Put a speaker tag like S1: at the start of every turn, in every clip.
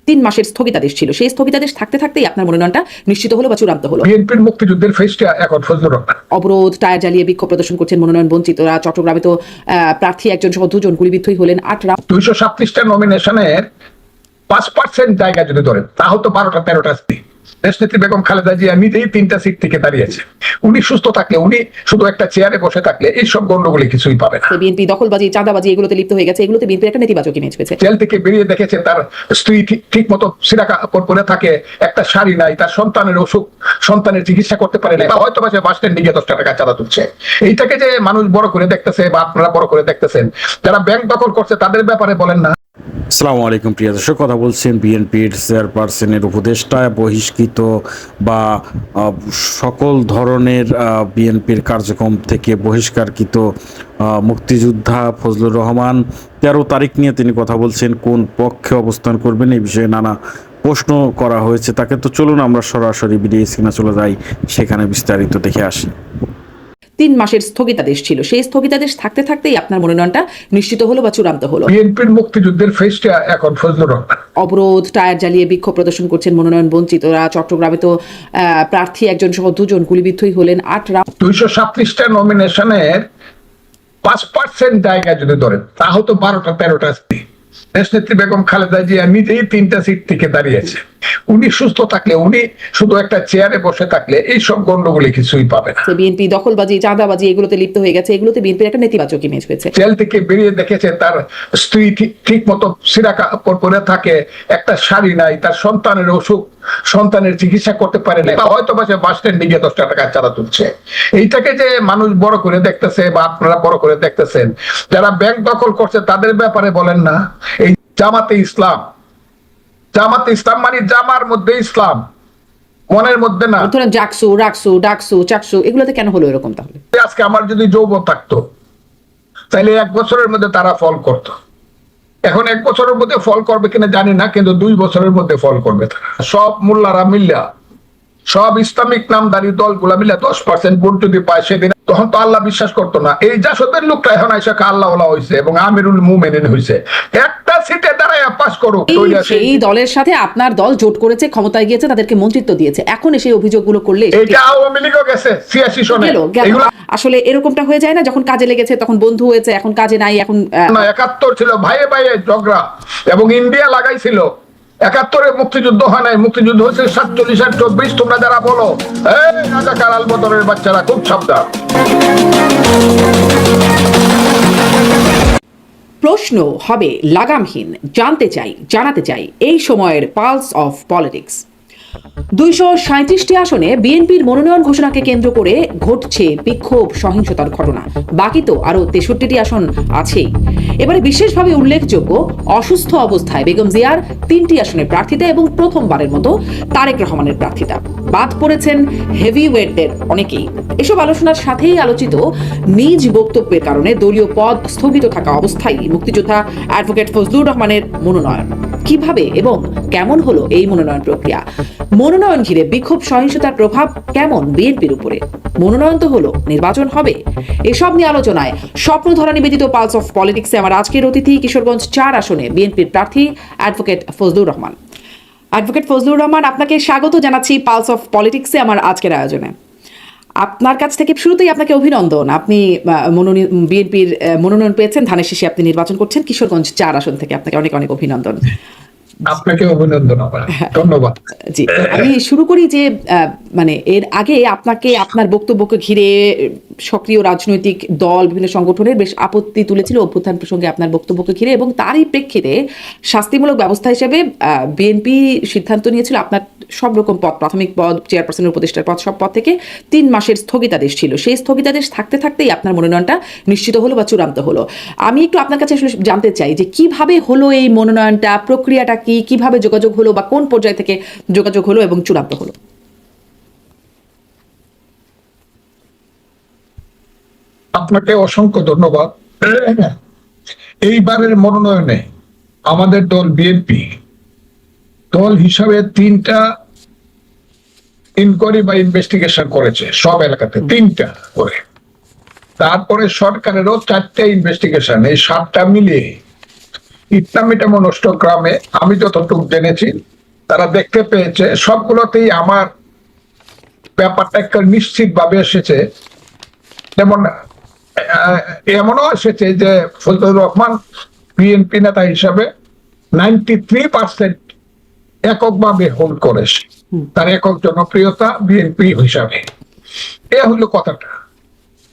S1: 3 মাসের স্থগিতাদেশ ছিল, সেই স্থগিতাদেশ থাকতে থাকতেই আপনার মনোনয়নটা নিশ্চিত হলো বা চূড়ান্ত হলো।
S2: বিএনপির মুক্তিযুদ্ধের ফেসটা এখন ফজলুর রহমান।
S1: অবরোধ, টায়ার জ্বালিয়ে বিক্ষোভ প্রদর্শন করছেন মনোনয়ন বঞ্চিতরা। চট্টগ্রামে তো প্রার্থী একজন সহ 2 জন গুলিবিদ্ধই হলেন। 8 রাউন্ড
S2: 237টা নমিনেশনের 5% জায়গা যদি ধরেন তাহলে তো 12টা 13টা সিট। দেশনেত্রী বেগম খালেদা জিয়া নিজেই 3টা সিট থেকে দাঁড়িয়েছে। উনি সুস্থ থাকলে, উনি শুধু একটা চেয়ারে বসে থাকলে এইসব গন্ডগোলে কিছুই পাবে না।
S1: বিএনপি দখলবাজি, চাঁদাবাজি এগুলোতে লিপ্ত হয়ে গেছে, এগুলোতে বিএনপির একটা নেতিবাচক ইমেজ পেয়েছে।
S2: জেল থেকে বেরিয়ে দেখেছে তার স্ত্রী ঠিক মতো সিরা কাপড় পরে থাকে, একটা শাড়ি নাই, তার সন্তানের অসুখ, সন্তানের চিকিৎসা করতে পারে না, বা হয়তো বা সে বাস স্ট্যান্ডে গিয়ে 10 টাকা চাঁদা তুলছে। এইটাকে যে মানুষ বড় করে দেখতেছে বা আপনারা বড় করে দেখতেছেন, যারা ব্যাংক দখল করছে তাদের ব্যাপারে বলেন না।
S3: আসসালামু আলাইকুম প্রিয় দর্শক, কথা বলছেন বিএনপির চেয়ারপারসনের উপদেষ্টা বহিষ্কৃত বা সকল ধরনের বিএনপির কার্যক্রম থেকে বহিষ্কারকৃত মুক্তিযোদ্ধা ফজলুর রহমান। 13 তারিখ নিয়ে তিনি কথা বলছেন, কোন পক্ষে অবস্থান করবেন এই বিষয়ে নানা প্রশ্ন করা হয়েছে তাকে। তো চলুন আমরা সরাসরি ভিডিও স্ক্রিনে চলে যাই, সেখানে বিস্তারিত দেখে আসি।
S1: 3 মাসের স্থগিতাদেশ ছিল, সেই স্থগিতাদেশ থাকতে থাকতেই আপনার মনোনয়নটা নিশ্চিত হলো বা চূড়ান্ত হলো।
S2: বিএনপির মুক্তিযুদ্ধের ফেসটা এখন ফজলুর রহমান।
S1: অবরোধ, টায়ার জ্বালিয়ে বিক্ষোভ প্রদর্শন করছেন মনোনয়ন বঞ্চিতরা। চট্টগ্রামে তো প্রার্থী একজন সহ 2 জন গুলিবিদ্ধই হলেন। 8 রাউন্ড
S2: 237টা নমিনেশনের 5% জায়গা যদি ধরেন তাহলে তো 12টা 13টা সিট। দেশনেত্রী বেগম খালেদা জিয়া নিজেই 3টা সিট থেকে দাঁড়িয়েছে। উনি সুস্থ থাকলে, উনি শুধু একটা চেয়ারে বসে থাকলে এইসব গন্ডগোলে কিছুই পাবে না।
S1: বিএনপি দখলবাজি, চাঁদাবাজি এগুলোতে লিপ্ত হয়ে গেছে, এগুলোতে বিএনপির একটা নেতিবাচক ইমেজ পেয়েছে।
S2: জেল থেকে বেরিয়ে দেখেছে তার স্ত্রী ঠিক মতো সিরা কাপড় পরে থাকে, একটা শাড়ি নাই, তার সন্তানের অসুখ, সন্তানের চিকিৎসা করতে পারে না, বা হয়তো বা সে বাস স্ট্যান্ডে গিয়ে 10 টাকা চাঁদা তুলছে। এইটাকে যে মানুষ বড় করে দেখতেছে বা আপনারা বড় করে দেখতেছেন, যারা ব্যাংক দখল করছে তাদের ব্যাপারে বলেন না। এই জামাতে ইসলাম, জামাতে ইসলাম মানে জামার মধ্যে ইসলাম, মনের মধ্যে না।
S1: ধরেন জাকসু, রাকসু, ডাকসু, চাকসু এগুলোতে কেন হলো এরকম? তাহলে
S2: আজকে আমার যদি যৌবন থাকতো তাহলে 1 বছরের মধ্যে তারা ফল করতো। এখন 1 বছরের মধ্যে ফল করবে কিনা জানি না, কিন্তু 2 বছরের মধ্যে ফল করবে তারা। সব মোল্লারা মিল্লা, সব ইসলামিক নামধারী দলগুলা মিলে 10% ভোট যদি পায় সেদিন, তখন তো আল্লাহ বিশ্বাস করতো না। এই জাসদের লোকটা এখন আইসা আল্লাহ ওলা হয়েছে এবং আমিরুল মুমিনিন হয়েছে। একটা সিটে দাঁড়ায় পাস করুক।
S1: এই দলের সাথে আপনার দল জোট করেছে, ক্ষমতায় গিয়েছে, তাদেরকে মন্ত্রিত্ব দিয়েছে, এখন এসে অভিযোগগুলো করলে
S2: এটা আওয়ামী লীগও গেছে 86 সনে।
S1: আসলে এরকমটা হয়ে যায় না, যখন কাজে লেগেছে তখন বন্ধু হয়েছে, এখন কাজে নাই। এখন
S2: 71 ছিল ভাইয়ে ভাইয়ে ঝগড়া, এবং ইন্ডিয়া লাগাইছিল। 71-এ মুক্তিযুদ্ধ হয় নাই, মুক্তিযুদ্ধ হয়েছে 47 আর 24। তোমরা যারা বলো এই রাজাকার আলবদরের বাচ্চারা, খুব সাবধান।
S1: প্রশ্ন হবে লাগামহীন, জানতে চাই, জানাতে চাই এই সময়ের পালস অফ পলিটিক্স। 237টি আসনে বিএনপির মনোনয়ন ঘোষণাকে কেন্দ্র করে ঘটছে বিক্ষোভ, সহিংসতার ঘটনা। বাকি তো আরো 63টি আসন আছেই। এবারে বিশেষভাবে উল্লেখযোগ্য, অসুস্থ অবস্থায় বেগম জিয়ার 3টি আসনের প্রার্থিতা এবং প্রথমবারের মতো তারেক রহমানের প্রার্থিতা। বাদ পড়েছেন হেভি ওয়েটদের অনেকেই। এসব আলোচনার সাথেই আলোচিত নিজ বক্তব্যের কারণে দলীয় পদ স্থগিত থাকা অবস্থায় মুক্তিযোদ্ধা অ্যাডভোকেট ফজলুর রহমানের মনোনয়ন। কিভাবে এবং কেমন হলো এই মনোনয়ন প্রক্রিয়া? মনোনয়ন ঘিরে বিক্ষোভ, সহিংসতার প্রভাব কেমন বিএনপির উপরে? মনোনয়ন তো হলো, নির্বাচন হবে, এসব নিয়ে আলোচনায় স্বপ্নধরা নিবেদিত পালস অফ পলিটিক্সে আমার আজকের অতিথি কিশোরগঞ্জ 4 আসনে বিএনপির প্রার্থী অ্যাডভোকেট ফজলুর রহমান। অ্যাডভোকেট ফজলুর রহমান, আপনাকে স্বাগত জানাচ্ছি পালস অফ পলিটিক্সে আমার আজকের আয়োজনে। আপনার কাছ থেকে শুরুতেই আপনাকে অভিনন্দন। আপনি বিএনপির মনোনয়ন পেয়েছেন, ধানের শীষে আপনি নির্বাচন করছেন কিশোরগঞ্জ 4 আসন থেকে। আপনাকে অনেক অনেক অভিনন্দন।
S2: আপনাকে অভিনন্দন, ধন্যবাদ।
S1: জি, আমি শুরু করি যে মানে এর আগে আপনাকে আপনার বক্তব্যকে ঘিরে সক্রিয় রাজনৈতিক দল, বিভিন্ন সংগঠনের বেশ আপত্তি তুলেছিল অভ্যুত্থান প্রসঙ্গে আপনার বক্তব্যকে ঘিরে, এবং তারই প্রেক্ষিতে শাস্তিমূলক ব্যবস্থা হিসেবে বিএনপি সিদ্ধান্ত নিয়েছিল আপনার সব রকম পদ, প্রাথমিক পদ, চেয়ারপারসনের উপদেষ্টার পদ, সব পদ থেকে 3 মাসের স্থগিতাদেশ ছিল। সেই স্থগিতাদেশ থাকতে থাকতেই আপনার মনোনয়নটা নিশ্চিত হলো বা চূড়ান্ত হলো। আমি একটু আপনার কাছে আসলে জানতে চাই যে কিভাবে হলো এই মনোনয়নটা, প্রক্রিয়াটা কি, কিভাবে যোগাযোগ হলো বা কোন পর্যায় থেকে যোগাযোগ হলো এবং চূড়ান্ত হলো?
S2: আপনাকে অসংখ্য ধন্যবাদ। এইবারের মনোনয়নে আমাদের দল বিএনপি দল হিসাবে 3টা ইনকোয়ারি বা ইনভেস্টিগেশন করেছে, সব এলাকাতে 3টা করে। তারপরে সরকারেরও 4টা ইনভেস্টিগেশন, এই 7টা মিলিয়ে ইটনামিটা মনষ্ট গ্রামে আমি যতটুকু জেনেছি তারা দেখতে পেয়েছে সবগুলোতেই আমার ব্যাপারটা একটা নিশ্চিত ভাবে এসেছে। যেমন এমনও এসেছে যে ফজলুর রহমান বিএনপি নেতা হিসাবে 93% এককভাবে হোল্ড করেছে, তার একক জনপ্রিয়তা বিএনপি হিসাবে। এ হলো কথাটা।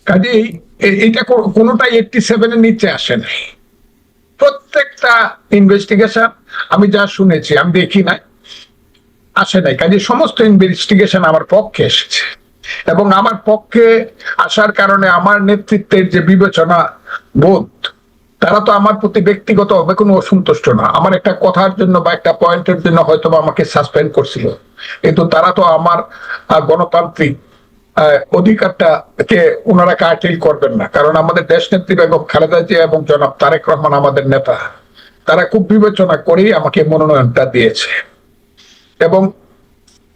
S2: কাজেই এইটা কোনোটাই 87 এর নিচে আসে নাই। প্রত্যেকটা ইনভেস্টিগেশন আমি যা শুনেছি, আমি দেখি নাই, আসে নাই। কাজে সমস্ত ইনভেস্টিগেশন আমার পক্ষে এসেছে এবং আমার পক্ষে আসার কারণে আমার নেতৃত্বের যে বিবেচনা বোধ, তারা তো আমার প্রতি ব্যক্তিগতভাবে কোনো অসন্তুষ্ট না। আমার একটা কথার জন্য বা একটা পয়েন্টের জন্য হয়তো আমাকে সাসপেন্ড করছিল, কিন্তু তারা তো আমার গণতান্ত্রিক অধিকারটাকে ওনারা কার্টেল করবেন না। কারণ আমাদের দেশ নেত্রী বেগম খালেদা জিয়া এবং জনাব তারেক রহমান আমাদের নেতা, তারা খুব বিবেচনা করেই আমাকে মনোনয়নটা দিয়েছে। এবং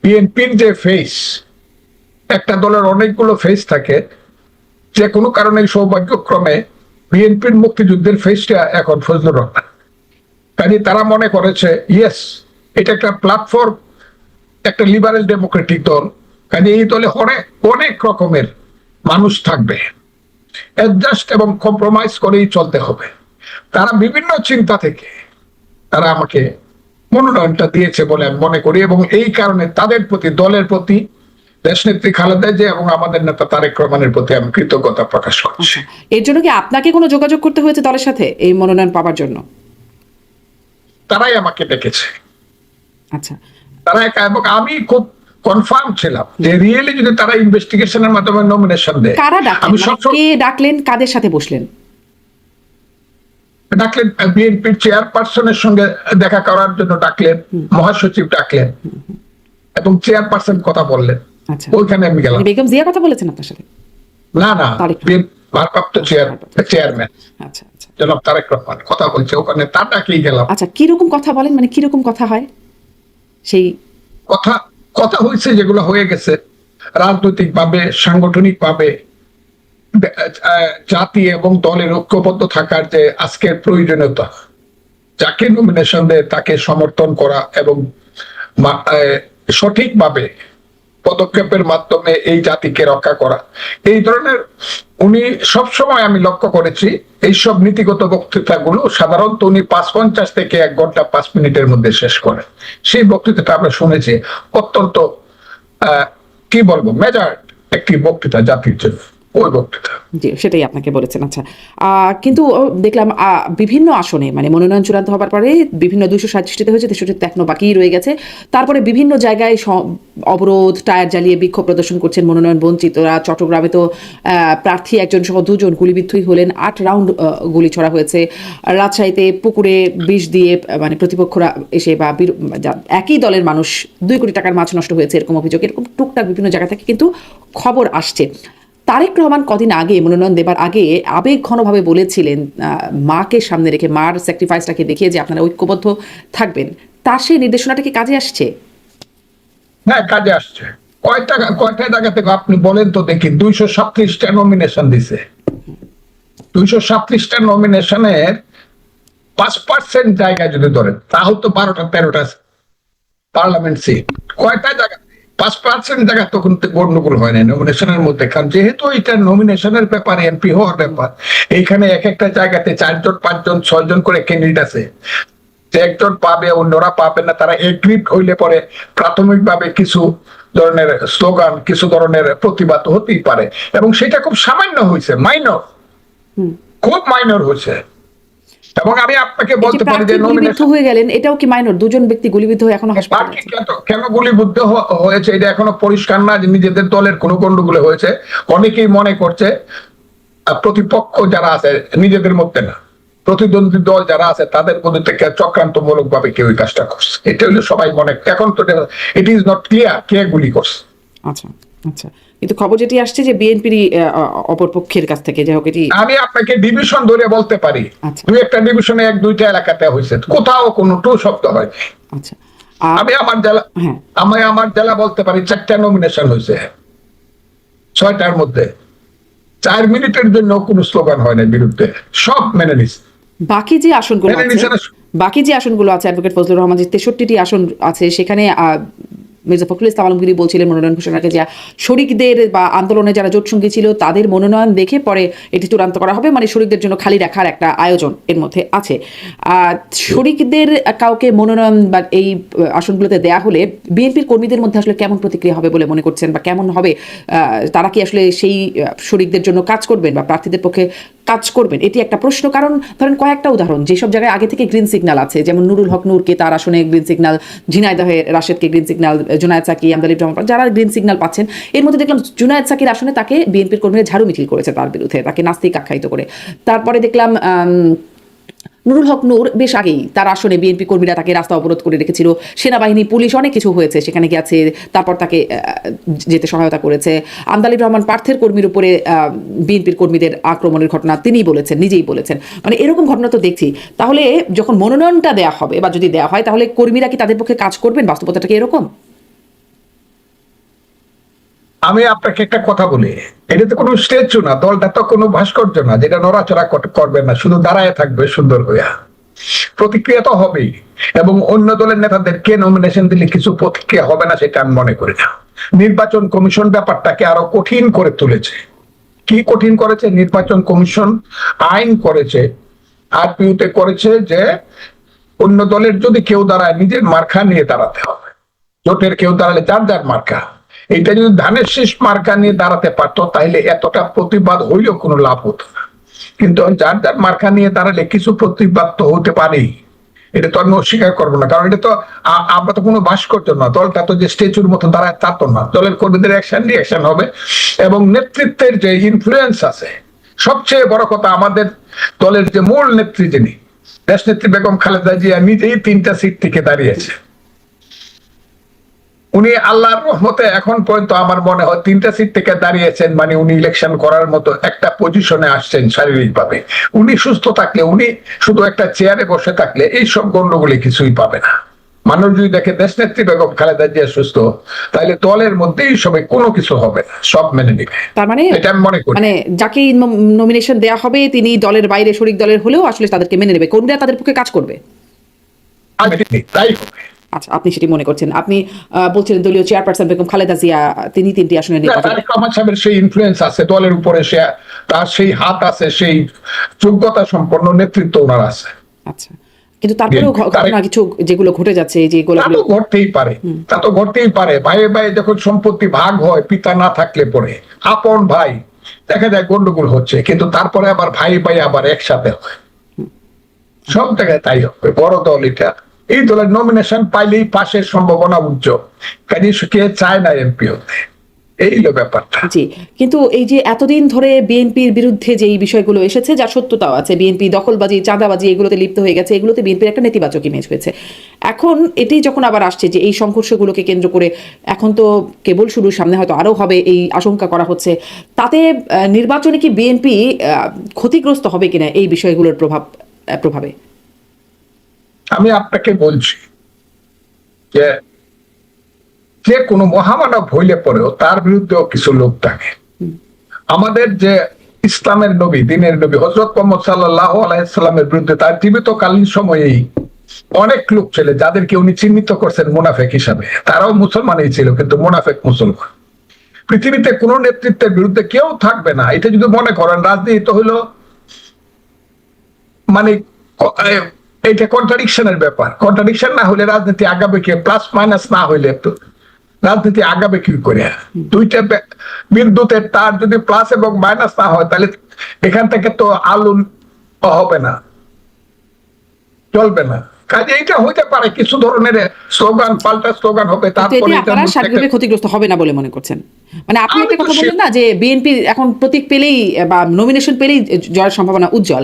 S2: বিএনপির যে ফেস, একটা দলের অনেকগুলো ফেস থাকে, যে কোনো কারণে সৌভাগ্যক্রমে বিএনপির মুক্তিযুদ্ধের ফেসটা এখন ফজলুর রহমান। কাজে তারা মনে করেছে ইয়েস, এটা একটা প্ল্যাটফর্ম, একটা লিবারেল ডেমোক্রেটিক দল, কাজে এই দলে অনেক অনেক রকমের মানুষ থাকবে, অ্যাডজাস্ট এবং কম্প্রোমাইজ করেই চলতে হবে। তারা বিভিন্ন চিন্তা থেকে তারা আমাকে মনোনয়নটা দিয়েছে বলে আমি মনে করি, এবং এই কারণে তাদের প্রতি, দলের প্রতি, দেশনেত্রী খালেদা জিয়া এবং আমাদের নেতা তারেক রহমানের প্রতি আমি কৃতজ্ঞতা প্রকাশ করছি।
S1: এর জন্য কি আপনাকে কোনো যোগাযোগ করতে হয়েছে দলের সাথে এই মনোনয়ন পাওয়ার জন্য?
S2: তারাই আমাকে ডেকেছে,
S1: আচ্ছা,
S2: তারা একা, এবং আমি খুব কনফার্ম ছিলাম যে রিয়েলি যদি তারা ইনভেস্টিগেশনের মাধ্যমে নমিনেশন দেয়।
S1: কারা ডাকলেন,
S2: আমি
S1: কে ডাকলেন, কাদের সাথে বসলেন?
S2: ডাকলেন বিএনপির চেয়ারপারসনের সঙ্গে দেখা করার জন্য ডাকলেন, মহাসচিব ডাকলেন এবং চেয়ারপারসন কথা বললেন।
S1: আচ্ছা,
S2: ওইখানে আমি গেলাম।
S1: বেগম জিয়া কথা বলেছেন আপনার সাথে?
S2: না না, ভারপ্রাপ্ত চেয়ারম্যান
S1: আচ্ছা আচ্ছা
S2: জনাব তারেক রহমান কথা বলছে, ওখানে তার ডাকেই গেলাম।
S1: আচ্ছা, কিরকম কথা বলেন, মানে কিরকম কথা হয়? সেই
S2: কথা কথা হয়েছে যেগুলো হয়ে গেছে রাজনৈতিক ভাবে, সাংগঠনিক ভাবে, জাতি এবং দলের ঐক্যবদ্ধ থাকার যে আজকের প্রয়োজনীয়তা, যাকে নমিনেশন দেয় তাকে সমর্থন করা এবং সঠিকভাবে পদক্ষেপের মাধ্যমে এই জাতিকে রক্ষা করা, এই ধরনের উনি সবসময়, আমি লক্ষ্য করেছি এইসব নীতিগত বক্তৃতাগুলো সাধারণত উনি ৫:৫০ থেকে ১ ঘন্টা ৫ মিনিটের মধ্যে শেষ করেন। সেই বক্তৃতাটা আমরা শুনেছি, অত্যন্ত কি বলবো, মেজার একটি বক্তৃতা জাতির জন্য, ওই বক্তৃতা।
S1: জি, সেটাই আপনাকে বলেছেন। আচ্ছা, কিন্তু দেখলাম বিভিন্ন আসনে, মানে মনোনয়ন চূড়ান্ত হবার পরে বিভিন্ন ২৩৭টিতে হয়েছে, ৬৩টা এখনো বাকি রয়ে গেছে। তারপরে বিভিন্ন জায়গায় অবরোধ, টায়ার জ্বালিয়ে বিক্ষোভ প্রদর্শন করছেন মনোনয়ন বঞ্চিতরা। চট্টগ্রামে তো প্রার্থী একজন সহ ২ জন গুলিবিদ্ধই হলেন, ৮ রাউন্ড গুলি ছোড়া হয়েছে। রাজশাহীতে পুকুরে বিষ দিয়ে মানে প্রতিপক্ষরা এসে বা একই দলের মানুষ ২ কোটি টাকার মাছ নষ্ট হয়েছে, এরকম অভিযোগ, এরকম টুকটাক বিভিন্ন জায়গা থেকে কিন্তু খবর আসছে। তারেক রহমান কদিন আগে, মনোনয়ন দেবার আগে আবেগঘনভাবে বলেছিলেন, মাকে সামনে রেখে, মার স্যাক্রিফাইসটাকে দেখিয়ে যে আপনারা ঐক্যবদ্ধ থাকবেন, তার সেই নির্দেশনাটা কি কাজে আসছে?
S2: হ্যাঁ, কাজে আসছে। কয়টা জায়গা থেকে আপনি বলেন তো দেখি? ২৩৭টা নমিনেশন দিছে। ২৩৭টা নমিনেশনের ৫% জায়গা যদি ধরেন, তাহলে তো ১২টা ১৩টা পার্লামেন্ট সিট। কয়টা জায়গা? ৫% জায়গা তো কিন্তু গন্ডগোল হয় না নমিনেশনের মধ্যে। কারণ যেহেতু এটা নমিনেশনের ব্যাপার, এমপি হওয়ার ব্যাপার, এইখানে এক একটা জায়গাতে ৪ জন ৫ জন ৬ জন করে ক্যান্ডিডেট আছে। যে একজন পাবে, অন্যরা পাবে না, তারা এগ্রিড হইলে পরে প্রাথমিকভাবে কিছু ধরনের স্লোগান, কিছু ধরনের প্রতিবাদ হতেই পারে, এবং সেটা খুব সামান্য হয়েছে, মাইনর, খুব মাইনর হয়েছে। এবং আমি আপনাকে বলতে পারি যে
S1: গুলিবিদ্ধ হয়ে গেলেন, এটাও কি মাইনর? ২ জন ব্যক্তি গুলিবিদ্ধ হয়ে এখনো হাসপাতালে আছে।
S2: কেন গুলিবিদ্ধ হয়েছে এটা এখনো পরিষ্কার না, যে নিজেদের দলের কোনো গন্ডগোল হয়েছে। অনেকেই মনে করছে প্রতিপক্ষ যারা আছে নিজেদের মধ্যে না, প্রতিদ্বন্দ্বী দল যারা আছে তাদের মধ্যে থেকে চক্রান্তমূলক ভাবে কেউ এই কাজটা করছে। এটা হলো সবাই মনে, এখন তো ইট ইজ নট ক্লিয়ার কে গুলি করছে।
S1: আচ্ছা আচ্ছা, কিন্তু খবর যেটি আসছে যে বিএনপির অপরপক্ষের কাছ থেকে, যাই হোক, এটি
S2: আমি আপনাকে ডিভিশন ধরে বলতে পারি,
S1: আচ্ছা,
S2: ২-১টা ডিভিশনে ১-২টা এলাকাতে হয়েছে, কোথাও কোনো টু শব্দ হয়।
S1: আচ্ছা,
S2: আমি আমার জেলা বলতে পারি ৪টা নমিনেশন হয়েছে, ৬টার মধ্যে ৪ মিনিটের জন্য কোনো স্লোগান হয় না বিরুদ্ধে, সব মেনে নিচ্ছে।
S1: বাকি যে আসনগুলো
S2: মেনে
S1: আছে,
S2: নিছে না।
S1: বাকি যে আসনগুলো আছে অ্যাডভোকেট ফজলুর রহমান, যে 63টি আসন আছে, সেখানে মির্জা ফখরুল ইসলাম আলমগীর বলছিলেন মনোনয়ন ঘোষণার আগে যে শরিকদের বা আন্দোলনে যারা জোটসঙ্গী ছিল তাদের মনোনয়ন দেখে পরে এটি চূড়ান্ত করা হবে, মানে শরিকদের জন্য খালি রাখার একটা আয়োজন এর মধ্যে আছে। শরিকদের কাউকে মনোনয়ন বা এই আসনগুলোতে দেয়া হলে বিএনপির কর্মীদের মধ্যে আসলে কেমন প্রতিক্রিয়া হবে বলে মনে করছেন, বা কেমন হবে, তারা কি আসলে সেই শরিকদের জন্য কাজ করবেন বা প্রার্থীদের পক্ষে কাজ করবেন, এটি একটা প্রশ্ন। কারণ ধরেন কয়েকটা উদাহরণ, যেসব জায়গায় আগে থেকে গ্রিন সিগন্যাল আছে, যেমন নুরুল হক নূরকে তার আসনে গ্রিন সিগন্যাল, ঝিনাইদহে রাশেদকে গ্রিন সিগন্যাল, জুনায়েদ সাকি, আমদালিব রহমান, যারা গ্রিন সিগন্যাল পাচ্ছেন, এর মধ্যে দেখলাম জুনায়েদ সাকির আসনে তাকে বিএনপির কর্মীরা ঝাড়ু মিছিল করেছে তার বিরুদ্ধে, তাকে নাস্তিক আখ্যায়িত করে। তারপরে দেখলাম নুরুল হক নূর বেশ আগেই তার আসনে বিএনপি কর্মীরা তাকে রাস্তা অবরোধ করে রেখেছিল, সেনাবাহিনী পুলিশ অনেক কিছু হয়েছে, সেখানে গেছে, তারপর তাকে যেতে সহায়তা করেছে। আমদালিব রহমান পার্থের কর্মীর উপরে বিএনপির কর্মীদের আক্রমণের ঘটনা তিনি বলেছেন, নিজেই বলেছেন, মানে এরকম ঘটনা তো দেখছি। তাহলে যখন মনোনয়নটা দেওয়া হবে বা যদি দেওয়া হয়, তাহলে কর্মীরা কি তাদের পক্ষে কাজ করবেন? বাস্তবতাটা কি এরকম?
S2: আমি আপনাকে একটা কথা বলি, এটা তো কোনো স্ট্যাচু না, দলটা তো কোনো ভাস্কর্য না যেটা নড়াচড়া করবে না, শুধু দাঁড়ায় থাকবে সুন্দর হইয়া। প্রতিক্রিয়া তো হবেই, এবং অন্য দলের নেতাদেরকে নমিনেশন দিলে কিছু প্রতিক্রিয়া হবে না সেটা আমি মনে করি না। নির্বাচন কমিশন ব্যাপারটাকে আরো কঠিন করে তুলেছে। কি কঠিন করেছে? নির্বাচন কমিশন আইন করেছে, আরপিউতে করেছে যে অন্য দলের যদি কেউ দাঁড়ায় নিজের মার্কা নিয়ে দাঁড়াতে হবে, জোটের কেউ দাঁড়ালে যার যার মার্কা। এটা যদি ধানের শীষ মার্কা নিয়ে দাঁড়াতে পারতো তাহলে এতটা প্রতিবাদ হইলেও কোনো লাভ হতো না। কিন্তু যার যার মার্কা নিয়ে দাঁড়ালে কিছু প্রতিবাদ তো হতে পারেই, এটা তো আমি অস্বীকার করবো না, কারণ এটা তো আমরা তো কোনো ভাস্কর্য না, দলটা তো যে স্ট্যাচুর মতো দাঁড়ায় তা তো না। দলের কর্মীদের অ্যাকশন রিঅ্যাকশন হবে, এবং নেতৃত্বের যে ইনফ্লুয়েন্স আছে, সবচেয়ে বড় কথা আমাদের দলের যে মূল নেত্রী যিনি দেশনেত্রী বেগম খালেদা জিয়া নিজেই 3টা সিট থেকে দাঁড়িয়েছে। উনি আল্লাহর রহমতে এখন পর্যন্ত আমার মনে হয় 3টা সিট থেকে দাঁড়িয়েছেন, মানে উনি ইলেকশন করার মতো একটা পজিশনে আসছেন শারীরিকভাবে। উনি সুস্থ থাকলে, উনি শুধু একটা চেয়ারে বসে থাকলে এইসব গন্ডগোলে কিছুই পাবে না। মানুষ যদি দেখে দেশনেত্রী বেগম খালেদা জিয়া সুস্থ, তাহলে দলের মধ্যে এই সবাই কোনো কিছু হবে না, সব মেনে নিবে।
S1: তার মানে
S2: এটা আমি মনে করি,
S1: মানে যাকে নমিনেশন দেওয়া হবে তিনি দলের বাইরে শরিক দলের হলেও আসলে তাদেরকে মেনে নেবে, কর্মীরা তাদের পক্ষে কাজ করবে।
S2: তাই হবে।
S1: আচ্ছা, আপনি সেটি মনে করছেন। আপনি বলছিলেন দলীয় চেয়ারপারসন বেগম খালেদা জিয়া তিনি 3টি আসনে নির্বাচিত।
S2: তারেক রহমান সাহেবের সেই ইনফ্লুয়েন্স আছে দলের উপরে, সে তার সেই হাত আছে, সেই যোগ্যতা সম্পন্ন নেতৃত্ব ওনার আছে।
S1: আচ্ছা, কিন্তু তারপরেও ঘটনা কিছু যেগুলো ঘটে যাচ্ছে, যেগুলো
S2: তা তো ঘটতেই পারে, তা তো ঘটতেই পারে। ভাইয়ে ভাই যখন সম্পত্তি ভাগ হয়, পিতা না থাকলে পরে আপন ভাই, দেখা যায় গন্ডগোল হচ্ছে, কিন্তু তারপরে আবার ভাই ভাই আবার একসাথে হয়। সব জায়গায় তাই হবে। বড় দল এটা, এই দলের নমিনেশন পাইলেই পাশের সম্ভাবনা উজ্জ্বল, কাজে কে চায় না এমপি হতে, এই হলো ব্যাপারটা।
S1: জি, কিন্তু এই যে এতদিন ধরে বিএনপির বিরুদ্ধে যে এই বিষয়গুলো এসেছে, যার সত্যতাও আছে, বিএনপি দখলবাজি, চাঁদাবাজি এগুলোতে লিপ্ত হয়ে গেছে, এগুলোতে বিএনপির একটা নেতিবাচক ইমেজ হয়েছে। এখন এটি যখন আবার আসছে যে এই সংঘর্ষগুলোকে কেন্দ্র করে, এখন তো কেবল শুরু, সামনে হয়তো আরো হবে এই আশঙ্কা করা হচ্ছে, তাতে নির্বাচনে কি বিএনপি ক্ষতিগ্রস্ত হবে কিনা এই বিষয়গুলোর প্রভাবে?
S2: আমি আপনাকে বলছি যে যে কোনো মহামানব হইলে পরেও তার বিরুদ্ধেও কিছু লোক থাকে। আমাদের যে ইসলামের নবী, দিনের নবী হযরত মুহাম্মদ সাল্লাল্লাহু আলাইহি সাল্লামের বিরুদ্ধে তার জীবিতকালীন সময়েই অনেক লোক ছিল যাদেরকে উনি চিহ্নিত করছেন মুনাফিক হিসাবে। তারাও মুসলমানই ছিল, কিন্তু মুনাফিক মুসলমান। পৃথিবীতে কোন নেতৃত্বের বিরুদ্ধে কেউ থাকবে না, এটা যদি মনে করেন রাজনীতি তো হলো মানে এটা কন্ট্রাডিকশনের ব্যাপার। কন্ট্রাডিকশন না হলে রাজনীতি আগাবে কি? প্লাস মাইনাস না হইলে তো রাজনীতি আগাবে কি করে? দুইটা বিদ্যুতের তার যদি প্লাস এবং মাইনাস না হয়, তাহলে এখান থেকে তো আলো হবে না, চলবে না। কাজে এটা হইতে পারে কিছু ধরনের স্লোগান, পাল্টা স্লোগান হবে, তারপরে
S1: আপনারা সার্বিকভাবে ক্ষতিগ্রস্ত হবে না বলে মনে করছেন? মানে আপনি একটা কথা বললেন না যে বিএনপি এখন প্রতীক পেলেই বা নমিনেশন পেলেই জয়ের সম্ভাবনা উজ্জ্বল।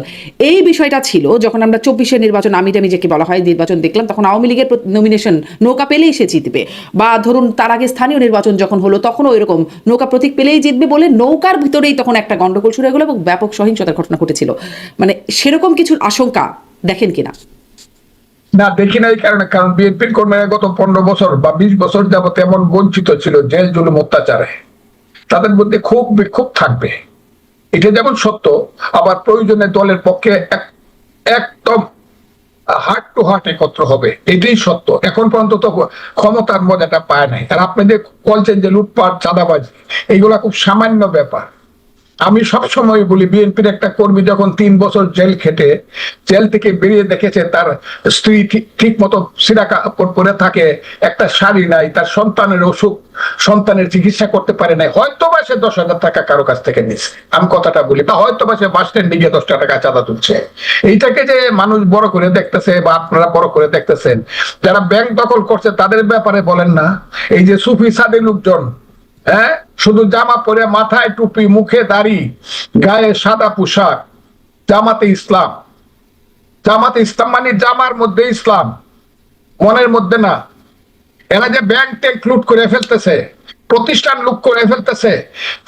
S1: এই বিষয়টা ছিল যখন আমরা 24-এর নির্বাচন, আমি যাকে বলা হয় নির্বাচন দেখলাম, তখন আওয়ামী লীগের নমিনেশন নৌকা পেলেই সে জিতবে, বা ধরুন তার আগে স্থানীয় নির্বাচন যখন হলো তখনও এরকম নৌকা প্রতীক পেলেই জিতবে বলে নৌকার ভিতরেই তখন একটা গন্ডগোল শুরু হয়ে গেল এবং ব্যাপক সহিংসতার ঘটনা ঘটেছিল। মানে সেরকম কিছুর আশঙ্কা দেখেন কিনা?
S2: না, দেখি নাই। কারণ বিএনপির কর্মীরা গত 15 বছর বা 20 বছর যাবত এমন বঞ্চিত ছিল জেল জুলুম অত্যাচারে, তাদের মধ্যে বিক্ষোভ থাকবে, এটা যেমন সত্য, আবার প্রয়োজনে দলের পক্ষে একদম হার্ট টু হার্ট একত্র হবে, এটাই সত্য। এখন পর্যন্ত তো ক্ষমতার মজাটা পায় নাই। আর আপনি যে বলছেন যে লুটপাট চাঁদাবাজি, এইগুলা খুব সামান্য ব্যাপার। আমি সবসময় বলি, বিএনপির একটা কর্মী যখন 3 বছর জেল খেটে জেল থেকে বেরিয়ে দেখেছে তার স্ত্রী ঠিক মতো সিরা কাপড় পরে থাকে, একটা শাড়ি নাই, তার সন্তানের অসুখ, সন্তানের চিকিৎসা করতে পারে নাই, হয়তো বা সে 10,000 টাকা কারো কাছ থেকে নিচ্ছে, আমি কথাটা বলি, বা হয়তো বা সে বাস স্ট্যান্ডে গিয়ে 10 টাকা চাঁদা তুলছে। এইটাকে যে মানুষ বড় করে দেখতেছে বা আপনারা বড় করে দেখতেছেন, যারা ব্যাংক দখল করছে তাদের ব্যাপারে বলেন না। এই যে সুফি সাদে লোকজন, হ্যাঁ, শুধু জামা পরে, মাথায় টুপি, মুখে দাড়ি, গায়ে সাদা পোশাক, জামাতে ইসলাম। জামাতে ইসলাম মানে জামার মধ্যে ইসলাম, মনের মধ্যে না। এরা যে ব্যাংক ট্যাঙ্ক লুট করে ফেলতেছে, প্রতিষ্ঠান লুট করে ফেলতেছে।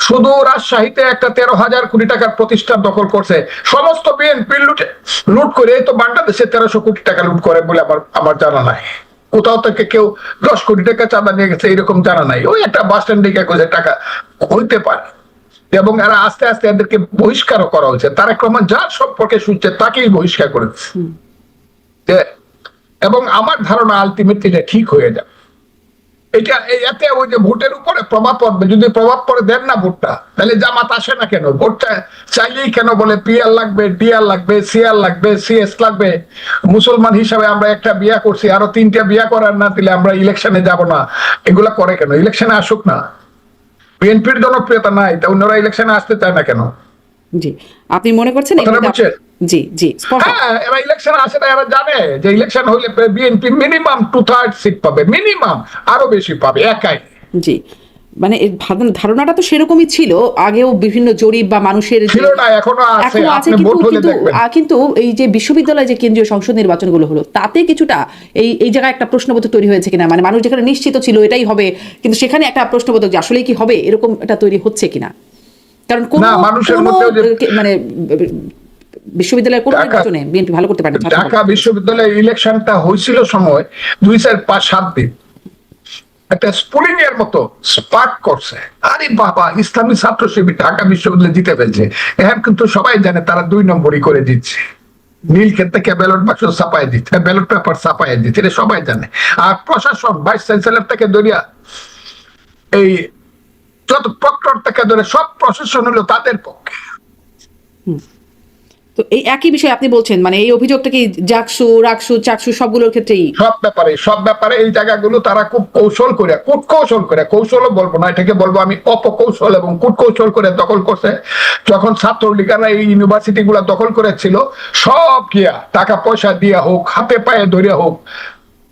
S2: শুধু রাজশাহীতে একটা 13,000 কোটি টাকার প্রতিষ্ঠান দখল করছে, সমস্ত বিএনপি লুট করে। তো বাংলাদেশে 1300 কোটি টাকা লুট করে বলে আমার জানা নাই। কোথাও থেকে কেউ 10 কোটি টাকা চাঁদা নিয়ে গেছে এরকম জানা নাই। ওই একটা বাস স্ট্যান্ডে গিয়ে টাকা হইতে পারে। এবং এরা আস্তে আস্তে এদেরকে বহিষ্কারও করা হয়েছে। তারেক রহমান যার সম্পর্কে শুনছে তাকেই বহিষ্কার করেছে। এবং আমার ধারণা আলটিমেটলি এটা ঠিক হয়ে যাবে। এটা এতে ওই যে ভোটের উপরে প্রভাব পড়বে। যদি প্রভাব পড়ে দেন না ভোটটা, তাহলে জামাত আসে না কেন? ভোটটা চাইলেই কেন বলে পিআর লাগবে, ডিআর লাগবে, সিআর লাগবে, সিএস লাগবে। মুসলমান হিসাবে আমরা একটা বিয়া করছি, আরো 3টা বিয়া করার না দিলে আমরা ইলেকশনে যাব না, এগুলা করে কেন? ইলেকশনে আসুক না। বিএনপির জনপ্রিয়তা নাই, তা অন্যরা ইলেকশনে আসতে চায় না কেন?
S1: জি, আপনি মনে করছেন জি জি
S2: হ্যাঁ, এরা ইলেকশন আসে না। এরা জানে যে ইলেকশন হলে বিএনপি মিনিমাম 2/3 সিট পাবে, মিনিমাম, আরো বেশি পাবে একাই।
S1: জি, মানে ধারণাটা তো সেরকমই ছিল আগেও, বিভিন্ন জরিপ বা মানুষের
S2: ছিল না, এখনো আছে। আপনি ভোট হলে দেখবেন।
S1: কিন্তু এই যে বিশ্ববিদ্যালয়ে যে কেন্দ্রীয় সংসদ নির্বাচনগুলো হলো, তাতে কিছুটা এই জায়গায় একটা প্রশ্নবোধক তৈরি হয়েছে কিনা, মানে মানুষ যেখানে নিশ্চিত ছিল এটাই হবে, কিন্তু সেখানে একটা প্রশ্নবোধক যে আসলে কি হবে, এরকম এটা তৈরি হচ্ছে কিনা। কারণ কোন
S2: মানুষের মধ্যে
S1: মানে বিশ্ববিদ্যালয়ের কোন নির্বাচনে বিএনপি ভালো করতে পারে না।
S2: ঢাকা বিশ্ববিদ্যালয়ের ইলেকশনটা হয়েছিল সময় 2-4-5-7 দিন, একটা স্পুলিং এর মতো স্পার্ক করছে। আরে বাবা, ইসলামী ছাত্র শিবির ঢাকা বিশ্ববিদ্যালয় জিতে ফেলছে। এখন কিন্তু সবাই জানে তারা 2 নম্বরই করে দিচ্ছে। নীল ক্ষেত থেকে ব্যালট বাক্স ছাপাই দিচ্ছে, ব্যালট পেপার ছাপাই দিচ্ছে, এটা সবাই জানে। আর প্রশাসন, ভাইস চ্যান্সেলর থেকে ধরিয়া এই যত প্রক্টর থেকে ধরে সব প্রশাসন হলো তাদের পক্ষে।
S1: তো এই একই বিষয় আপনি বলছেন, মানে এই অভিযোগটা কি জাকসু, রাকসু, চাকসু সবগুলোর ক্ষেত্রেই?
S2: সব ব্যাপারে এই জায়গাগুলো তারা খুব কৌশল করে, কৌশলও বলবো না, এটাকে বলবো আমি অপকৌশল এবং কূটকৌশল করে দখল করছে। যখন ছাত্রলীগরা এই ইউনিভার্সিটি গুলা দখল করেছিল, সব গিয়া টাকা পয়সা দিয়া হোক, হাতে পায়ে ধরিয়া হোক,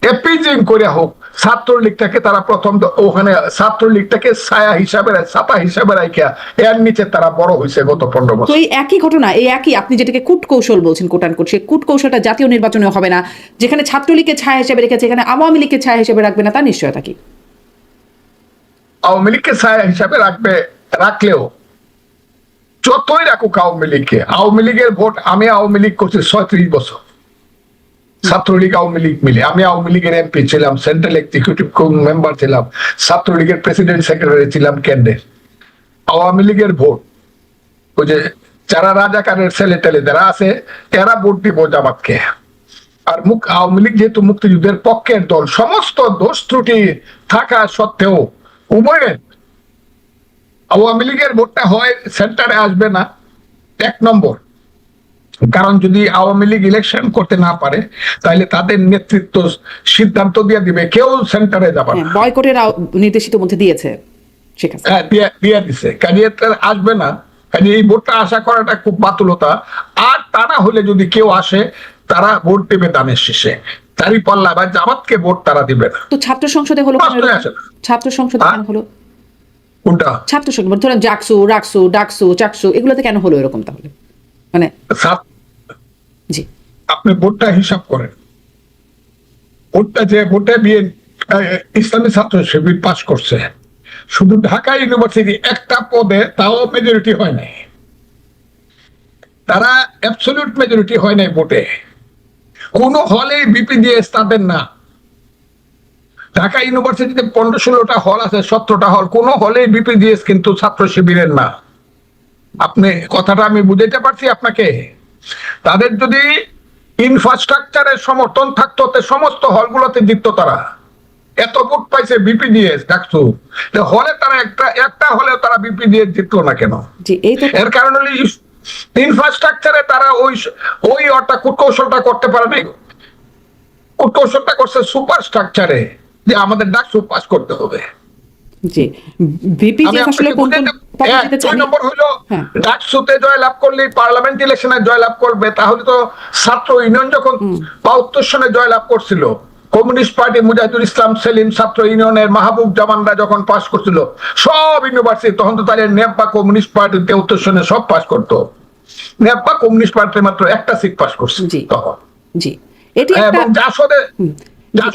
S2: এপিজিং করে হোক, ছাত্রলীগটাকে তারা প্রথম ওখানে ছাত্রলীগটাকে ছায়া হিসাবে, ছাতা হিসাবে রাখিয়া এর নিচে তারা বড় হয়েছে গত 15 বছর।
S1: তো এই একই ঘটনা, এই একই আপনি যেটাকে কূটকৌশল বলছেন, কোটানকোট, সেই কূটকৌশলটা জাতীয় নির্বাচনে হবে না। যেখানে ছাত্রলীগকে ছায়া হিসেবে রেখেছে, এখানে আওয়ামী লীগকে ছায়া হিসেবে রাখবে না, তার নিশ্চয়তা কি?
S2: আওয়ামী লীগকে ছায়া হিসাবে রাখলেও যতই রাখুক আওয়ামী লীগের ভোট, আমি আওয়ামী লীগ করছি 36 বছর, ছাত্রলীগ আওয়ামী লীগ মিলে। আমি আওয়ামী লীগের এমপি ছিলাম, সেন্ট্রাল এক্সিকিউটিভ মেম্বার ছিলাম, ছাত্রলীগের প্রেসিডেন্ট সেক্রেটারি ছিলাম কেন্দ্রের। আওয়ামী লীগের ভোট, ওই যে যারা রাজাকারের ছেলে টেলে যারা আছে, এরা ভোট দিব জামাতকে। আর আওয়ামী লীগ যেহেতু মুক্তিযুদ্ধের পক্ষের দল, সমস্ত দোষ ত্রুটি থাকা সত্ত্বেও উভয়ের আওয়ামী লীগের ভোটটা হয় সেন্টারে আসবে না। 1 নম্বর কারণ, যদি আওয়ামী লীগ ইলেকশন করতে না পারে তাহলে তাদের নেতৃত্ব সিদ্ধান্ত দিয়ে দিবে কেউ সেন্টারে যাবে না।
S1: বয়কটের নির্দেশিত মধ্যে দিয়েছে, ঠিক আছে,
S2: হ্যাঁ দিয়ে দিছে। কাজে আসবে না। কাজে এই ভোটটা আশা করাটা খুব বাতুলতা। আর তা না হলে যদি কেউ আসে, তারা ভোট দেবে দানের শেষে, তারই পাল্লা বা জামাতকে ভোট তারা দিবে না।
S1: তো ছাত্র সংসদে হলো, ছাত্র সংসদে কেন হলো?
S2: কোনটা
S1: ছাত্র সংসদ? ধরেন জাকসু, রাকসু, ডাকসু, চাকসু, এগুলোতে কেন হলো এরকম? তাহলে মানে জি,
S2: আপনি ভোটটা হিসাব করেন। ভোটটা যে ভোটে ইসলামী ছাত্র শিবির পাস করছে, শুধু ঢাকা ইউনিভার্সিটি একটা পদে, তাও মেজরিটি হয় নাই। তারা অ্যাবসলিউট মেজরিটি হয় নাই ভোটে। কোন হলে বিপিডিএস তাদের না। ঢাকা ইউনিভার্সিটিতে 15-16টা হল আছে, 17টা হল, কোন হলে বিপিডিএস কিন্তু ছাত্র শিবিরের না। আপনি কথাটা আমি বুঝাইতে পারছি আপনাকে? তাদের যদি ইনফ্রাস্ট্রাকচারের সমর্থন থাকতো সমস্ত হলগুলোতে জিততো তারা। এত ভোট পাইছে বিপিডিএস ডাকছো, হলে তারা একটা হলেও তারা বিপিডিএস জিতলো না কেন?
S1: জি, এই তো
S2: এর কারণ হলো ইনফ্রাস্ট্রাকচারে তারা ওই কূটকৌশলটা করতে পারে নাই। কূটকৌশলটা করছে সুপার স্ট্রাকচারে, যে আমাদের ডাকসু পাস করতে হবে।
S1: জি, ভিপি
S2: আমি
S1: আসলে
S2: আপনাকে
S1: কোন
S2: বুঝে
S1: কোন
S2: দেব।
S1: পদে জিতেছে?
S2: 2 নম্বর হলো
S1: হ্যাঁ।
S2: ডাকসুতে জয়লাভ করলে পার্লামেন্ট ইলেকশনে জয়লাভ করবে, তাহলে তো ছাত্র ইউনিয়ন যখন 72 সনে জয়লাভ করছিল, কমিউনিস্ট পার্টি মুজাহিদুল ইসলাম সেলিম ছাত্র ইউনিয়নের মাহবুব জামানরা যখন পাস করছিল সব ইউনিভার্সিটি, তখন তো তাহলে নেপা কমিউনিস্ট পার্টি 73 সনে সব পাস করতো। নেপা কমিউনিস্ট পার্টি মাত্র একটা সিট পাস করছে
S1: জি
S2: তখন।
S1: জি, এটি একটা
S2: এবং জাসদে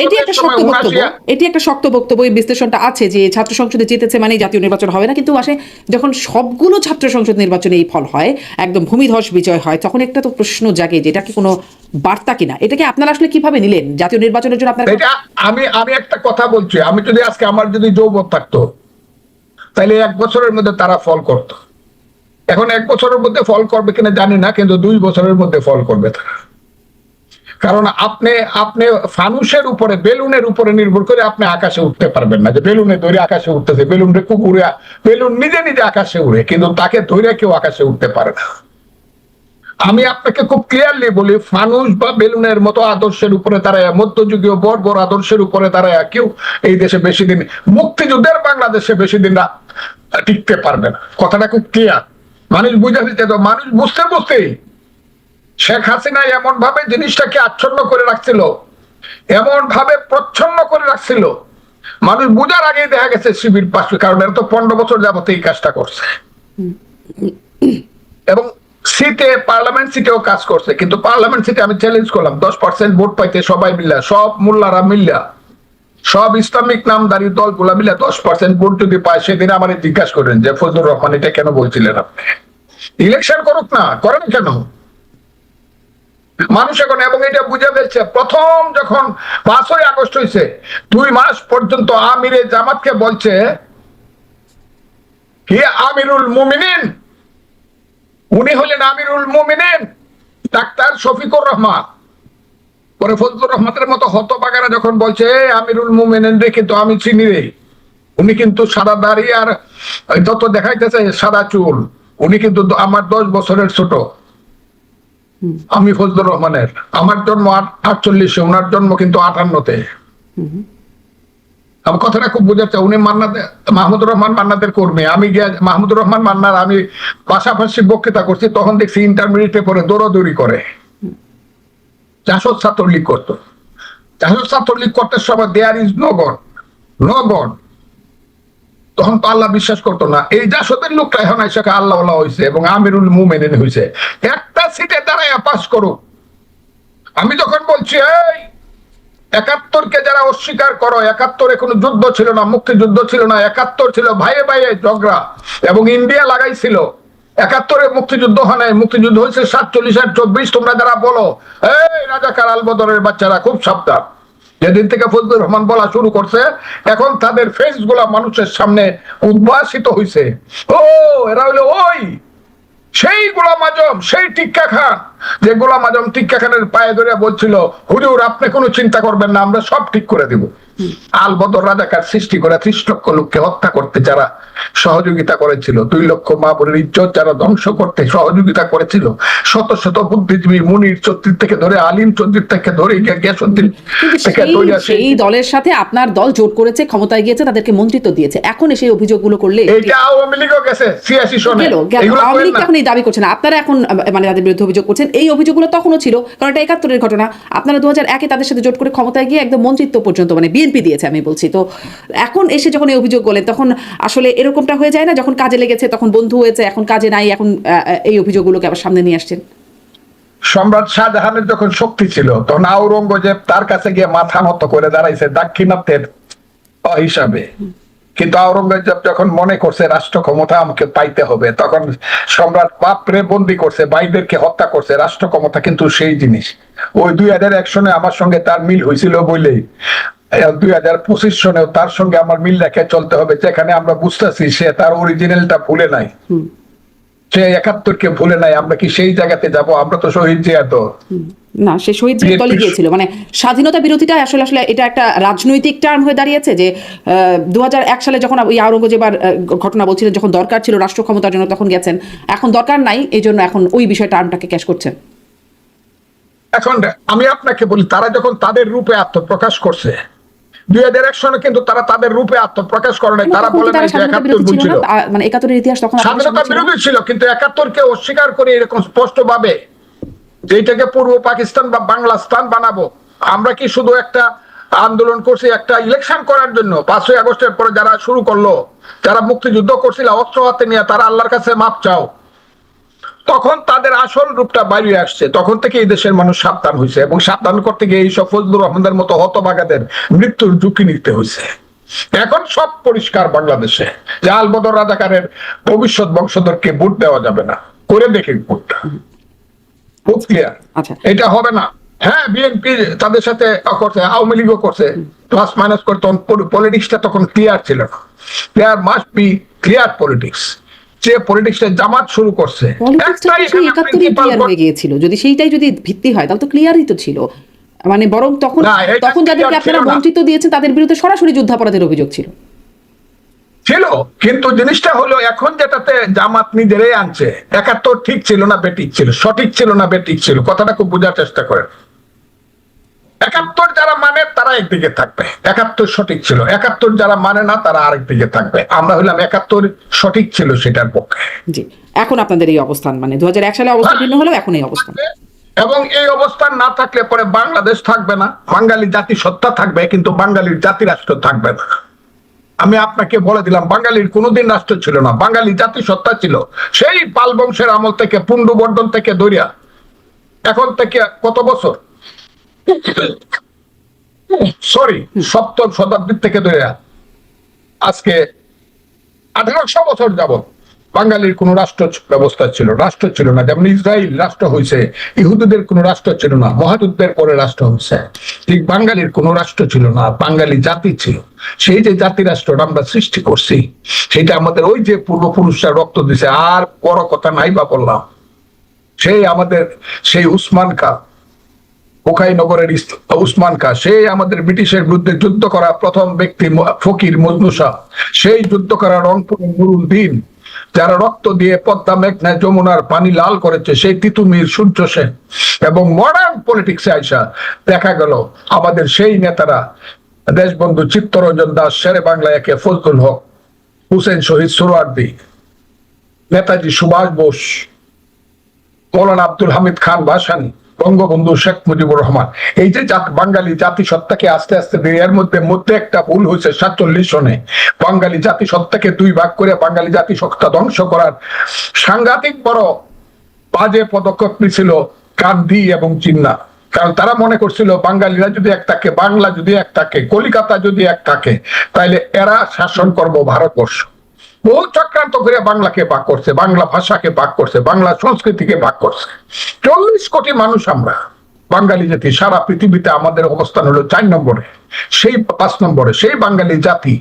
S1: এটি একটা শক্ত বক্তব্য, এটি একটা শক্ত বক্তব্য। এই বিশ্লেষণটা আছে যে ছাত্র সংসদে জিতেছে মানে জাতীয় নির্বাচন হবে না, কিন্তু আসে যখন সবগুলো ছাত্র সংসদ নির্বাচনে এই ফল হয়, একদম ভূমিধস বিজয় হয়, তখন একটা তো প্রশ্ন জাগে যে এটা কি কোনো বার্তা কিনা। এটাকে আপনারা আসলে কিভাবে নিলেন জাতীয় নির্বাচনের জন্য? আপনারা
S2: এটা আমি একটা কথা বলছি, আমি যদি আজকে আমার যদি যৌবন থাকতো তাহলে 1 বছরের মধ্যে তারা ফল করত। এখন 1 বছরের মধ্যে ফল করবে কিনা জানি না, কিন্তু 2 বছরের মধ্যে ফল করবে তারা। কারণ আপনি ফানুসের উপরে, বেলুনের উপরে নির্ভর করে আপনি আকাশে উঠতে পারবেন না। যে বেলুনে ধরে আকাশে উঠতেছে, বেলুনরে কুকুরে, বেলুন নিজে নিজে আকাশে উড়ে, কিন্তু তাকে ধরে কেউ আকাশে উঠতে পারে না। আমি আপনাকে খুব ক্লিয়ারলি বলি, ফানুস বা বেলুনের মতো আদর্শের উপরে দাঁড়ায়, মধ্যযুগীয় বর্বর আদর্শের উপরে দাঁড়ায় কেউ এই দেশে বেশি দিন, মুক্তিযুদ্ধের বাংলাদেশে বেশি দিন টিকতে পারবে না। কথাটা খুব ক্লিয়ার, মানুষ বুঝে নিতে, তো মানুষ বুঝতে বুঝতেই শেখ হাসিনা এমন ভাবে জিনিসটাকে আচ্ছন্ন করে রাখছিল, এমন ভাবে প্রচ্ছন্ন করে রাখছিল, মানুষ বুঝার আগেই দেখা গেছে শিবির পাশে। কারণ এরা তো 15 বছর যাবত এই কাজটা করছে, এবং সিটে, পার্লামেন্ট সিটেও কাজ করছে। কিন্তু পার্লামেন্ট সিটে আমি চ্যালেঞ্জ করলাম 10% ভোট পাইতে সবাই মিল্লা, সব মোল্লারা মিল্লা, সব ইসলামিক নামদারি দলগুলা মিলে 10% ভোট যদি পায়, সেদিন আমার জিজ্ঞাসা করেন যে ফজলুর রহমান এটা কেন বলছিলেন আপনি? ইলেকশন করুক না, করেন কেন? মানুষ এখন এবং এটা বুঝে ফেলছে। প্রথম যখন 5ই আগস্ট হয়েছে, 2 মাস পর্যন্ত আমিরে জামাতকে বলছে হে আমিরুল মুমিনিন, উনি হলেন আমিরুল মুমিনিন ডাক্তার শফিকুর রহমান। পরে ফজলুর রহমানের মতো হতবাগারা যখন বলছে আমিরুল মুমিনিন রে কিন্তু আমি চিনি রে, উনি কিন্তু সাদা দাড়ি আর যত দেখাইতেছে সাদা চুল, উনি কিন্তু আমার 10 বছরের ছোট। আমি ফজলুর রহমানের, আমার জন্ম 48-এ, ওনার জন্ম কিন্তু 58-তে। আমার কথাটা খুব বোঝাচ্ছে। উনি মাহমুদুর রহমান মান্নাদের কর্মী। আমি গিয়ে মাহমুদুর রহমান মান্নার আমি পাশাপাশি বক্তৃতা করছি, তখন দেখছি ইন্টারমিডিয়েটে পরে দৌড়াদৌড়ি করে। জাসদ ছাত্রলীগ করতো, জাসদ ছাত্রলীগ করতে সময় there is no God, no God. তখন তো আল্লাহ বিশ্বাস করতো না। এই জাসদের লোকটা এখন এসে আল্লাহ হয়েছে এবং আমিরুল মুমিনিন হয়েছে। একটা সিটে দাঁড়ায় পাস করো। আমি যখন বলছি এই 71-কে যারা অস্বীকার করো, 71-এ কোনো যুদ্ধ ছিল না, মুক্তিযুদ্ধ ছিল না, 71 ছিল ভাইয়ে ভাইয়ে ঝগড়া, এবং ইন্ডিয়া লাগাইছিল। 71-এ মুক্তিযুদ্ধ হয় নাই, মুক্তিযুদ্ধ হয়েছে 47 আর 24। তোমরা যারা বলো এই রাজাকার আলবদরের বাচ্চারা, খুব সাবধান। যেদিন থেকে ফজলুর রহমান বলা শুরু করছে, এখন তাদের ফেস গুলা মানুষের সামনে উদ্ভাসিত হয়েছে। ও এরা হইলো ওই সেই গোলাম আজম, সেই টিক্কা খান, যে গোলাম আজম টিক্কা খানের পায়ে ধরে বলছিল হুজুর আপনি কোনো চিন্তা করবেন না, আমরা সব ঠিক করে দেব। আলবদর রাজাকার সৃষ্টি করে 30 লক্ষ লোককে হত্যা করতে যারা সহযোগিতা করেছিল, 2 লক্ষ মা বোনের ইজ্জত যারা ধ্বংস করতে সহযোগিতা করেছিল, শত শত বুদ্ধিজীবী মুনির চৌধুরী থেকে ধরে আলিম চৌধুরী থেকে ধরে গিয়াসউদ্দিন থেকে ধরে
S1: সেই দলের সাথে আপনার দল জোট করেছে, ক্ষমতায় গিয়েছে, তাদেরকে মন্ত্রিত্ব দিয়েছে। এখন এসে অভিযোগগুলো করলে
S2: এটা আওয়ামী লীগও গেছে 86 সনে, এগুলো
S1: আওয়ামী লীগ
S2: করেন না।
S1: এখন এই দাবি করছে না, আপনারা এখন মানে তাদের বিরুদ্ধে অভিযোগ করছেন। এই অভিযোগগুলো তখনও ছিল, কারণ এটা 71-এর ঘটনা। আপনারা 2001-এ তাদের সাথে জোট করে ক্ষমতায় গিয়ে একদম মন্ত্রিত্ব পর্যন্ত মানে বিএনপি দিয়েছে আমি বলছি। তো এখন এসে যখন এই অভিযোগ বলেন, তখন আসলে এরকমটা হয়ে যায় না, যখন কাজে লেগেছে তখন বন্ধু হয়েছে, এখন কাজে নাই, এখন এই অভিযোগগুলোকে আবার সামনে নিয়ে আসছেন।
S2: সম্রাট শাহজাহানের যখন শক্তি ছিল, তখন আওরঙ্গজেব তার কাছে গিয়ে মাথা নত করে দাঁড়াইছে দাক্ষিণাত্যের হিসাবে। কিন্তু আওরঙ্গজেব যখন মনে করছে রাষ্ট্র ক্ষমতা আমাকে পাইতে হবে, তখন সম্রাট বাপরে বন্দি করছে, ভাইদেরকে হত্যা করছে, রাষ্ট্র ক্ষমতা কিন্তু সেই জিনিস। ওই 2001 সনে আমার সঙ্গে তার মিল হয়েছিল বলেই 2025 সনেও তার সঙ্গে আমার মিল রেখে চলতে হবে, যেখানে আমরা বুঝতেছি সে তার অরিজিনালটা ভুলে নাই, সে 71-কে ভুলে নাই। আমরা কি সেই জায়গাতে যাব? আমরা তো শহীদ জিয়া তো
S1: না, সে শহীদ জিয়ার দলে গিয়েছিল, মানে স্বাধীনতা বিরোধীটা আসলে আসলে এটা একটা রাজনৈতিক টার্ম হয়ে দাঁড়িয়েছে যে 2001 সালে যখন ওই আওরঙ্গজেবার ঘটনা বলছিলেন, যখন দরকার ছিল রাষ্ট্র ক্ষমতার জন্য তখন গেছেন, এখন দরকার নাই, এই জন্য এখন ওই বিষয় টার্মটাকে ক্যাশ করছেন।
S2: এখন আমি আপনাকে বলি, তারা যখন তাদের রূপে আত্মপ্রকাশ করছে 2001 সনে, কিন্তু তারা তাদের রূপে আত্মপ্রকাশ করে নাই। তারা বলে নাই যে 71 ভুল ছিল,
S1: মানে 71 ইতিহাস তখন
S2: স্বাধীনতা বিরোধী ছিল, কিন্তু 71 কে অস্বীকার করে এরকম স্পষ্ট ভাবে যেটাকে পূর্ব পাকিস্তান বা বাংলাস্তান বানাবো। আমরা কি শুধু একটা আন্দোলন করছি একটা ইলেকশন করার জন্য? 5ই আগস্টের পরে যারা শুরু করলো, যারা মুক্তিযুদ্ধ করছিল অস্ত্র হাতে নিয়ে, তারা আল্লাহর কাছে মাপ চাও, তখন তাদের আসল রূপটা বাইরে আসছে। তখন থেকে এই দেশের মানুষ সাবধান হয়েছে, এবং সাবধান করতে গিয়ে এইসব ফজলুর রহমানের মতো হতভাগাদের মৃত্যুর ঝুঁকি নিতে হয়েছে। এখন সব পরিষ্কার বাংলাদেশে যে আলবদর রাজাকারের ভবিষ্যৎ বংশধরকে ভোট দেওয়া যাবে না। করে দেখে ভোটটা খুব ক্লিয়ার, এটা হবে না। হ্যাঁ, বিএনপি তাদের সাথে করছে, আওয়ামী লীগও করছে, প্লাস মাইনাস করে, তখন পলিটিক্সটা তখন ক্লিয়ার ছিল না। Clear must be clear politics. যে পলিটিক্সটা জামাত শুরু করছে,
S1: গিয়েছিল, যদি সেইটাই যদি ভিত্তি হয় তাহলে তো ক্লিয়ারই তো ছিল। মানে বরং তখন যাদেরকে আপনারা বঞ্চিত দিয়েছেন তাদের বিরুদ্ধে সরাসরি যুদ্ধাপরাধের অভিযোগ ছিল।
S2: কিন্তু জিনিসটা হলো এখন যেটাতে জামাত নিজেরাই আনছে, 71 ঠিক ছিল না বেঠিক ছিল, সঠিক ছিল না বেঠিক ছিল, কথাটা খুব বোঝার চেষ্টা করেন। 71 যারা মানে তারা একদিকে থাকবে, 71 সঠিক ছিল। 71 যারা মানে না তারা আরেকদিকে থাকবে। আমরা হলাম 71 সঠিক ছিল সেটার পক্ষে।
S1: জি, এখন আপনাদের এই অবস্থান, মানে 2001 সালে অবস্থান ভিন্ন হলেও এখন এই অবস্থান।
S2: এবং এই অবস্থান না থাকলে পরে বাংলাদেশ থাকবে না, বাঙালি জাতিসত্তা থাকবে, কিন্তু বাঙালির জাতি রাষ্ট্র থাকবে না। আমি আপনাকে বলে দিলাম, বাঙালির কোনোদিন রাষ্ট্র ছিল না, বাঙালি জাতিসত্তা ছিল। সেই পাল বংশের আমল থেকে, পুণ্ডবর্ধন থেকে ধরিয়া এখন থেকে কত বছর, সরি 7ম শতাব্দীর থেকে ধরিয়া আজকে 1800 বছর যাবত বাঙালির কোন রাষ্ট্র ব্যবস্থা ছিল, রাষ্ট্র ছিল না। যেমন ইসরায়েল রাষ্ট্র হয়েছে, ইহুদিদের কোন রাষ্ট্র ছিল না, মহাযুদ্ধের পরে রাষ্ট্র হয়েছে। ঠিক বাঙালির কোন রাষ্ট্র ছিল না, বাঙালি জাতি ছিল। সেই যে জাতি রাষ্ট্রটা আমরা সৃষ্টি করছি, সেটা আমাদের ওই যে পূর্বপুরুষরা রক্ত দিছে। আর বড় কথা নাই বা বললাম, সেই আমাদের সেই উসমান খা, নগরের উসমান খা, সেই আমাদের ব্রিটিশের বিরুদ্ধে যুদ্ধ করা প্রথম ব্যক্তি ফকির মজনু শাহ, সেই যুদ্ধ করা রংপুরের নুরুল দিন, যারা রক্ত দিয়ে পদ্মা মেঘনা যমুনার পানি লাল করেছে, সেই তিতুমির সূর্য সেন। এবং মডার্ন পলিটিক্সে আইসা দেখা গেল আমাদের সেই নেতারা, দেশবন্ধু চিত্তরঞ্জন দাস, শেরে বাংলা একে ফজলুল হক, হুসেন শহীদ সোহরাওয়ার্দী, নেতাজি সুভাষ বোস, মৌলানা আব্দুল হামিদ খান ভাসানী, বঙ্গবন্ধু শেখ মুজিবুর রহমান, এই যে বাঙালি জাতিসত্তাকে আস্তে আস্তে, এর মধ্যে একটা ভুল হয়েছে 47 সনে, বাঙালি জাতিসত্তাকে 2 ভাগ করে বাঙালি জাতিসত্তা ধ্বংস করার সাংঘাতিক বড় বাজে পদক্ষেপ নিয়েছিল গান্ধী এবং জিন্নাহ। কারণ তারা মনে করছিল বাঙালিরা যদি এক থাকে, বাংলা যদি এক থাকে, কলিকাতা যদি এক থাকে, তাহলে এরা শাসন করবো ভারতবর্ষ। বহু চক্রান্ত করে বাংলাকে ভাগ করছে, বাংলা ভাষাকে ভাগ করছে, বাংলা সংস্কৃতিকে ভাগ করছে। 40 কোটি মানুষ আমরা বাঙালি জাতি, সারা পৃথিবীতে আমাদের অবস্থান হলো 4 নম্বরে, সেই 5 নম্বরে। সেই বাঙালি জাতি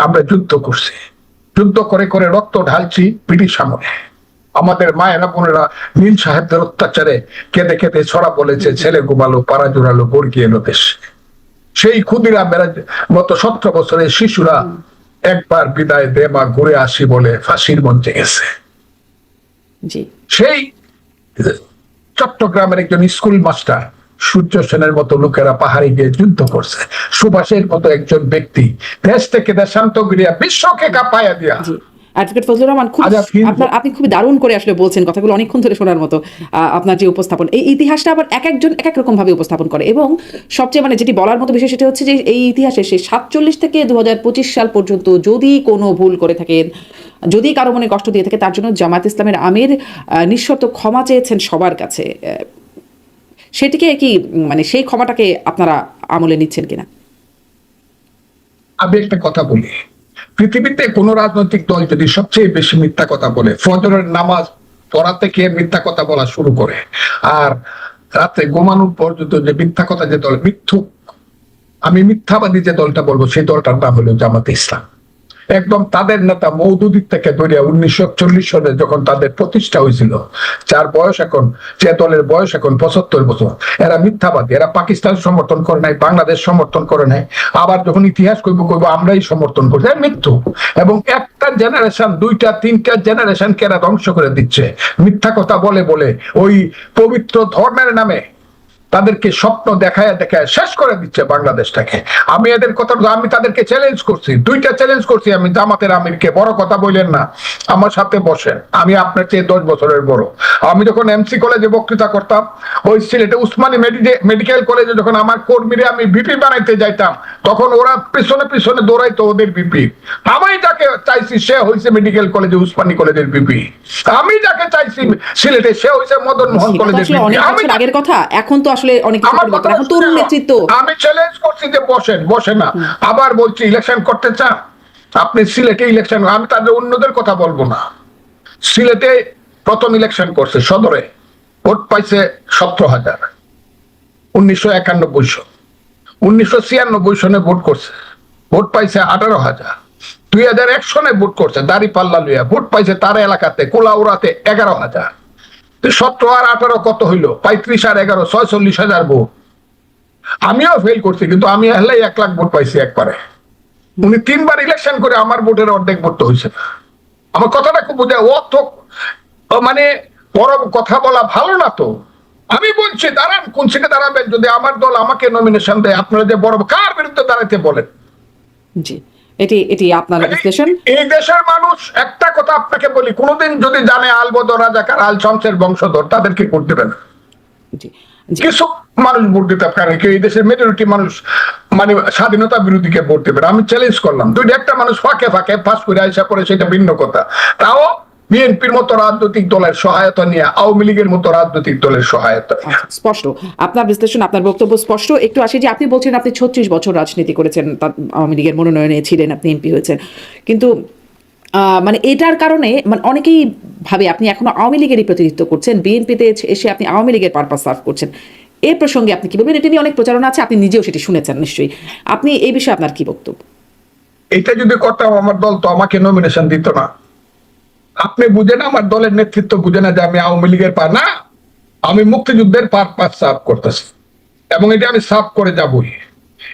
S2: আমরা যুদ্ধ করছি, যুদ্ধ করে করে রক্ত ঢালছি ব্রিটিশ আমলে। আমাদের মায়েরা বোনেরা নীল সাহেবদের অত্যাচারে কেঁদে কেঁদে ছড়া বলেছে, ছেলে ঘুমালো পাড়া জোড়ালো বর্গি এলো দেশ। সেই ক্ষুদিরা গত 17 বছরের শিশুরা একবার বিদায় দে মা ঘুরে আসি বলে ফাঁসির মঞ্চে গেছে। সেই চট্টগ্রামের একজন স্কুল মাস্টার সূর্য সেনের মতো লোকেরা পাহাড়ে গিয়ে যুদ্ধ করছে। সুভাষের মতো একজন ব্যক্তি দেশ থেকে দেশান্তরিয়া বিশ্বকে কাঁপাইয়া দিয়া।
S1: অ্যাডভোকেট ফজলুর রহমান, আপনি খুবই দারুণ করে আসলে বলছেন, কথাগুলো অনেকক্ষণ ধরে শোনার মতো। আপনার যে উপস্থাপন, এই ইতিহাসটা আবার এক একজন এক এক রকম ভাবে উপস্থাপন করে, এবং সবচেয়ে মানে যেটি বলার মতো বিষয় সেটা হচ্ছে যে এই ইতিহাসে সে 47 থেকে 2025 সাল পর্যন্ত যদি কোনো ভুল করে থাকেন, যদি কারো মনে কষ্ট দিয়ে থাকে, তার জন্য জামায়াত ইসলামের আমির নিঃশর্ত ক্ষমা চেয়েছেন সবার কাছে। সেটিকে কি মানে সেই ক্ষমাটাকে আপনারা আমলে নিচ্ছেন কিনা?
S2: আমি একটা কথা বলি, পৃথিবীতে কোন রাজনৈতিক দল যদি সবচেয়ে বেশি মিথ্যা কথা বলে, ফজরের নামাজ পড়া থেকে মিথ্যা কথা বলা শুরু করে, আর রাতে ঘুমানোর পর্যন্ত যে মিথ্যা কথা, যে দল মিথ্যুক, আমি মিথ্যাবাদী যে দলটা বলবো, সেই দলটার নাম হলো জামাতে ইসলাম। একদম তাদের নেতা মওদুদির থেকে ধরে 1940 সালে যখন তাদের প্রতিষ্ঠা হয়েছিল, যার বয়স এখন, যে দলের বয়স এখন 75 বছর, এরা মিথ্যাবাদী। এরা পাকিস্তান সমর্থন করে নাই, বাংলাদেশ সমর্থন করে নাই, আবার যখন ইতিহাস কইব আমরাই সমর্থন করছি, মৃত্যু। এবং একটা জেনারেশন, দুইটা তিনটা জেনারেশনকে এরা ধ্বংস করে দিচ্ছে মিথ্যা কথা বলে বলে। ওই পবিত্র ধর্মের নামে তাদেরকে স্বপ্ন দেখায় দেখায় শেষ করে দিচ্ছে বাংলাদেশটাকে। আমি এদের কথা, আমি তাদেরকে চ্যালেঞ্জ করছি, দুইটা চ্যালেঞ্জ করছি আমি জামাতের আমিরকে, বড় কথা বললেন না, আমার সাথে বসেন, আমি আপনার চেয়ে 10 বছরের বড়। আমি যখন এমসি কলেজে বক্তৃতা করতাম, ওই সিলেটে উসমানী মেডিকেল কলেজে যখন আমার কর্মীরা আমি ভিপি বানাইতে যাইতাম, তখন ওরা পিছনে পিছনে দৌড়াইতো ওদের ভিপি। আমি যাকে চাইছি সে হয়েছে মেডিকেল কলেজে উসমানী কলেজের ভিপি, আমি যাকে চাইছি সিলেটে সে হয়েছে মদন মোহন কলেজের ভিপি।
S1: অনেক বছর আগের কথা, এখন তো আসলে অনেক কিছু পরিবর্তন, এখন তরুণ নেতৃত্ব।
S2: আমি চ্যালেঞ্জ করছি যে বসেন, বসে না, আবার বলছি ইলেকশন করতে চান আপনি সিলেটে ইলেকশন, আমি তাদের অন্যদের কথা বলবো না। সিলেটে প্রথম ইলেকশন করছে সদরে, ভোট পাইছে 17,000, 1991 সন। 1996 সনে ভোট করছে, ভোট পাইছে 18,000। 2001 সনে ভোট করছে দাঁড়িপাল্লা লইয়া, ভোট পাইছে তার এলাকাতে কোলাউড়াতে 11,000। 17 আর 18 কত হইলো? 35 আর 11 46,000 ভোট। আমিও ফেল করছি, কিন্তু আমি হলে 1 লাখ ভোট পাইছি একবারে। উনি 3 বার ইলেকশন করে আমার ভোটের অর্ধেক ভোট তো হয়েছে না। আমার কথাটা খুব বোঝায়, ও তো মানে বড় কথা বলা ভালো না তো। আমি বলছি দাঁড়ান, কোন সিটে দাঁড়াবেন? যদি আমার দল আমাকে নমিনেশন দেয়, আপনারা যে বড় কার বিরুদ্ধে দাঁড়াইতে বলেন?
S1: জি, এটি আপনার বিশ্লেষণ।
S2: এই দেশের মানুষ, একটা কথা আপনাকে বলি, কোনোদিন যদি জানে আলবদর রাজাকার আল শামসের বংশধর, তাদেরকে ভোট দিবেন।
S1: জি,
S2: কিছু মানুষ ভোট দিতে পারে, এই দেশের মেজরিটি মানুষ মানে স্বাধীনতা বিরোধীকে ভোট দেবেন। আমি চ্যালেঞ্জ করলাম, দুইটা একটা মানুষ ফাঁকে ফাঁকে ফাঁস করে আইসা পড়ে, সেটা ভিন্ন কথা। তাও বিএনপির মতো রাজনৈতিক দলের সহায়তা নিয়ে, আওয়ামী লীগের মতো রাজনৈতিক দলের সহায়তা।
S1: স্পষ্ট আপনার বিশ্লেষণ, আপনার বক্তব্য স্পষ্ট। একটু আসি যে আপনি বলছেন আপনি 36 বছর রাজনীতি করেছেন, আওয়ামী লীগের মনোনয়নে ছিলেন, আপনি এমপি হয়েছেন, কিন্তু মানে এটার কারণে মানে অনেকেই ভাবে আপনি এখনো আওয়ামী লীগেরই প্রতিনিধিত্ব করছেন, বিএনপিতে এসে আপনি আওয়ামী লীগের পারপাস সার্ভ করছেন। এই প্রসঙ্গে আপনি কি বলবেন? এটা নিয়ে অনেক প্রচারণা আছে, আপনি নিজেও সেটি শুনেছেন নিশ্চয়ই, আপনি এই বিষয়ে আপনার কি বক্তব্য?
S2: এটা যদি করতাম, আমার দল তো আমাকে নমিনেশন দিত না। আপনি বুঝেন, আমার দলের নেতৃত্ব বুঝে না যে আমি আওয়ামী লীগের না, আমি মুক্তিযুদ্ধের পারপাস সার্ভ করতেছি, এবং এটা আমি সার্ভ করে যাবই।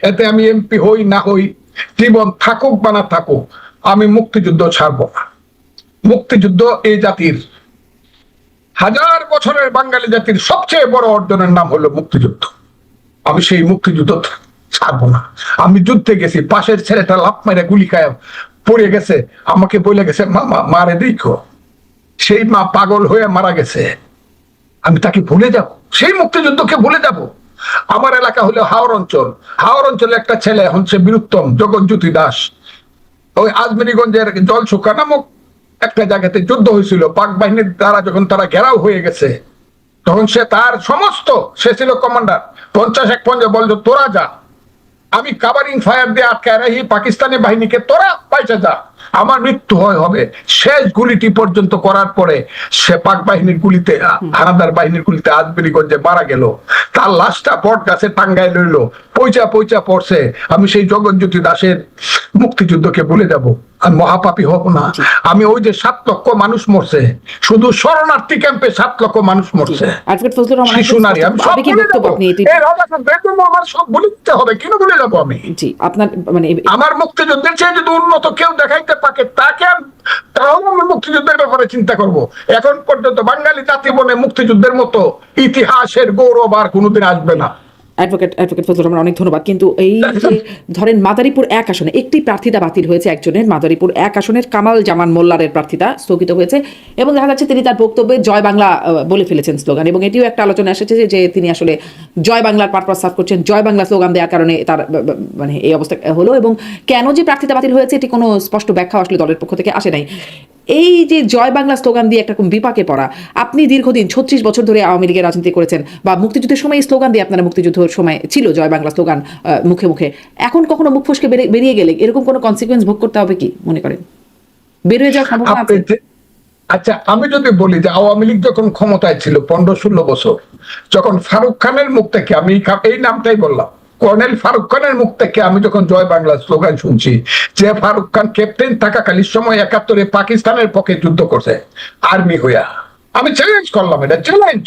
S2: এতে আমি এমপি হই না হই, জীবন থাকুক বা না থাকুক, আমি মুক্তিযুদ্ধ ছাড়বো না। মুক্তিযুদ্ধ এই জাতির, 1000 বছরের বাঙালি জাতির সবচেয়ে বড় অর্জনের নাম হলো মুক্তিযুদ্ধ। আমি সেই মুক্তিযুদ্ধ ছাড়বো না। আমি যুদ্ধে গেছি, পাশের ছেলেটা লাফ মেরে গুলি খায় পড়ে গেছে, আমাকে বলে গেছে মামা মারে দেখো, সেই মা পাগল হয়ে মারা গেছে, আমি তাকে ভুলে যাব? সেই মুক্তিযুদ্ধকে ভুলে যাব? আমার এলাকা হলো হাওর অঞ্চল। হাওর অঞ্চলে একটা ছেলে হচ্ছে বীরুত্তম জগৎজ্যোতি দাস, ওই আজমেরিগঞ্জের জলসুকা নামক একটা জায়গাতে যুদ্ধ হয়েছিল পাক বাহিনীর দ্বারা। যখন তারা ঘেরাও হয়ে গেছে, তখন সে তার সমস্ত, সে ছিল কমান্ডার, 50-51 বলল তোরা যা, আমি কাভারিং ফায়ার দিয়ে আটকায় রাখি পাকিস্তানি বাহিনীকে, তোরা পাইছে যা, আমার মৃত্যু হবে। শেষ গুলিটি পর্যন্ত করার পরে সে পাক বাহিনীর গুলিতে, হানাদার বাহিনীর গুলিতে আজমেরিগঞ্জে মারা গেল। তার লাশটা বট গাছে টাঙ্গায় লইলো, পয়চা পয়চা পড়ছে। আমি সেই জগৎজ্যোতি দাসের মুক্তিযুদ্ধকে ভুলে যাব? আমি মহাপাপী হব না? আমি ওই যে 7 লক্ষ মানুষ মরছে, শুধু শরণার্থী ক্যাম্পে 7 লক্ষ মানুষ মরছে, শিশু নারী, আমি সব ভুলে যাবো। আমার সব ভুলে দিতে হবে, কেন ভুলে যাবো আমি?
S1: জি, আপনার মানে
S2: আমার মুক্তিযুদ্ধের চেয়ে যদি উন্নত কেউ দেখাইতে পারে তাকে, তাও আমি মুক্তিযুদ্ধের ব্যাপারে চিন্তা করব। এখন পর্যন্ত বাঙালি জাতি বনে মুক্তিযুদ্ধের মতো ইতিহাসের গৌরব আর কোনোদিন আসবে না।
S1: অ্যাডভোকেট ফজলুর রহমান, অনেক ধন্যবাদ। কিন্তু এই যে ধরেন মাদারীপুর 1 আসনে একটি প্রার্থিতা বাতিল হয়েছে, একজনের, মাদারীপুর 1 আসনের কামাল জামান মোল্লারের প্রার্থিতা স্থগিত হয়েছে, এবং দেখা যাচ্ছে তিনি তার বক্তব্যে জয় বাংলা বলে ফেলেছেন স্লোগান, এবং এটিও একটা আলোচনা এসেছে যে তিনি আসলে জয় বাংলার পারপাস সার্ভ করছেন, জয় বাংলা স্লোগান দেওয়ার কারণে তার মানে এই অবস্থা হলো। এবং কেন যে প্রার্থিতা বাতিল হয়েছে এটি কোনো স্পষ্ট ব্যাখ্যা আসলে দলের পক্ষ থেকে আসে নাই। এই যে জয় বাংলা স্লোগান দিয়ে একটা বিপাকে পড়া, আপনি দীর্ঘদিন 36 বছর ধরে আওয়ামী লীগের রাজনীতি করেছেন, বা মুক্তিযুদ্ধের সময় স্লোগান দিয়ে আপনারা মুক্তিযুদ্ধের সময় ছিল জয় বাংলা স্লোগান মুখে মুখে, এখন কখনো মুখ ফসকে বেরিয়ে গেলে এরকম কোনো কনসিকুয়েন্স ভোগ করতে হবে কি মনে করেন? বেরিয়ে যাওয়ার সম্ভাবনা আছে?
S2: আচ্ছা, আমি যদি বলি যে আওয়ামী লীগ যখন ক্ষমতায় ছিল 15-16 বছর, যখন ফারুক খানের মুখ থেকে, আমি এই নামটাই বললাম, কর্নেল ফারুক খানের মুখ থেকে আমি যখন জয় বাংলা স্লোগান শুনছি, যে ফারুক খান ক্যাপ্টেন থাকাকালীন সময় 71-এ পাকিস্তানের পক্ষে যুদ্ধ করছে আর্মি হইয়া, আমি চ্যালেঞ্জ করলাম, এটা চ্যালেঞ্জ।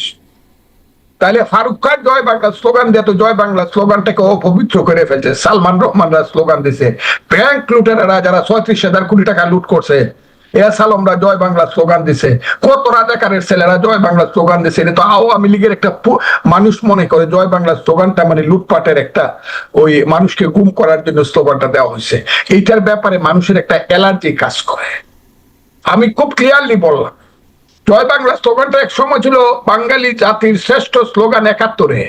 S2: তাহলে ফারুক খান জয় বাংলা স্লোগান দিয়ে তো জয় বাংলা স্লোগানটাকে অপবিত্র করে ফেলছে। সালমান রহমানরা স্লোগান দিছে, ব্যাংক লুটেরা যারা 36,000 কোটি টাকা লুট করছে সালমরা জয় বাংলা স্লোগান দিছে, কত রাজাকারের ছেলেরা জয় বাংলা স্লোগান দিছে। এটা তো আওয়ামী লীগের একটা মানুষ মনে করে জয় বাংলা স্লোগানটা মানে লুটপাটের একটা, ওই মানুষকে গুম করার জন্য স্লোগানটা দেওয়া হয়েছে। এইটার ব্যাপারে মানুষের একটা অ্যালার্জি কাজ করে। আমি খুব ক্লিয়ারলি বললাম, জয় বাংলা স্লোগানটা এক সময় ছিল বাঙালি জাতির শ্রেষ্ঠ স্লোগান 71-এ।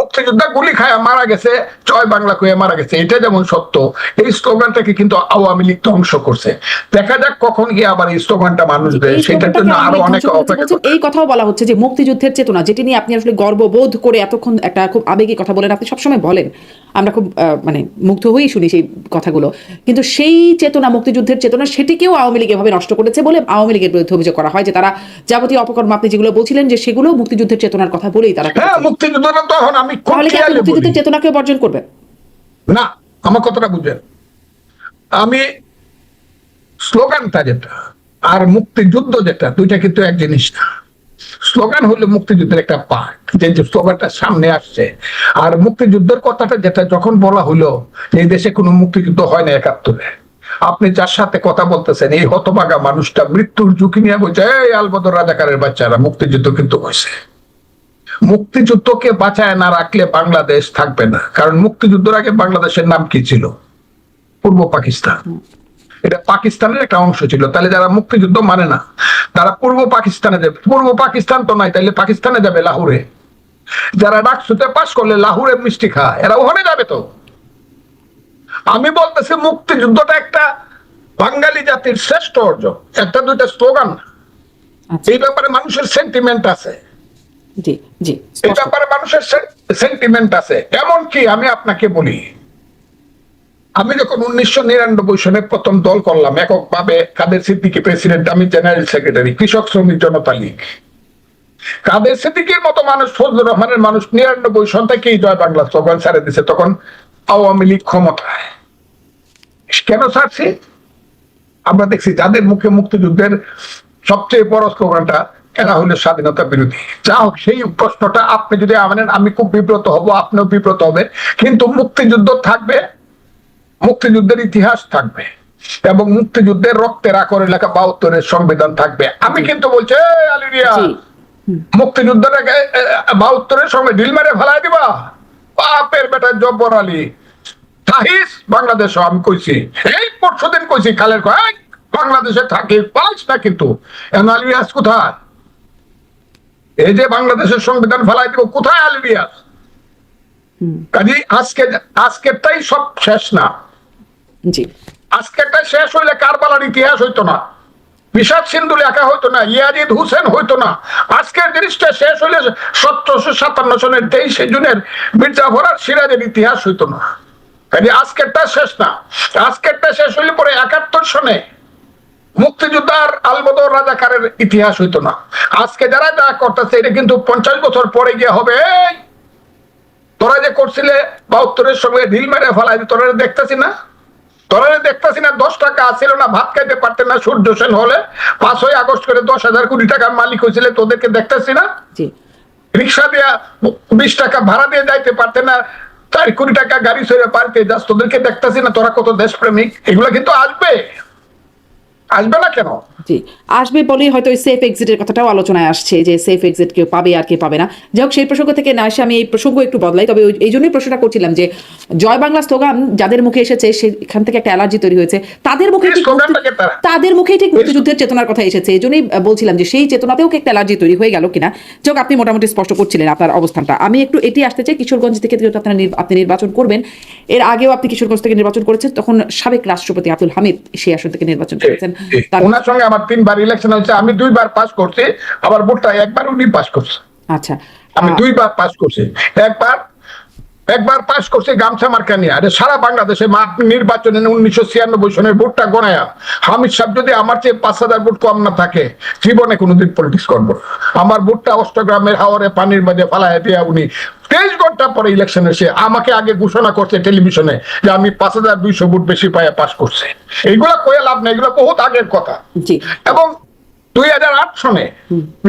S2: মুক্তিযোদ্ধা গুলি খায় মারা গেছে, জয় বাংলা কয়ে মারা গেছে, এটা যেমন সত্য, এই স্লোগানটাকে কিন্তু আওয়ামী লীগ ধ্বংস করছে। দেখা যাক কখন গিয়ে আবার এই স্লোগানটা মানুষ দেয়, সেটার জন্য আরো অনেক অপেক্ষা।
S1: এই কথাও বলা হচ্ছে যে মুক্তিযুদ্ধের চেতনা, যেটি নিয়ে আপনি আসলে গর্ববোধ করে এতক্ষণ একটা খুব আবেগী কথা বলেন, আপনি সবসময় বলেন, আমরা খুব মানে মুগ্ধ হয়েই শুনি সেই কথাগুলো, কিন্তু সেই চেতনা, মুক্তিযুদ্ধের চেতনা, সেটিকেও আওয়ামী লীগ এভাবে নষ্ট করেছে বলে আওয়ামী লীগের বিরুদ্ধে অভিযোগ করা হয় যে তারা যাবতীয় অপকর্ম আপনি যেগুলো বলছিলেন যে সেগুলো মুক্তিযুদ্ধের চেতনার কথা বলেই তারা।
S2: হ্যাঁ, মুক্তিযুদ্ধটা তখন আমি
S1: মুক্তিযুদ্ধের চেতনাকে বর্জন করবে
S2: না, আমার কথাটা বুঝবেন। আমি স্লোগানটা যেটা আর মুক্তিযুদ্ধ যেটা, দুইটা কিন্তু এক জিনিস না। স্লোগান হলো মুক্তিযুদ্ধের একটা পার্ট, যে স্লোগানটা সামনে আসছে। আর মুক্তিযুদ্ধের কথাটা যেটা যখন বলা হলো এই দেশে কোনো মুক্তিযুদ্ধ হয় না 71-এ, আপনি যার সাথে কথা বলতেছেন এই হতভাগা মানুষটা মৃত্যুর ঝুঁকি নিয়ে বলছে, এই আলবদর রাজাকারের বাচ্চারা মুক্তিযুদ্ধ কিন্তু হয়েছে। মুক্তিযুদ্ধকে বাঁচায় না রাখলে বাংলাদেশ থাকবে না। কারণ মুক্তিযুদ্ধের আগে বাংলাদেশের নাম কি ছিল? পূর্ব পাকিস্তান। এটা পাকিস্তানের একটা অংশ ছিল। তাহলে যারা মুক্তিযুদ্ধ মানে না তারা পূর্ব পাকিস্তানে যাবে। পূর্ব পাকিস্তান তো নাই, তাইলে পাকিস্তানে যাবে লাহোরে। যারা ডাকসুতে পাশ করলে লাহোরে মিষ্টি খায়, এরা ওখানে যাবে তো। আমি বলতেছি মুক্তিযুদ্ধটা একটা বাঙালি জাতির শ্রেষ্ঠ অর্জন, একটা দুইটা স্লোগান। এই ব্যাপারে মানুষের সেন্টিমেন্ট আছে।
S1: জি জি,
S2: এই ব্যাপারে মানুষের সেন্টিমেন্ট আছে। এমনকি আমি আপনাকে বলি, আমি যখন 1999 সনে প্রথম দল করলাম এককভাবে, কাদের সিদ্দিকী প্রেসিডেন্ট, আমি জেনারেল সেক্রেটারি, কৃষক শ্রমিক জনতা লীগ। কাদের সিদ্দিকীর মতো মানুষ, ফজলুর রহমানের মানুষ 99 সন থেকেই জয় বাংলা স্লোগান ছাড়ে দিছে। তখন আওয়ামী লীগ ক্ষমতায়। কেন ছাড়ছে? আমরা দেখছি যাদের মুখে মুক্তিযুদ্ধের সবচেয়ে বড় স্লোগানটা, এরা হলো স্বাধীনতা বিরোধী। যা হোক, সেই প্রশ্নটা আপনি যদি আনেন আমি খুব বিব্রত হব, আপনিও বিব্রত হবেন। কিন্তু মুক্তিযুদ্ধ থাকবে, মুক্তিযুদ্ধের ইতিহাস থাকবে, এবং মুক্তিযুদ্ধের রক্তের আকরে লেখা 72-এর সংবিধান থাকবে। আমি কিন্তু বলছি আলিরিয়া, মুক্তিযুদ্ধটাকে 72-এর সঙ্গে ঢিল মেরে ফেলাই দিবা, বাপের বেটা জব্বর আলী তাহিস বাংলাদেশ। আমি কইছি, এই পরশুদিন কইছি, কালের কয় বাংলাদেশে থাকে পাঁচ না, কিন্তু আলিরিয়াস কোথায়? এই যে বাংলাদেশের সংবিধান ফেলাই দিব, কোথায় আলিরিয়াস? কাজে আজকেরটাই সব শেষ না।
S1: জি,
S2: আজকেরটা শেষ হইলে কারবালার ইতিহাস হইতো না, বিষাদ সিন্ধু লেখা হইতো না, ইয়াজিদ হুসেন হইতো না। আজকের জিনিসটা শেষ হইলে 1757 সনের 23 জুনের মির্জাফর আর সিরাজের ইতিহাস হইতো না। কাজে আজকেরটা শেষ না। আজকেরটা শেষ হইলে পরে 71 সনে মুক্তিযোদ্ধার আলবদর রাজাকারের ইতিহাস হইতো না। আজকে যারা যা করতেছে এটা কিন্তু 50 বছর পরে গিয়ে হবে। তোরা যে করছিলে 72-এর সঙ্গে ঢিল মেরে ফেলাই, তোরা দেখতেছি না? তোরা দেখতেছি না? 10 টাকা আসছিল না, ভাত খাইতে পারতেন না সূর্য সেন হলে 5ই আগস্ট করে 10,000 কোটি টাকার মালিক হয়েছিল, তোদেরকে দেখতেছি না? রিক্সা দিয়ে 20 টাকা ভাড়া দিয়ে যাইতে পারতেন না, 4 কোটি টাকা গাড়ি ছেড়ে পারতে যাস, তোদেরকে দেখতেছি না? তোরা কত দেশপ্রেমিক। এগুলো কিন্তু আসবে, আসবে না কেন?
S1: জি, আসবে বলেই হয়তো সেফ এক্সিটের কথাটাও আলোচনায় আসছে, যে সেফ এক্সিট কেউ পাবে আর কে পাবে না। যাই হোক, সেই প্রসঙ্গ থেকে না এসে আমি এই প্রসঙ্গ একটু বদলাই। তবে এই জন্যই প্রশ্নটা করছিলাম যে জয় বাংলা স্লোগান যাদের মুখে এসেছে সেখান থেকে একটা অ্যালার্জি তৈরি হয়েছে, তাদের মুখে ঠিক মুক্তিযুদ্ধের চেতনার কথা এসেছে। এই জন্যই বলছিলাম যে সেই চেতনাতেও কি একটা অ্যালার্জি তৈরি হয়ে গেল কিনা। যাই হোক, আপনি মোটামুটি স্পষ্ট করছিলেন আপনার অবস্থানটা। আমি একটু এটি আসতে চাই, কিশোরগঞ্জ থেকে যেহেতু আপনি নির্বাচন করবেন, এর আগেও আপনি কিশোরগঞ্জ থেকে নির্বাচন করেছেন, তখন সাবেক রাষ্ট্রপতি আব্দুল হামিদ সেই আসন থেকে নির্বাচন করেছেন।
S2: ওনার সঙ্গে আমার 3 বার ইলেকশন হয়েছে, আমি 2 বার পাস করছি, আবার ভোটটা একবার উনি পাস করছে।
S1: আচ্ছা,
S2: আমি 2 বার পাস করছি। একবার একবার পাশ করছে গামছা মার্কা নিয়ে। আরে সারা বাংলাদেশে নির্বাচনে 1996 সনের ভোটটা গণায়া হামিদ সাহেব যদি আমার চেয়ে 5,000 ভোট কম না থাকে, জীবনে কোনোদিন পলিটিক্স করবো না। আমার ভোটটা অষ্টগ্রামের হাওরে পানির মাঝে ফালায় দিয়া উনি 23 ঘন্টা পরে ইলেকশন এসে আমাকে আগে ঘোষণা করছে টেলিভিশনে যে আমি 5,200 ভোট বেশি পাইয়া পাশ করছে। এইগুলা কয়ে লাভ নেই, এগুলো বহুত আগের কথা।
S1: জি।
S2: এবং 2008 সনে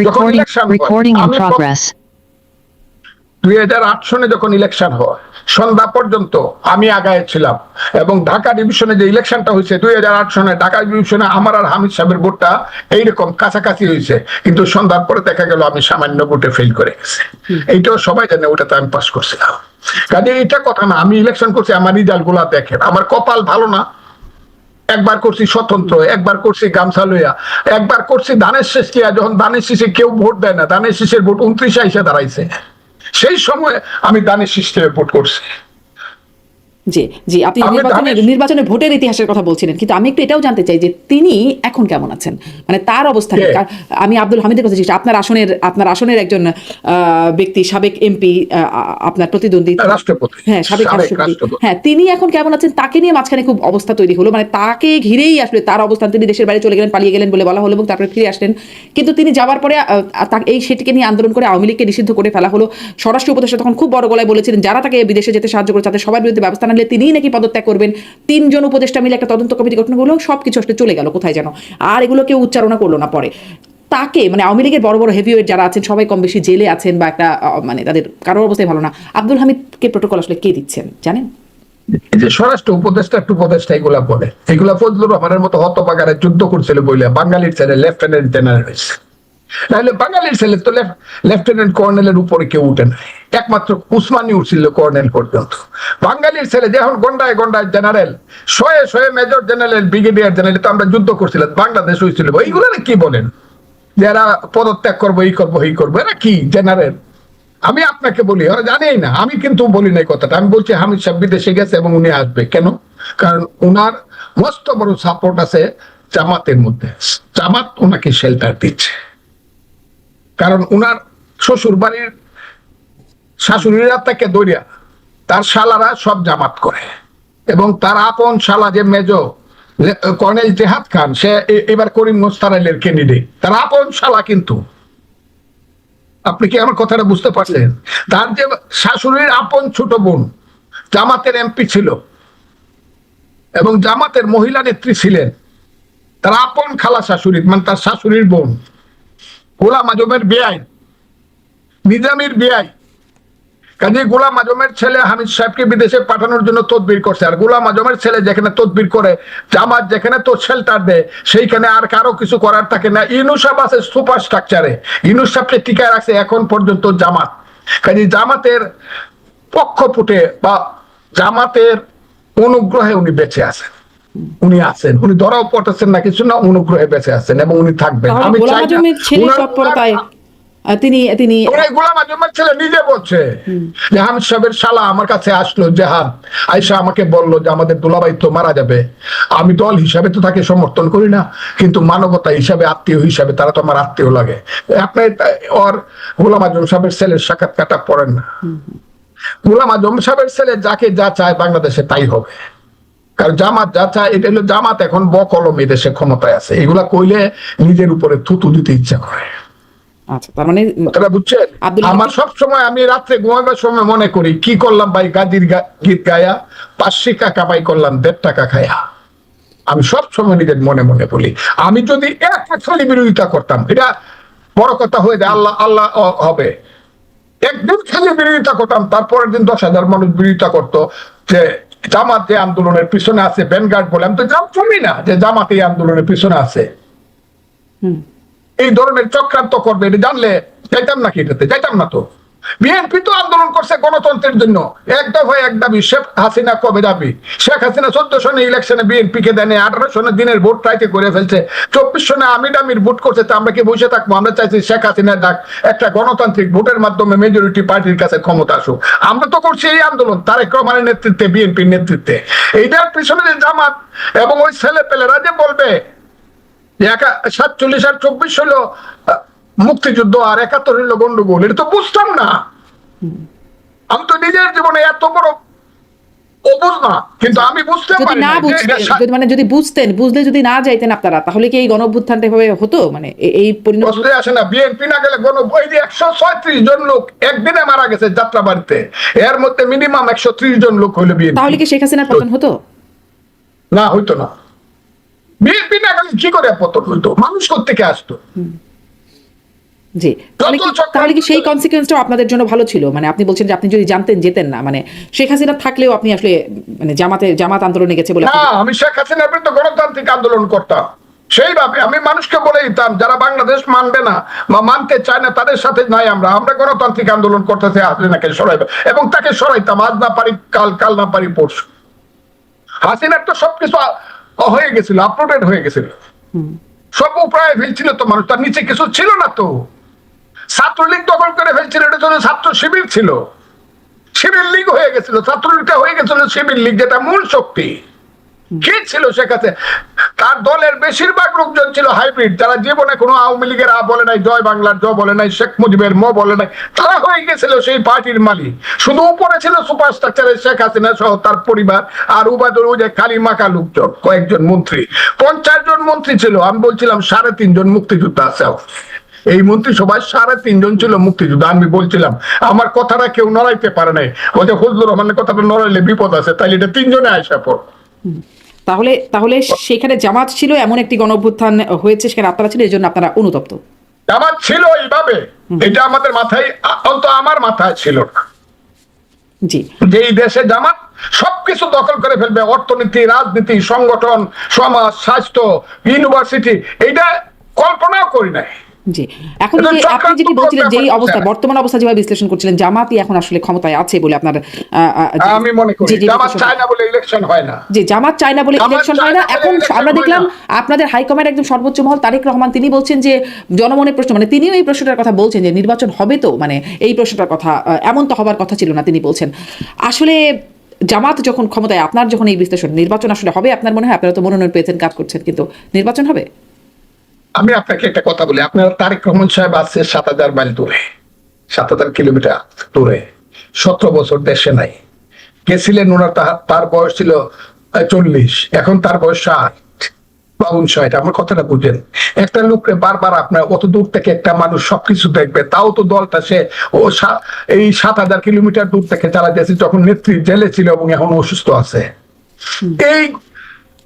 S2: যখন ইলেকশন
S4: Recording in progress.
S2: 2008 সনে যখন ইলেকশন হয়, সন্ধ্যা পর্যন্ত আমি আগায় ছিলাম। এবং ঢাকা ডিভিশনে যে ইলেকশনটা হয়েছে 2008 সনে, ঢাকা ডিভিশনে আমার আর হামিদ সাহেবের ভোটটা এইরকম কাছাকাছি হয়েছে, কিন্তু সন্ধ্যার পরে দেখা গেল আমি সামান্য ভোটে ফেল করে গেছি। এইটাও সবাই জানে, ওটাতে আমি পাস করছিলাম। কাজে এটা কথা না, আমি ইলেকশন করছি, আমার রেজাল্ট গুলা দেখেন, আমার কপাল ভালো না। একবার করছি স্বতন্ত্র, একবার করছি গামছা লইয়া, একবার করছি ধানের শেষ লিয়া, যখন ধানের শেষে কেউ ভোট দেয় না, ধানের শেষের ভোট 29 এসে দাঁড়াইছে, সেই সময় আমি ধানের সিস্টেমে ভোট করছি।
S1: জি জি, আপনি নির্বাচনে ভোটের ইতিহাসের কথা বলছিলেন, কিন্তু আমি একটু এটাও জানতে চাই যে তিনি এখন কেমন আছেন, মানে তার অবস্থা কি? আমি আব্দুল হামিদের কথা জিজ্ঞেস, আপনার আসনের একজন ব্যক্তি, সাবেক এমপি, আপনার প্রতিদ্বন্দ্বী,
S2: রাষ্ট্রপতি,
S1: হ্যাঁ সাবেক রাষ্ট্রপতি, হ্যাঁ তিনি এখন কেমন আছেন? তাকে নিয়ে মাঝখানে খুব অবস্থা তৈরি হলো, মানে তাকে ঘিরেই আসলে তার অবস্থান, তিনি দেশের বাইরে চলে গেলেন, পালিয়ে গেলেন বলে বলা হলো, এবং তারপরে ফিরে আসলেন। কিন্তু তিনি যাওয়ার পরে সেটিকে নিয়ে আন্দোলন করে আওয়ামী লীগকে নিষিদ্ধ করে ফেলা হলো। স্বরাষ্ট্র উপদেষ্টা তখন খুব বড় গলায় বলেছিলেন যারা তাকে বিদেশে যেতে সাহায্য করে তাদের সবার বিরুদ্ধে ব্যবস্থা নিলে তিনিই নাকি পদত্যাগ করবেন। 3 জন উপদেষ্টা মিলে একটা তদন্ত কমিটি গঠন করলো, সবকিছু আসলে চলে গেল কোথায় যেন, আর এগুলো কেউ উচ্চারণ করলো না পরে। তাকে মানে আওয়ামী লীগের বড় বড় হেভিওয়েট যারা আছেন সবাই কম বেশি জেলে আছেন, বা একটা মানে তাদের কারোর অবস্থায় ভালো না। আব্দুল হামিদকে প্রোটোকল আসলে কে দিচ্ছেন জানেন?
S2: এই যে স্বরাষ্ট্র উপদেষ্টা এগুলা বলে, এগুলা ফজলুর রহমানের মতো হতবাগারে যুদ্ধ করছিল বলে বাঙালির ছেলে লেফটেন্যান্ট জেনারেল হয়েছে। নাহলে বাঙালির ছেলে তো লেফটেন্যান্ট কর্নেলের উপরে কেউ উঠে নাই, একমাত্র উসমানী উঠছিল কর্নেল পর্যন্ত। বাঙালির ছেলে যখন গন্ডায় গন্ডায় জেনারেল, শয়ে মেজর জেনারেল, ব্রিগেডিয়ার জেনারেল, তো আমরা যুদ্ধ করছিলাম, বাংলাদেশ হয়েছিল। এইগুলো কি বলেন যারা পদত্যাগ করবো, এই করবো, এরা কি জেনারেল? আমি আপনাকে বলি, ওরা জানেই না। আমি কিন্তু বলি না এই কথাটা, আমি বলছি হামিদ সাহেব বিদেশে গেছে এবং উনি আসবে। কেন? কারণ উনার মস্ত বড় সাপোর্ট আছে জামাতের মধ্যে, জামাত ওনাকে শেল্টার দিচ্ছে। কারণ উনার শ্বশুর বাড়ির শাশুড়িরা থেকে দরিয়া, তার শালারা সব জামাত করে, এবং তার আপন শালা যে মেজর কর্নেল জেহাদ খান, সে এবার করিম মোস্তারাইলের ক্যান্ডিডেট, তার আপন শালা। কিন্তু আপনি কি আমার কথাটা বুঝতে পারছেন? তার যে শাশুড়ির আপন ছোট বোন জামাতের এমপি ছিল এবং জামাতের মহিলা নেত্রী ছিলেন, তার আপন খালা শাশুড়ি, মানে তার শাশুড়ির বোন, গোলাম আজমের বেয়াই, নিজামীর বেয়াই। কাজে গোলাম আজমের ছেলে হামিদ সাহেবকে বিদেশে পাঠানোর জন্য তদবির করছে। আর গোলাম আজমের ছেলে যেখানে তদবির করে, জামাত যেখানে তো শেল্টার দেয়, সেইখানে আর কারো কিছু করার থাকে না। ইউনূস সাহেব আছে সুপার স্ট্রাকচারে, ইউনূস সাহেবকে টিকায় রাখছে এখন পর্যন্ত জামাত। কাজে জামাতের পক্ষপুটে বা জামাতের অনুগ্রহে উনি বেঁচে আছেন, উনি ধরাও পড়তেছেন না কিছু না, অনুগ্রহে বেঁচে আছেন এবং উনি থাকবেন। আমি চাই
S1: তিনি
S2: গোলাম আজমের ছেলে নিজে বলছে যে হামিদ সাহেবের শালা আমার কাছে আসলো, জেহাদ আয়সা আমাকে বললো যে আমাদের দুলাভাই তো মারা যাবে, আমি দল হিসাবে তো তাকে সমর্থন করি না, কিন্তু মানবতা হিসাবে, আত্মীয় হিসাবে তারা তো আমার আত্মীয় লাগে। আপনি ওর গোলাম আজম সাহেবের ছেলের সাক্ষাৎকারটা পড়েন না। গোলাম আজম সাহেবের ছেলে যাকে যা চায় বাংলাদেশে তাই হবে, কারণ জামাত যা চায়, এটা হলো জামাত এখন বকলমে দেশে ক্ষমতায় আছে, এগুলা কইলে নিজের উপরে থুতু দিতে ইচ্ছা করে।
S1: আচ্ছা, তার মানে
S2: বুঝছেন? আমার সব সময়, আমি রাত্রে ঘুমাবার সময় মনে করি কি করলাম ভাই, গাদির গীত গায়া 500 টাকা কামাই করলাম 1.5 টাকা খায়া। আমি সব সময় নিজের মনে মনে বলি, আমি যদি একটা খালি বিরোধিতা করতাম, এটা বড় কথা হয়ে যায়, আল্লাহ আল্লাহ হবে। একদিন খালি বিরোধিতা করতাম, তারপরের দিন 10,000 মানুষ বিরোধিতা করতো যে জামাত যে আন্দোলনের পিছনে আছে, ভ্যানগার্ড বলে। আমি তো জানি না যে জামাত এই আন্দোলনের পিছনে আছে, এই ধরনের চক্রান্ত করবে, এটা জানলে যাইতাম নাকি? এটাতে যাইতাম না। তো বিএনপি তো আন্দোলন করছে গণতন্ত্রের জন্য, এক দফায় এক দাবি। শেখ হাসিনা কবে দাবি? শেখ হাসিনা 14 সনে ইলেকশনে বিএনপি কে দেয়, 18 সনে দিনের ভোট ট্রাইতে করে ফেলছে, 24 সনে আমির ভোট করছে। তা আমরা কি বসে থাকবো? আমরা চাইছি শেখ হাসিনার ডাক একটা গণতান্ত্রিক ভোটের মাধ্যমে মেজরিটি পার্টির কাছে ক্ষমতা আসুক। আমরা তো করছি এই আন্দোলন তারেক রহমানের নেতৃত্বে, বিএনপির নেতৃত্বে। এইটার পিছনে যে জামাত এবং ওই ছেলে পেলেরা যে বলবে 47 আর 24 হলো মুক্তিযুদ্ধ আর 71 হলো গন্ডগোল, এটা তো বুঝতাম না। আমি তো নিজের জীবনে এত বড় অবুঝ না, কিন্তু আমি বুঝতে
S1: যদি
S2: পারি
S1: না
S2: না যে
S1: বুঝতেন,
S2: এটা
S1: মানে যদি বুঝলে যদি না যাইতেন আপনারা, তাহলে কি এই গণ অভ্যুত্থানটা এভাবে হতো? মানে এই পরিণতি
S2: প্রশ্নে আসে না। বিএনপি না গেলে ওই যে 136 জন লোক একদিনে মারা গেছে যাত্রাবাড়িতে, এর মধ্যে মিনিমাম 130 জন লোক হলো বিএনপি।
S1: তাহলে কি শেখ হাসিনার পতন হতো?
S2: না, হইতো না। বিএনপি না গেলে কি করে পতন হইতো? মানুষ কোত্থেকে আসতো?
S1: জি, তাহলে কি সেই
S2: চক্রান্ত-
S1: কনসিকুয়েন্সটাও আপনাদের জন্য ভালো ছিল? মানে আপনি বলছেন যে আপনি যদি জানতেন যেতেন না, মানে শেখ হাসিনা থাকলেও আপনি আসলে মানে জামাত আন্দোলনে গেছে বলে
S2: না, আমি শেখ হাসিনার বিরুদ্ধে গণতান্ত্রিক আন্দোলন করতাম। সেইভাবে আমি মানুষকে বলে দিতাম যারা বাংলাদেশ মানবে না বা মানতে চায় না তাদের সাথে নাই, আমরা গণতান্ত্রিক আন্দোলন করতেছি হাসিনাকে সরাইবে, এবং তাকে সরাইতাম। আজ না পারি কাল, কাল না পারি পরশু। হাসিনার তো সবকিছু হয়ে গেছিল, আপলোডেড হয়ে গেছিল, সব প্রায় ফেলছিল তো মানুষ, তার নিচে কিছু ছিল না তো। ছাত্রলীগ দখল করে ফেলছিল, এটা তো ছাত্র শিবির ছিল, শিবির লীগ হয়ে গেছিল, ছাত্রলীগটা হয়ে গেছিল শিবির লীগ, যেটা মূল শক্তি। কে ছিল সে কাছে? তার দলের বেশিরভাগ লোকজন ছিল হাইব্রিড, যারা জীবনে কোনো আওয়ামী লীগের বলে নাই, জয় বাংলার জ বলে নাই, শেখ মুজিবের ম বলে নাই, তারা হয়ে গেছিল সেই পার্টির মালিক। শুধু উপরে ছিল সুপারস্ট্রাকচারের শেখ হাসিনা সহ তার পরিবার, আর উবাদুল ওই যে কালিমাকা লোকজন, কয়েকজন মন্ত্রী, 50 জন মন্ত্রী ছিল। আমি বলছিলাম 3.5 জন মুক্তিযোদ্ধা আছে এই মন্ত্রিসভায়, 3.5 জন ছিল মুক্তিযোদ্ধা। আমি বলছিলাম আমার কথাটা কেউ নড়াইতে পারে নাই, ওই যে ফজলুর রহমানের কথাটা নড়াইলে বিপদ আছে, তাইলে এটা 3 জনে আইসা পড়।
S1: তাহলে সেখানে জামাত ছিল, এমন একটি গণ অভ্যুত্থান হয়েছে, সেখানে আপনারা ছিলেন, এই জন্য আপনারা অনুতপ্ত।
S2: জামাত ছিল এইভাবে, এটা আমাদের মাথায়, অন্তত আমার মাথায় ছিল না
S1: জি,
S2: যে এই দেশে জামাত সবকিছু দখল করে ফেলবে, অর্থনীতি, রাজনীতি, সংগঠন, সমাজ, স্বাস্থ্য, ইউনিভার্সিটি, এইটা কল্পনাও করি নাই।
S1: জি। এখন
S2: এটা
S1: যে আপনি
S2: চক্রান্ত
S1: যেটি বলছিলেন,
S2: করতে
S1: যেই
S2: পারছে
S1: অবস্থা,
S2: না।
S1: বর্তমান অবস্থা যেভাবে বিশ্লেষণ করছিলেন, জামাতই এখন আসলে ক্ষমতায় আছে বলে আপনার
S2: আমি মনে করি জামাত চায় না বলে ইলেকশন হয় না।
S1: যে জামাত চায় না বলে
S2: জামাত
S1: ইলেকশন
S2: চায়
S1: হয় না।
S2: না বলে
S1: এখন
S2: election
S1: আমরা
S2: হয়
S1: দেখলাম
S2: না।
S1: আপনাদের হাইকমান্ড একদম সর্বোচ্চ মহল তারেক রহমান, তিনি বলছেন যে জনমনের প্রশ্ন, মানে তিনিও এই প্রশ্নটার কথা বলছেন যে নির্বাচন হবে তো, মানে এই প্রশ্নটার কথা, এমন তো হবার কথা ছিল না, তিনি বলছেন। আসলে জামাত যখন ক্ষমতায়, আপনার যখন এই বিশ্লেষণ, নির্বাচন আসলে হবে আপনার মনে হয়? আপনারা তো মনোনয়ন পেয়েছেন, কাজ করছেন, কিন্তু নির্বাচন হবে?
S2: আমি আপনাকে একটা কথা বলি, আপনার তারেক রহমান সাহেব আছে 7,000 মাইল দূরে, 7,000 কিলোমিটার দূরে, 17 বছর দেশে নাই। গেছিলেন ওনার, তার বয়স ছিল 40, এখন তার বয়স 60 বা 59। আমার কথাটা বুঝেন। একটা লোককে বারবার আপনার অত দূর থেকে একটা মানুষ সবকিছু দেখবে, তাও তো দলটা সে এই 7,000 কিলোমিটার দূর থেকে চালাতেছে, যখন নেত্রী জেলে ছিল এবং এখন অসুস্থ আছে।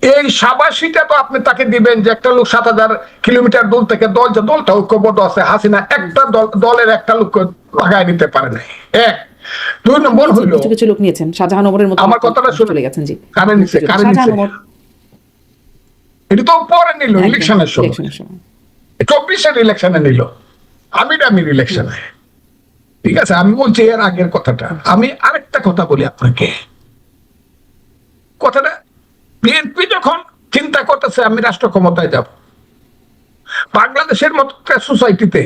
S2: এই সাবাসীটা তো আপনি তাকে দিবেন যে একটা লোক 7,000 কিলোমিটার দূর থেকে, দলটা ঐক্যবদ্ধ আছে, হাসিনা একটা দলের একটা লোককে লাগাই নিতে পারে নাই। 2 নম্বর হইলো,
S1: কিছু কিছু লোক নিয়েছেন, শাহজাহান ওমরের মতো
S2: আমার কথাটা শুনে
S1: চলে গেছেন। জি,
S2: কারেন্ট নিছে,
S1: শাহজাহান ওমর
S2: এটা তো পরে নিল ইলেকশনের সময়,
S1: ইলেকশনের সময়।
S2: 24-এর ইলেকশনে নিল, আমির ইলেকশনে। ঠিক আছে, আমি বলছি এর আগের কথাটা। আমি আরেকটা কথা বলি আপনাকে, কথাটা বিএনপি যখন চিন্তা করতেছে আমি রাষ্ট্র ক্ষমতায় যাব, বাংলাদেশের মতো একটা সোসাইটিতে,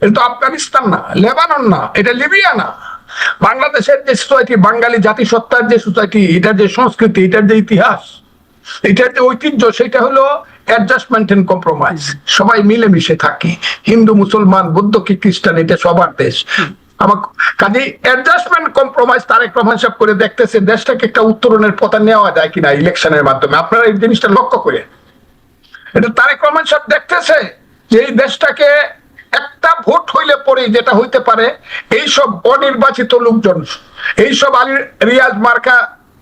S2: এটা তো আফগানিস্তান না, লেবানন না, এটা লিবিয়া না, বাংলাদেশের যে সোসাইটি, বাঙালি জাতিসত্তার যে সোসাইটি, এটার যে সংস্কৃতি, এটার যে ইতিহাস, এটার যে ঐতিহ্য, সেটা হলো অ্যাডজাস্টমেন্ট এন্ড কম্প্রোমাইজ। সবাই মিলেমিশে থাকি, হিন্দু, মুসলমান, বৌদ্ধ কি খ্রিস্টান, এটা সবার দেশ। আমার কাজে অ্যাডজাস্টমেন্ট কম্প্রোমাইজ তারেক রহমান সাহেব করে দেখতেছে দেশটাকে একটা উত্তরণের পথে নেওয়া যায় কিনা ইলেকশনের মাধ্যমে। আপনারা এই জিনিসটা লক্ষ্য করে, এটা তারেক রহমান সাহেব দেখতেছে যে এই দেশটাকে একটা ভোট হইলে পরে যেটা হইতে পারে, এইসব অনির্বাচিত লোকজন, এইসব রিয়াজ মার্কা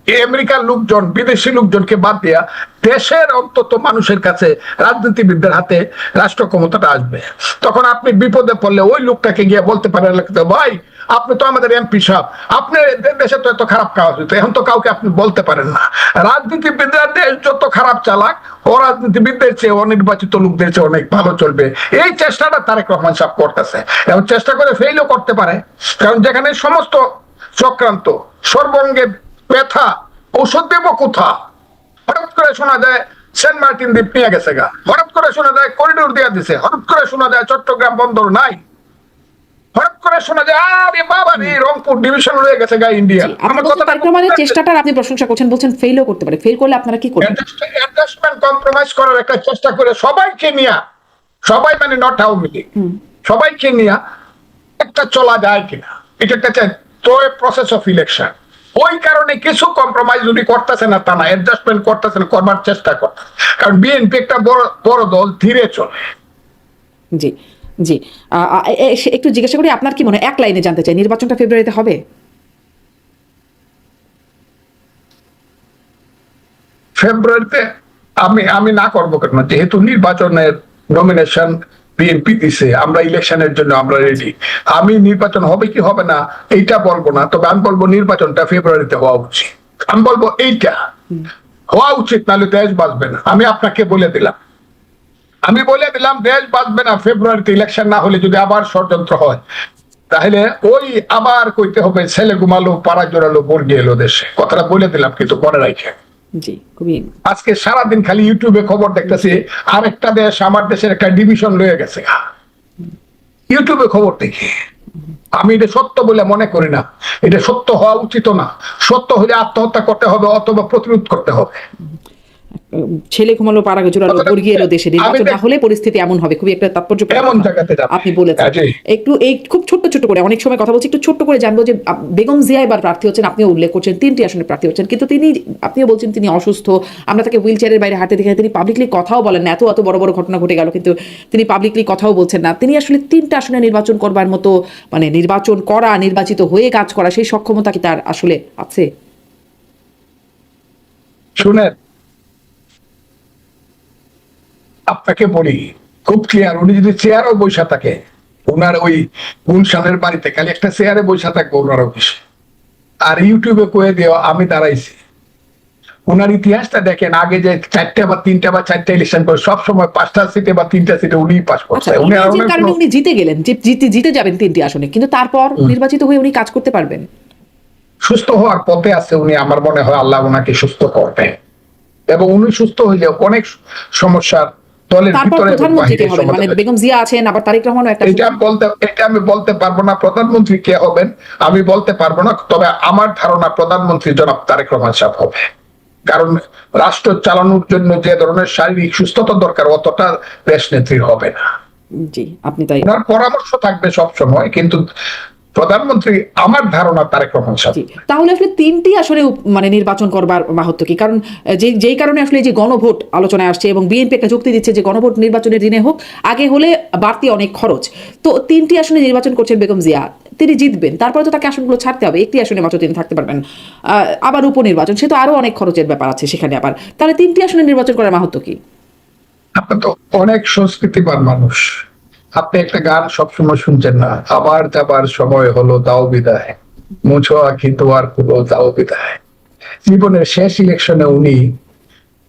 S2: আমেরিকার লোকজন, বিদেশি লোকজনকে বাদ দিয়া দেশের অন্তত মানুষের কাছে, রাজনীতিবিদদের হাতে রাষ্ট্র ক্ষমতাটা আসবে। তখন আপনি বিপদে পড়লে ওই লোকটাকে গিয়ে বলতে পারেন, ভাই আপনি তো আমাদের এমপি সাহেব, আপনি দেশে তো এত খারাপ কাজ হইতো, এখন তো কাউকে আপনি বলতে পারেন না। রাজনীতিবিদরা দেশ যত খারাপ চালাক, অরাজনীতিবিদদের চেয়ে, অনির্বাচিত লোকদের চেয়ে অনেক ভালো চলবে। এই চেষ্টাটা তারেক রহমান সাহেব করতেছে, এবং চেষ্টা করে ফেইলও করতে পারে, কারণ যেখানে সমস্ত চক্রান্ত, সর্বঙ্গে ব্যথা, ঔষধ দেব কোথা, হঠাৎ করে শোনা যায় সেন্ট মার্টিন দ্বীপ নিয়ে গেছে গা, হঠাৎ করে শোনা যায় করিডোর দেওয়া দিছে, হঠাৎ করে শোনা যায় চট্টগ্রাম বন্দর নাই, হঠাৎ করে শোনা যায় আরে বাবা রে রংপুর ডিভিশন হয়ে গেছে গা ইন্ডিয়া।
S1: আমার কথা, তারেক রহমানের চেষ্টাটার আপনি প্রশংসা করছেন, বলছেন ফেলও করতে পারে। ফেল করলে আপনারা কি করবেন?
S2: অ্যাডজাস্টমেন্ট কম্প্রোমাইজ করার একটা চেষ্টা করে সবাইকে নিয়ে, সবাই মানে নট আওয়ামী লীগ, সবাইকে নিয়ে একটা চলা যায় কিনা, এটা একটা through a process of election. ওই কারণে কিছু কম্প্রোমাইজ উনি করতেছে না তা না, অ্যাডজাস্টমেন্ট করতেছেন, করবার চেষ্টা করতেছে, কারণ বিএনপি একটা বড় দল, ধীরে চলে।
S1: জি জি একটু জিজ্ঞাসা করি, আপনার কি মনে হয়, এক লাইনে জানতে চাই, নির্বাচনটা ফেব্রুয়ারিতে হবে?
S2: ফেব্রুয়ারিতে আমি না করবো কেন, যেহেতু নির্বাচনের নমিনেশন বিএনপি দিছে, আমরা ইলেকশনের জন্য আমরা রেডি। আমি নির্বাচন হবে কি হবে না এইটা বলবো না, তবে আমি বলবো নির্বাচনটা ফেব্রুয়ারিতে হওয়া উচিত। আমি বলবো এইটা হওয়া উচিত, নাহলে দেশ বাঁচবে না। আমি আপনাকে বলে দিলাম দেশ বাঁচবে না ফেব্রুয়ারিতে ইলেকশন না হলে। যদি আবার ষড়যন্ত্র হয় তাহলে ওই আবার কইতে হবে ছেলে ঘুমালো পাড়া জোড়ালো বর্গি এলো দেশে, কথাটা বলে দিলাম, কিন্তু মনে রাখে।
S1: জি, খুবই।
S2: আজকে সারাদিন খালি ইউটিউবে খবর দেখতেছি, আরেকটা দেশ আমার দেশের একটা ডিভিশন লয়ে গেছে, ইউটিউবে খবর দেখি। আমি এটা সত্য বলে মনে করি না, এটা সত্য হওয়া উচিত না। সত্য হলে আত্মহত্যা করতে হবে অথবা প্রতিরোধ করতে হবে।
S1: ছেলে ঘুমালো পাড়া জোড়ালো বর্গি এলো দেশে, নির্বাচন না হলে পরিস্থিতি এমন হবে। খুবই একটা তাৎপর্যপূর্ণ
S2: এমন জায়গাতে যাবে।
S1: আপনি বলেছেন। একটু এই খুব ছোট্ট করে, অনেক সময় কথা বলছি, একটু ছোট্ট করে জানবো যে বেগম জিয়া এবার প্রার্থী হচ্ছেন, আপনিও উল্লেখ করছেন 3টি আসনে প্রার্থী হচ্ছেন, কিন্তু আপনিও বলছেন তিনি অসুস্থ, আমরা তাকে হুইল চেয়ারের বাইরে হাঁটতে দেখে, তিনি পাবলিকলি কথাও বলেন না। এত বড় বড় ঘটনা ঘটে গেল, কিন্তু তিনি পাবলিকলি কথাও বলছেন না। তিনি আসলে 3টা আসনে নির্বাচন করবার মতো, মানে নির্বাচন করা, নির্বাচিত হয়ে কাজ করা, সেই সক্ষমতা কি তার আসলে আছে?
S2: শুনেন, আপনাকে বলি খুব ক্লিয়ার, উনি যদি চেয়ারও বৈশা থাকে, ওনার ওই গুলশানের বাড়িতে খালি একটা চেয়ারে বৈশা থাকবো ওনার অফিসে, আর ইউটিউবে কয়ে দেওয়া আমি দাঁড়াইছি। ওনার ইতিহাসটা দেখেন, আগে যে 4টা বা 3টা বা 4টা ইলেকশন করে সবসময় 5টা সিটে বা 3টা সিটে উনি পাস করছে।
S1: উনি জিতে গেলেন, জিতে যাবেন 3টি আসনে, কিন্তু তারপর নির্বাচিত হয়ে উনি কাজ করতে পারবেন?
S2: সুস্থ হওয়ার পথে আছে উনি, আমার মনে হয় আল্লাহ ওনাকে সুস্থ করবে, এবং উনি সুস্থ হইলে অনেক সমস্যার দলের ভিতরে
S1: মানে বেগম জিয়া আছেন, আবার তারেক রহমানও একটা।
S2: এটা আমি বলতে পারবো না প্রধানমন্ত্রী কে হবেন, আমি বলতে পারবো না, তবে আমার ধারণা প্রধানমন্ত্রী জনাব তারেক রহমান সাহেব হবে। কারণ রাষ্ট্র চালানোর জন্য যে ধরনের শারীরিক সুস্থতা দরকার অতটা দেশ নেত্রীর হবে না।
S1: জি, আপনি তাই।
S2: ওনার পরামর্শ থাকবে সব সময়, কিন্তু প্রধানমন্ত্রী আমার ধারণা তারেক রহমান সাহেব।
S1: তাহলে আসলে 3টি আসলে মানে নির্বাচন করবার মাহাত্ম কি? কারণ যেই কারণে আসলে যে গণভোট আলোচনায় আসছে, এবং বিএনপি একটা যুক্তি দিচ্ছে যে গণভোট নির্বাচনের দিনে হোক, আগে হলে বাড়তি অনেক খরচ। তো 3টি আসনে নির্বাচন করছেন বেগম জিয়া, তিনি জিতবেন, তারপরে তো তাকে আসনগুলো ছাড়তে হবে, একটি আসনে মাত্র তিনি থাকতে পারবেন, আবার উপনির্বাচন, সে তো আরো অনেক খরচের ব্যাপার আছে সেখানে। আবার তাহলে 3টি আসনে নির্বাচন করার মাহাত্ম কি?
S2: আপনি তো অনেক সংস্কৃতিবান মানুষ, আপনি একটা গান সবসময় শুনছেন না, আবার যাবার সময় হলো দাও বিদায়, মুছো আঁখি তোমার হলো দাও বিদায়। জীবনের শেষ ইলেকশনে উনি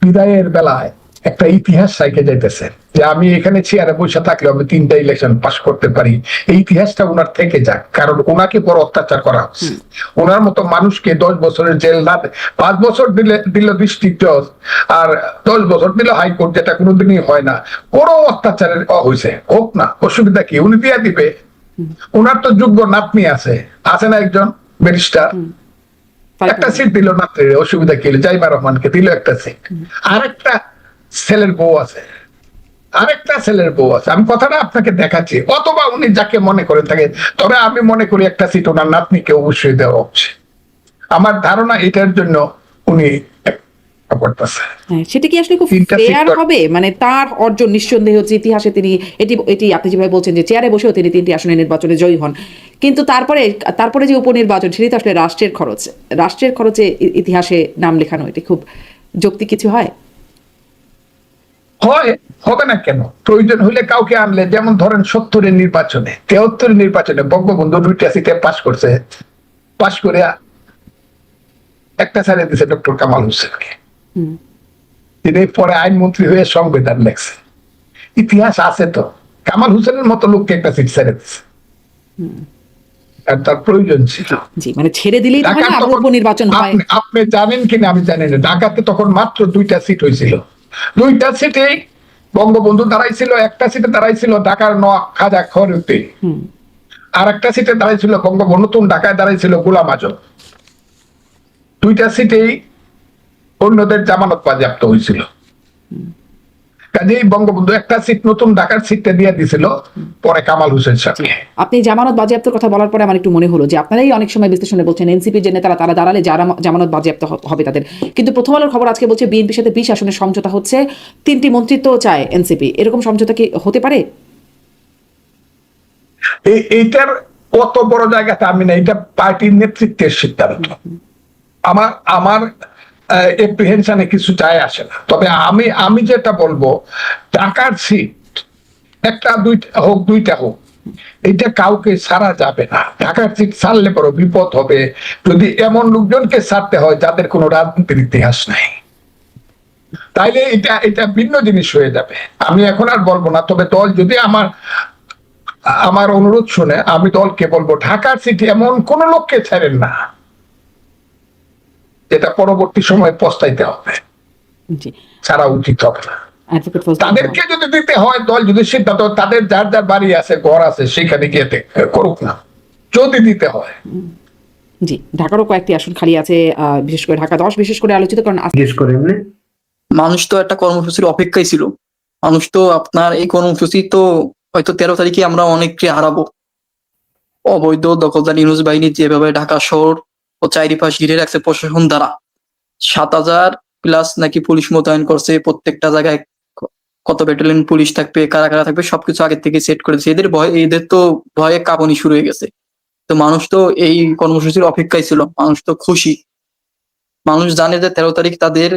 S2: বিদায়ের বেলায় একটা ইতিহাস সাইকে যাইতেছেন, যে আমি এখানে চেয়ারে বসে থাকলে আমি 3টা ইলেকশন পাস করতে পারি। এই ইতিহাসটা ওনার থেকে যাক, কারণ ওনাকে বড় অত্যাচার করা হচ্ছে। ওনার মতো মানুষকে 10 বছরের জেল না, 5 বছর দিল ডিস্ট্রিক্ট জজ, আর 10 বছর দিল হাইকোর্ট, যেটা কোনোদিনই হয় না। বড় অত্যাচারের হয়েছে, হোক না, অসুবিধা কি, উনি দিয়ে দিবে। ওনার তো যোগ্য নাতনি আছে না, একজন ব্যারিস্টার, একটা সিট দিল নাতনির, অসুবিধা কি, জাইমা রহমানকে দিল একটা সিট। আরেকটা ছেলের বউ আছে, আমি কথাটা আপনাকে দেখাচ্ছি, অথবা উনি যাকে মনে করেন থাকে, তবে আমি মনে করি একটা সিট ওনার নাতনিকে অবশ্যই দেওয়া উচিত। আমার ধারণা এটার জন্য উনি
S1: সেটা কি আসলে খুব ফেয়ার হবে? মানে তার অর্জন নিঃসন্দেহে হচ্ছে ইতিহাসে, তিনি এটি আপনি যেভাবে বলছেন যে চেয়ারে বসেও তিনি 3টি আসনে নির্বাচনে জয়ী হন, কিন্তু তারপরে যে উপনির্বাচন, সেটি তো আসলে রাষ্ট্রের খরচে ইতিহাসে নাম লেখানো, এটি খুব যৌক্তিক কিছু হয়?
S2: হবে না কেন? প্রয়োজন হলে কাউকে আনলে, যেমন ধরেন 70-এর নির্বাচনে, 73-এর নির্বাচনে বঙ্গবন্ধু 2টা সিটে পাশ করে একটা ছেড়ে দিয়েছে ডক্টর কামাল হোসেনকে, তিনি পরে আইনমন্ত্রী হয়ে সংবিধান লেখছে। ইতিহাস আছে তো, কামাল হোসেনের মতো লোককে একটা সিট ছেড়ে দিচ্ছে, আর তার প্রয়োজন ছিল।
S1: মানে ছেড়ে দিলেই উপনির্বাচন হয়।
S2: আপনি জানেন কিনা আমি জানি না, ঢাকাতে তখন মাত্র 2টা সিট হয়েছিল, 2টা সিটে বঙ্গবন্ধু দাঁড়াইছিল, একটা সিটে দাঁড়াইছিল ঢাকার খাজা খয়রুদ্দিন, আর একটা সিটে দাঁড়াইছিল বঙ্গবন্ধু, নতুন ঢাকায় দাঁড়াইছিল গোলাম আজম। 2টা সিটেই অন্যদের জামানত বাজেয়াপ্ত হয়েছিল। কাজেই বঙ্গবন্ধু একটা সিট নতুন ঢাকার সিটটা দিয়ে দিছিল পরে কামাল হোসেন সাহেবকে।
S1: আপনি জামানত বাজেয়াপ্তর কথা বলার পরে আমার একটু মনে হলো যে আপনারাই অনেক সময় বিশ্লেষণে বলছেন এনসিপি যে নেতারা তারা দাঁড়ালে যারা জামানত বাজেয়াপ্ত হবে তাদের, কিন্তু প্রথম আলোর খবর আজকে বলছে বিএনপির সাথে 20 আসনের সমঝোতা হচ্ছে, 3টি মন্ত্রিত্ব চায় এনসিপি, এরকম সমঝোতা কি হতে পারে?
S2: এইটার কত বড় জায়গাটা আমি না, এটা পার্টির নেতৃত্বের সিদ্ধান্ত। আমার আমার এপ্রিহেনশনে কিছু যায় আসে না। তবে আমি যেটা বলবো, ঢাকার সিট একটা দুইটা হোক, এটা কাউকে ছাড়া যাবে না। ঢাকার সিট ছাড়লে বড় বিপদ হবে যদি এমন লোকজনকে ছাড়তে হয় যাদের কোনো রাজনীতির ইতিহাস নাই, তাইলে এটা ভিন্ন জিনিস হয়ে যাবে। আমি এখন আর বলবো না, তবে দল যদি আমার অনুরোধ শুনে আমি দলকে বলবো ঢাকার সিটি এমন কোন লোককে ছাড়েন না যেটা পরবর্তী সময়ে পস্তাইতে হবে,
S1: জি,
S2: ছাড়া উচিত হবে না।
S1: অ্যাডভোকেট ফজলুল
S2: তাদেরকে যদি দিতে হয়, দল যদি সিদ্ধান্ত, তাদের যার যার বাড়ি আছে ঘর আছে সেখানে গিয়ে করুক না, যদি দিতে হয়।
S1: জি, ঢাকারও কয়েকটি আসন খালি আছে, বিশেষ করে ঢাকা 10 বিশেষ করে আলোচিত, কারণ
S4: জিজ্ঞেস করে এমনি
S5: মানুষ তো একটা কর্মসূচির অপেক্ষায় ছিল। মানুষ তো আপনার এই কর্মসূচি তো হয়তো 13 তারিখে আমরা অনেককে হারাবো। অবৈধ দখলদার নিউজ বাহিনী যেভাবে ঢাকা শহর ও চারিপাশ ঘিরে রাখছে প্রশাসন দ্বারা, 7,000 প্লাস নাকি পুলিশ মোতায়েন করছে, প্রত্যেকটা জায়গায় কত ব্যাটালিয়ন পুলিশ থাকবে, কারা কারা থাকবে সবকিছু আগে থেকে সেট করেছে। এদের তো ভয়ে কাঁপুনি শুরু হয়ে গেছে। তো মানুষ তো এই কর্মসূচির অপেক্ষায় ছিল, মানুষ তো খুশি। মানুষ জানে যে 13 তারিখ তাদের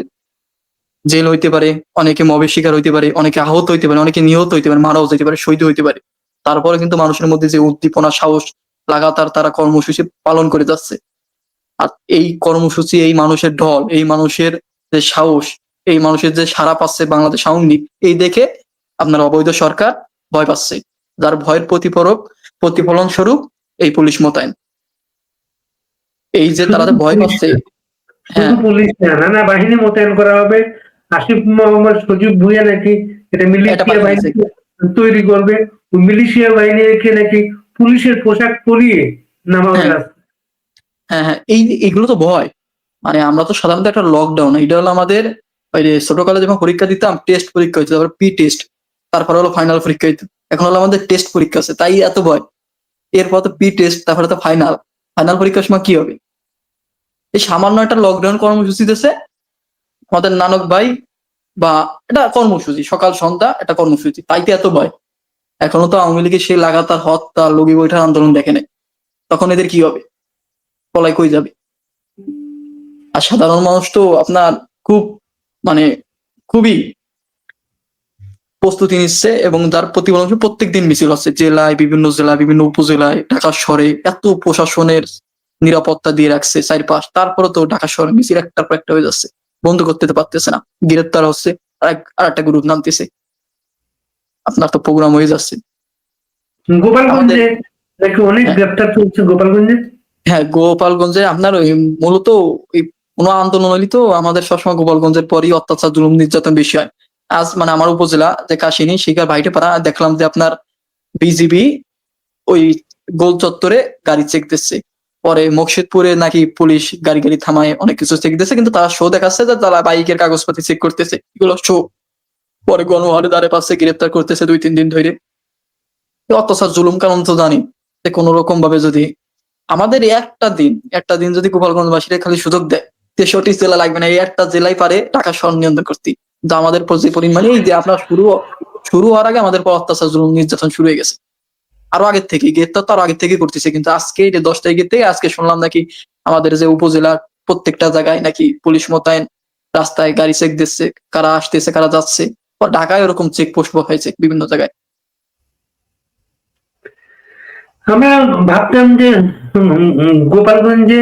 S5: জেল হইতে পারে, অনেকে মবের শিকার হইতে পারে, অনেকে আহত হইতে পারে, অনেকে নিহত হইতে পারে, মারাও যেতে পারে, শহীদ হইতে পারে। তারপরে কিন্তু মানুষের মধ্যে যে উদ্দীপনা, সাহস, লাগাতার তারা কর্মসূচি পালন করে যাচ্ছে। আর এই কর্মসূচি, এই মানুষের ঢল, এই মানুষের যে সাহস, এই মানুষের যে সাড়া পাচ্ছে বাংলাদেশ আওয়ামী লীগ, এই দেখে আপনার অবৈধ সরকার ভয় পাচ্ছে, যার ভয়ের প্রতিফলন স্বরূপ এই পুলিশ মোতায়েন। এই যে তারা ভয় পাচ্ছে, হ্যাঁ,
S4: শুধু পুলিশ না, নানা বাহিনী মোতায়েন করা হবে। আসিফ মোহাম্মদ সজীব ভুঁইয়া নাকি এটা মিলিশিয়া বাহিনী তৈরি করবে, ওই মিলিশিয়া বাহিনীকে নাকি পুলিশের পোশাক পরিয়ে নামাবে
S5: হ্যাঁ
S4: রাস্তায়।
S5: হ্যাঁ হ্যাঁ, এগুলো তো ভয়। মানে আমরা তো সাধারণত একটা লকডাউন, এটা হলো আমাদের ওই যে ছোটকালে যখন পরীক্ষা দিতাম, টেস্ট পরীক্ষা হইতো, তারপর পি টেস্ট, তারপরে হলো ফাইনাল পরীক্ষা হইতো। এখন হলো আমাদের টেস্ট পরীক্ষা আছে, তাই এত ভয়। এরপর তো পি টেস্ট, তারপরে তো ফাইনাল। ফাইনাল পরীক্ষার সময় কি হবে? এই সামান্য একটা লকডাউন কর্মসূচি দিতেছে আমাদের নানক ভাই, বা এটা কর্মসূচি, সকাল সন্ধ্যা একটা কর্মসূচি, তাইতে এত ভয়। এখনো তো আওয়ামী লীগের সেই লাগাতার হত্যা, লগি বৈঠার আন্দোলন দেখে নেই, তখন এদের কি হবে? পলাই কই যাবে? আর সাধারণ মানুষ তো আপনার খুব মানে খুবই প্রস্তুতি নিচ্ছে, এবং যার প্রতিফলন প্রত্যেক দিন মিছিল হচ্ছে জেলায়, বিভিন্ন জেলায়, বিভিন্ন উপজেলায়, ঢাকা শহরে এত প্রশাসনের নিরাপত্তা দিয়ে রাখছে চারপাশ, তারপরে তো ঢাকা শহরে মিছিল একটার পর একটা হয়ে যাচ্ছে, বন্ধ করতে তো পারতেছে না, গ্রেপ্তার হচ্ছে, আর একটা গ্রুপ নামতেছে, আপনার তো প্রোগ্রাম হয়ে যাচ্ছে।
S4: গোপালগঞ্জে নাকি অনেক
S5: হ্যাঁ।
S4: গ্রেপ্তার চলছে গোপালগঞ্জে।
S5: হ্যাঁ, গোপালগঞ্জে আপনার ওই মূলত ওই কোনো আন্দোলন হলে তো আমাদের সবসময় গোপালগঞ্জের পরই অত্যাচার, জুলুম, নির্যাতন বেশি হয়। আজ মানে আমার উপজেলা যে কাশিনী, শিকার ভাইটে পাড়া, দেখলাম যে আপনার বিজিবি ওই গোল চত্বরে গাড়ি চেক দিচ্ছে, পরে মুর্শিদপুরে নাকি পুলিশ গাড়ি গাড়ি থামায় অনেক কিছু চেক দিচ্ছে, কিন্তু তারা শো দেখাচ্ছে যে তারা বাইকের কাগজপাতি চেক করতেছে, এগুলো শো। পরে গণহারে দ্বারে পাচ্ছে, গ্রেপ্তার করতেছে 2-3 দিন ধরে। অত্যাচার, জুলুম কারণ তো জানি যে কোনো রকম ভাবে যদি আমাদের একটা দিন যদি গোপালগঞ্জবাসীরা খালি সুযোগ দেয়, 63 জেলা লাগবে না, এই একটা জেলাই পারে ঢাকা শহর নিয়ন্ত্রণ করতে। যা আমাদের যে পরিমাণে এই যে আপনার শুরু হওয়ার আগে আমাদের পর অত্যাচার, জুলুম, নির্যাতন শুরু হয়ে গেছে, আরো আগের থেকে, গ্রেপ্তার তো আরো আগের থেকে করতেছে। কিন্তু আজকে এই যে 10 তারিখের থেকে আজকে শুনলাম নাকি আমাদের যে উপজেলার প্রত্যেকটা জায়গায় নাকি পুলিশ মোতায়েন, রাস্তায় গাড়ি চেক দিচ্ছে, কারা আসতেছে কারা যাচ্ছে। ঢাকায় ওরকম চেকপোস্ট হয়েছে বিভিন্ন জায়গায়।
S4: আমরা ভাবতাম যে গোপালগঞ্জে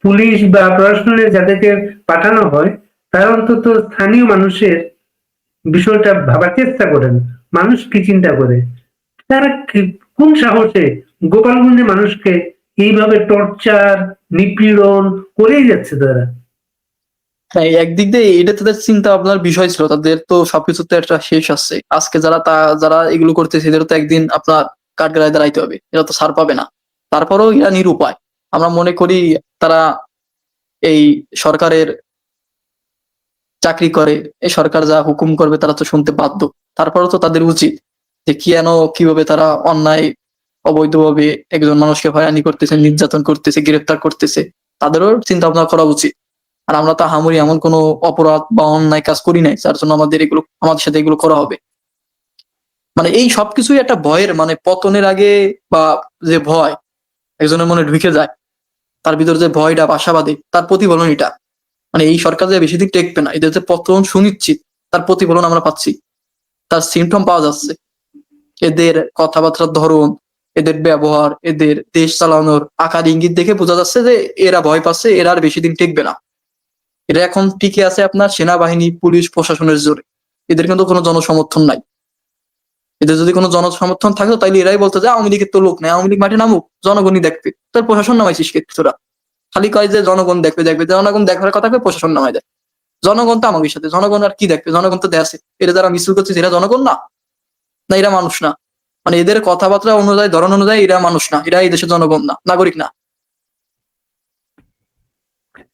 S4: পুলিশ বা প্রশাসনের যাদেরকে পাঠানো হয় তারা অন্তত স্থানীয় মানুষের বিষয়টা ভাবার চেষ্টা করেন, মানুষ কি চিন্তা করে, তারা কোন সাহসে গোপালগঞ্জে মানুষকে এইভাবে টর্চার, নিপীড়ন করেই যাচ্ছে তারা।
S5: হ্যাঁ, একদিক দিয়ে এটা তাদের চিন্তা ভাবনার বিষয় ছিল, তাদের তো সবকিছুতে একটা শেষ আছে। আজকে যারা এগুলো করতেছে এদের তো একদিন আপনার কাঠগড়ায় দাঁড়াইতে হবে, এরা তো ছাড় পাবে না। তারপরেও এরা নিরুপায়। আমরা মনে করি তারা এই সরকারের চাকরি করে, এই সরকার যা হুকুম করবে তারা তো শুনতে বাধ্য। তারপরেও তো তাদের উচিত যে কিভাবে তারা অন্যায় অবৈধভাবে একজন মানুষকে হয়রানি করতেছে, নির্যাতন করতেছে, গ্রেফতার করতেছে, তাদেরও চিন্তা ভাবনা করা উচিত। আর আমরা তো আহামরি এমন কোনো অপরাধ বা অন্যায় কাজ করি নাই যার জন্য আমাদের সাথে এগুলো করা হবে। মানে এই সবকিছুই একটা ভয়ের, মানে পতনের আগে বা যে ভয় একজনের মনে ঢুকে যায়, তার ভিতরে যে ভয়টা বাসা বাঁধে, তার প্রতিফলন এটা। মানে এই সরকার যে বেশি দিন টেকবে না, এদের যে পতন সুনিশ্চিত, তার প্রতিফলন আমরা পাচ্ছি, তার সিমটম পাওয়া যাচ্ছে। এদের কথাবার্তার ধরন, এদের ব্যবহার, এদের দেশ চালানোর আকার ইঙ্গিত দেখে বোঝা যাচ্ছে যে এরা ভয় পাচ্ছে, এরা আর বেশি দিন টিকবে না। এরা এখন টিকে আছে আপনার সেনাবাহিনী, পুলিশ, প্রশাসনের জোরে। এদের কিন্তু কোনো জনসমর্থন নাই। এদের যদি কোনো জনসমর্থন থাকতো তাইলে এরাই বলতো যে আওয়ামী লীগের তো লোক নেই, আওয়ামী লীগ মাঠে নামুক, জনগণই দেখবে। তার প্রশাসন নামাইছিস কে তোরা? খালি কয় যে জনগণ দেখবে, জনগণ দেখার কথা কয়ে প্রশাসন নামাই দেয়। জনগণ তো আমাদের সাথে, জনগণ আর কি দেখবে? জনগণ তো দেখছে এরা যারা মিছিল করছে এরা জনগণ না, না এরা মানুষ না? মানে এদের কথাবার্তা অনুযায়ী, ধরন অনুযায়ী এরা মানুষ না, এরা এই দেশের জনগণ না, নাগরিক না।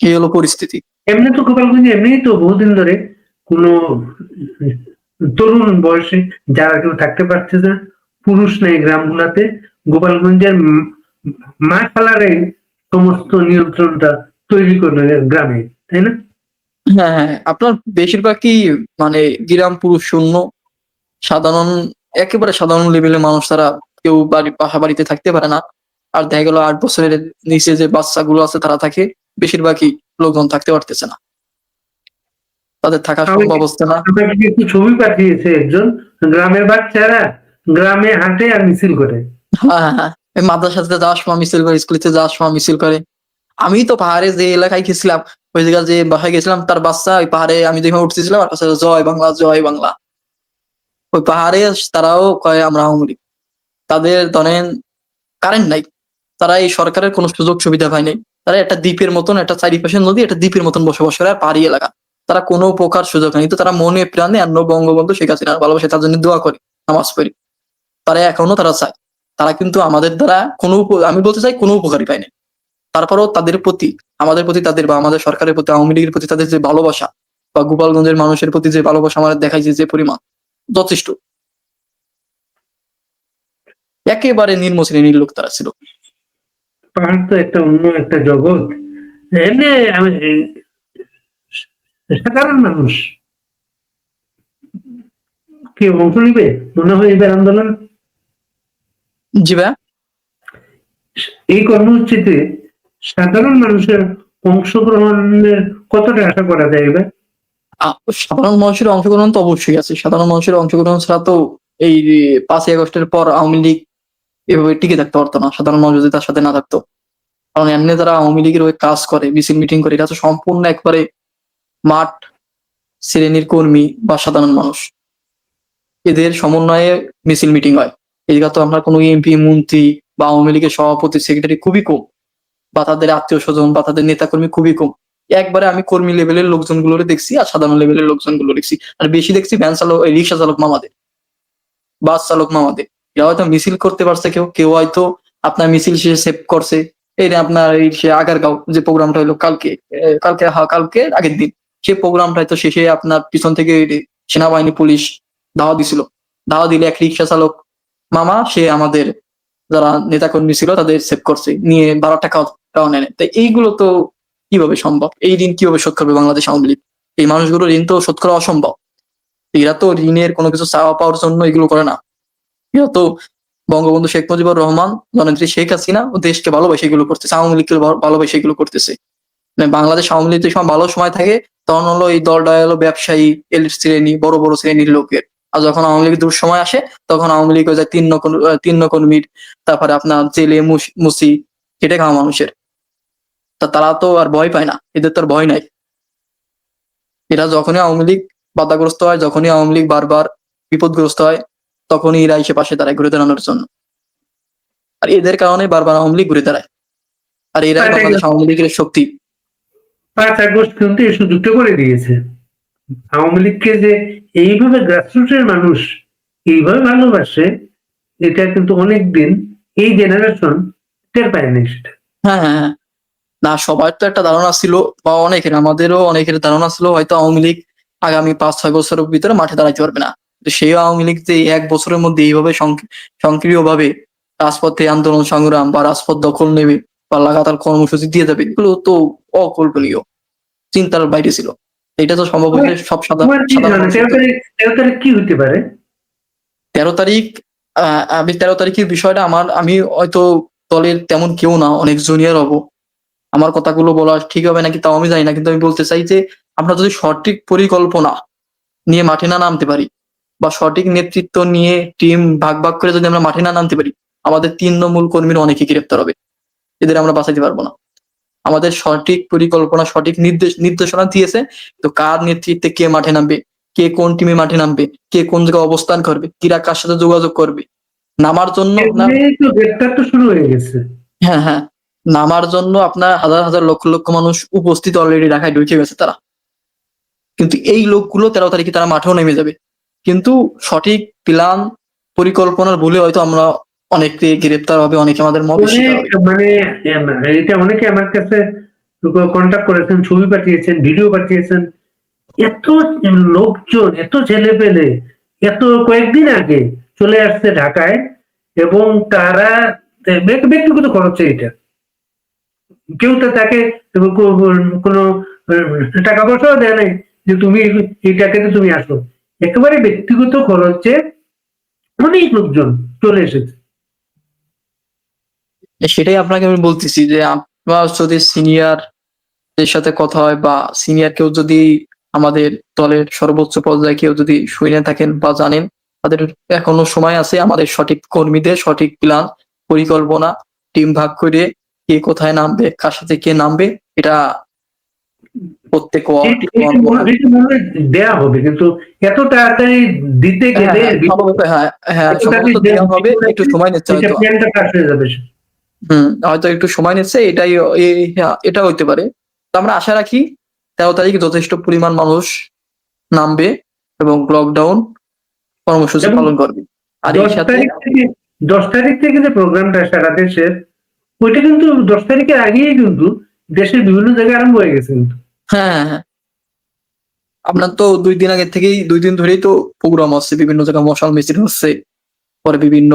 S5: এই হলো পরিস্থিতি।
S4: এমনি তো গোপালগঞ্জে এমনি তো বহুদিন ধরে কোনো তরুণ বয়সে যারা কেউ থাকতে পারছে না, পুরুষ নেই গ্রামগুলাতে, গোপালগঞ্জের মা খালারে সমস্ত নিয়ন্ত্রণটা তৈরি করলো গ্রামে, তাই না?
S5: হ্যাঁ হ্যাঁ, আপনার বেশিরভাগই মানে গ্রাম পুরুষ শূন্য, সাধারণ, একেবারে সাধারণ লেভেলের মানুষ, তারা কেউ বাসা বাড়িতে থাকতে পারে না। আর দেখা গেল 8 বছরের নিচে যে বাচ্চাগুলো আছে তারা থাকে, বেশিরভাগই লোকজন থাকতে পারতেছে না, তাদের থাকা সম্ভব হচ্ছে না।
S4: আমাকে একটু ছবি পাঠিয়েছে একজন, গ্রামের বাচ্চারা গ্রামে হাঁটে আর মিছিল করে।
S5: হ্যাঁ হ্যাঁ হ্যাঁ, এই মাদ্রাসাতে যাওয়ার সময় মিছিল করে, স্কুলেতে যাওয়ার সময় মিছিল করে। আমি তো পাহাড়ে যে এলাকায় গেছিলাম, ওই জায়গায় যে বাসায় গেছিলাম, তার বাচ্চা ওই পাহাড়ে আমি যখন উঠতেছিলাম আর পাশে জয় বাংলা জয় বাংলা। ওই পাহাড়ে তারাও কয় আমরা আওয়ামী লীগ। তাদের ধরেন কারেন্ট নাই, তারা এই সরকারের কোনো সুযোগ সুবিধা পায় নাই। তারা একটা দ্বীপের মতন, একটা চারিপাশের নদী, একটা দ্বীপের মতন বসবাস করে, আর পাহাড়ি এলাকা। তারা কোনো প্রকার সুযোগ নেই, তো তারা মনে প্রাণে অন্য বঙ্গবন্ধু শেখ হাসিনার ভালোবাসে, তার জন্য দোয়া করে, নামাজ পড়ি। তারা এখনো তারা চায়। তারা কিন্তু আমাদের দ্বারা কোনো আমি বলতে চাই কোনো উপকারই পায়নি। তারপরেও তাদের প্রতি, আমাদের প্রতি তাদের, বা আমাদের সরকারের প্রতি, আওয়ামী লীগের প্রতি তাদের যে ভালোবাসা, বা গোপালগঞ্জের মানুষের প্রতি যে ভালোবাসা আমাদের দেখাইছে যে পরিমাণ, যথেষ্ট। একেবারে নিম্ন শ্রেণীর লোক তারা ছিল।
S4: পাহাড় তো একটা অন্য একটা জগৎ। এমনি সাধারণ মানুষ কি অংশ নিবে মনে হয় এবার আন্দোলন,
S5: জি ভাই,
S4: এই কর্মসূচিতে সাধারণ মানুষের অংশগ্রহণের কতটা আশা করা যায় এবার?
S5: সাধারণ মানুষের অংশগ্রহণ তো অবশ্যই আছে। সাধারণ মানুষের অংশগ্রহণ ছাড়া তো এই 5ই আগস্টের পর আওয়ামী লীগ এভাবে টিকে থাকতে পারতো না, সাধারণ মানুষ যদি তার সাথে না থাকতো। কারণ এমনি যারা আওয়ামী লীগের ওই কাজ করে, মিছিল মিটিং করে, এটা তো সম্পূর্ণ একবারে মাঠ শ্রেণীর কর্মী বা সাধারণ মানুষ, এদের সমন্বয়ে মিছিল মিটিং হয়। এদিকে তো আমরা কোনো এমপি, মন্ত্রী বা আওয়ামী লীগের সভাপতি, সেক্রেটারি খুবই কম, বা তাদের আত্মীয় স্বজন বা তাদের নেতাকর্মী খুবই কম। একবারে আমি কর্মী লেভেলের লোকজনগুলো দেখছি আর সাধারণ লেভেলের লোকজনগুলো দেখছি। আর বেশি দেখছি ভ্যান চালক, রিক্সা চালক মামাদের, বাস চালক মামাদের। এরা হয়তো মিছিল করতে পারছে, কেউ কেউ হয়তো আপনার মিছিল শেষে সেভ করছে। এই যে আপনার এই সে আগারগাঁও যে প্রোগ্রামটা হলো কালকে আগের দিন, সেই প্রোগ্রামটা হয়তো শেষে আপনার পিছন থেকে সেনাবাহিনী, পুলিশ দাওয়া দিছিল। দাওয়া দিলে এক রিক্সা চালক মামা, সে আমাদের যারা নেতাকর্মী ছিল তাদের সেভ করছে, নিয়ে 12 টাকাও নেয়। তাই এইগুলো তো কিভাবে সম্ভব? এই ঋণ কিভাবে শোধ করবে বাংলাদেশ আওয়ামী লীগ? এই মানুষগুলোর ঋণ তো শোধ করা অসম্ভব। এরা তো ঋণের কোনো কিছু চাওয়া পাওয়ার জন্য এগুলো করে না। এরা তো বঙ্গবন্ধু শেখ মুজিবুর রহমান, জননেত্রী শেখ হাসিনা ও দেশকে ভালোবেসে এগুলো করতেছে, আওয়ামী লীগকে ভালোবেসে এগুলো করতেছে। মানে বাংলাদেশ আওয়ামী লীগ যে সময় ভালো সময় থাকে, তখন হলো এই দলটা হলো ব্যবসায়ী, এলিট শ্রেণী, বড় বড় শ্রেণীর লোকের। আর যখন আওয়ামী লীগের দুঃসময় আসে, তখন আওয়ামী লীগ হয়ে যায় তিন্ন কর্মীর, তারপরে আপনার জেলে মুসি, খেটে খাওয়া মানুষের। তারা তো আর ভয় পায় না, এদের তো আর ভয় নাই। এরা যখনই আওয়ামী লীগ বাধাগ্রস্ত হয়, যখনই আওয়ামী লীগ বারবার বিপদগ্রস্ত হয়, তখনই এরা এসে পাশে দাঁড়ায় ঘুরে দাঁড়ানোর জন্য। আর এদের কারণে বারবার আওয়ামী লীগ ঘুরে দাঁড়ায়। আর এরাই বাংলাদেশ আওয়ামী লীগের শক্তি।
S4: 5 আগস্ট কিন্তু এই সুযোগটা করে দিয়েছে আওয়ামী লীগকে, যে এইভাবে গ্রাসরুটের মানুষ এইভাবে ভালোবাসে, এটা কিন্তু অনেকদিন এই জেনারেশন টের পায়নি সেটা।
S5: হ্যাঁ হ্যাঁ হ্যাঁ, না সবার তো একটা ধারণা ছিল, বা অনেকের, আমাদেরও অনেকের ধারণা ছিল হয়তো আওয়ামী লীগ আগামী 5-6 বছরের ভিতরে মাঠে দাঁড়াতে পারবে না। তো সেই আওয়ামী লীগ যে 1 বছরের মধ্যে এইভাবে সক্রিয়ভাবে রাজপথে আন্দোলন সংগ্রাম বা রাজপথ দখল নেবে বা লাগাতার কর্মসূচি দিয়ে যাবে, এগুলো তো অকল্পনীয়, চিন্তার বাইরে ছিল। এটা তো সম্ভব হলে সব
S4: তোমার কি
S5: সাধারণ
S4: জানো
S5: মানুষ
S4: 13 তারিখ কি হতে পারে?
S5: 13 তারিখ, আমি 13 তারিখের বিষয়টা আমি হয়তো দলের তেমন কেউ না, অনেক জুনিয়র হব, আমার কথাগুলো বলা ঠিক হবে নাকি তাও আমি জানি না, কিন্তু আমি বলতে চাই যে আমরা যদি সঠিক পরিকল্পনা নিয়ে মাঠে না নামতে পারি বা সঠিক নেতৃত্ব নিয়ে টিম ভাগ ভাগ করে যদি আমরা মাঠে না নামতে পারি, আমাদের 3 নম্বর কর্মীর অনেকে গ্রেপ্তার হবে, এদের আমরা বাঁচাইতে পারবো না। আমাদের সঠিক পরিকল্পনা, সঠিক নির্দেশনা দিয়েছে, তো কার নেতৃত্বে কে মাঠে নামবে, কে কোন টিমে মাঠে নামবে, কে কোন জায়গায় অবস্থান করবে, কিরা কার সাথে যোগাযোগ করবে, নামার জন্য
S4: এমনি তো গ্রেপ্তার তো শুরু হয়ে গেছে।
S5: হ্যাঁ হ্যাঁ, নামার জন্য আপনার হাজার হাজার লক্ষ লক্ষ মানুষ উপস্থিত অলরেডি ঢাকায় ঢুকে গেছে তারা, কিন্তু এই লোকগুলো 13 তারিখে তারা মাঠেও নেমে যাবে, কিন্তু সঠিক প্ল্যান পরিকল্পনার ভুলে হয়তো আমরা অনেকে গ্রেপ্তার হবে, অনেকে আমাদের মবের শিকার হবে।
S4: মানে এটা অনেকে আমার কাছে কন্ট্যাক্ট করেছেন, ছবি পাঠিয়েছেন, ভিডিও পাঠিয়েছেন। এত লোকজন, এত ছেলেপেলে, এত কয়েকদিন আগে চলে আসছে ঢাকায়, এবং তারা ব্যক্তিগত খরচে এটা, কেউ তো তাকে কোনো টাকা পয়সাও দেয় নাই যে তুমি এইটাকে তো তুমি আসো, একেবারে ব্যক্তিগত খরচে অনেক লোকজন চলে এসেছে।
S5: সেটাই আপনাকে আমি বলতেছি যে আপনার যদি সিনিয়র এর সাথে কথা হয় বা সিনিয়র কেউ যদি আমাদের দলের সর্বোচ্চ পর্যায়ে কেউ যদি শুনে থাকেন বা জানেন, তাদের এখনো সময় আছে আমাদের সঠিক কর্মীদের সঠিক প্ল্যান পরিকল্পনা টিম ভাগ করে কে কোথায় নামবে, কার সাথে কে নামবে, এটা প্রত্যেক ওয়ার্ড
S4: এটা মনে হয় দেয়া হবে, কিন্তু এত তাড়াতাড়ি দিতে গেলে
S5: হ্যাঁ হ্যাঁ,
S4: এত
S5: সম্ভবত
S4: তাড়াতাড়ি
S5: দেওয়া হবে, একটু সময় নিচ্ছে
S4: এটা
S5: হয়তো।
S4: প্ল্যানটা কাজ হয়ে যাবে।
S5: হয়তো একটু সময় নিচ্ছে, এটাই এটা হইতে পারে। তো আমরা আশা রাখি 13 তারিখে যথেষ্ট পরিমাণ মানুষ নামবে এবং লকডাউন কর্মসূচি
S4: এবং
S5: পালন করবে। আর এই
S4: 10
S5: সাথে
S4: তারিখ থেকে 10 তারিখ থেকে যে প্রোগ্রামটা সারা দেশের, ওইটা কিন্তু 10 তারিখের আগেই কিন্তু দেশের বিভিন্ন জায়গায় আরম্ভ হয়ে গেছে কিন্তু।
S5: হ্যাঁ হ্যাঁ হ্যাঁ, আপনার তো 2 দিন আগে থেকেই 2 দিন ধরেই তো প্রোগ্রাম হচ্ছে, বিভিন্ন জায়গায় মশাল মিছিল হচ্ছে, পরে বিভিন্ন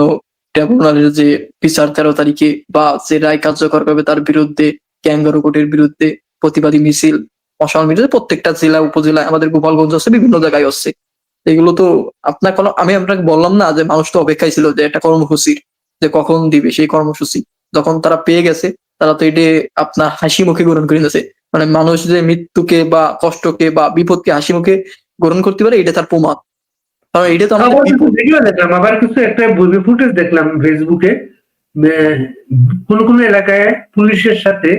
S5: ট্রাইব্যুনালের যে বিচার 13 তারিখে বা যে রায় কার্যকর করবে তার বিরুদ্ধে, ক্যাঙ্গারু কোর্টের বিরুদ্ধে প্রতিবাদী মিছিল, মশাল মিছিল প্রত্যেকটা জেলা উপজেলায়, আমাদের গোপালগঞ্জ আছে, বিভিন্ন জায়গায় হচ্ছে। এগুলো তো আমি আপনাকে বললাম না যে মানুষ তো অপেক্ষায় ছিল যে একটা কর্মসূচির, যে কখন দিবে সেই কর্মসূচি, যখন তারা পেয়ে গেছে তারা তো এটা আপনার হাসি মুখে গ্রহণ করে নিয়েছে। মানে মানুষ যে মৃত্যুকে বা কষ্টকে বা বিপদকে হাসি মুখে গ্রহণ করতে পারে, এটা তার প্রমাণ। কারণ এটা তো আমাদের
S4: আবার কিছু
S5: বিপদ।
S4: ভিডিও দেখলাম, আবার কিছু একটা ফুটেজ দেখলাম ফেসবুকে, কোন কোন এলাকায় পুলিশের সাথে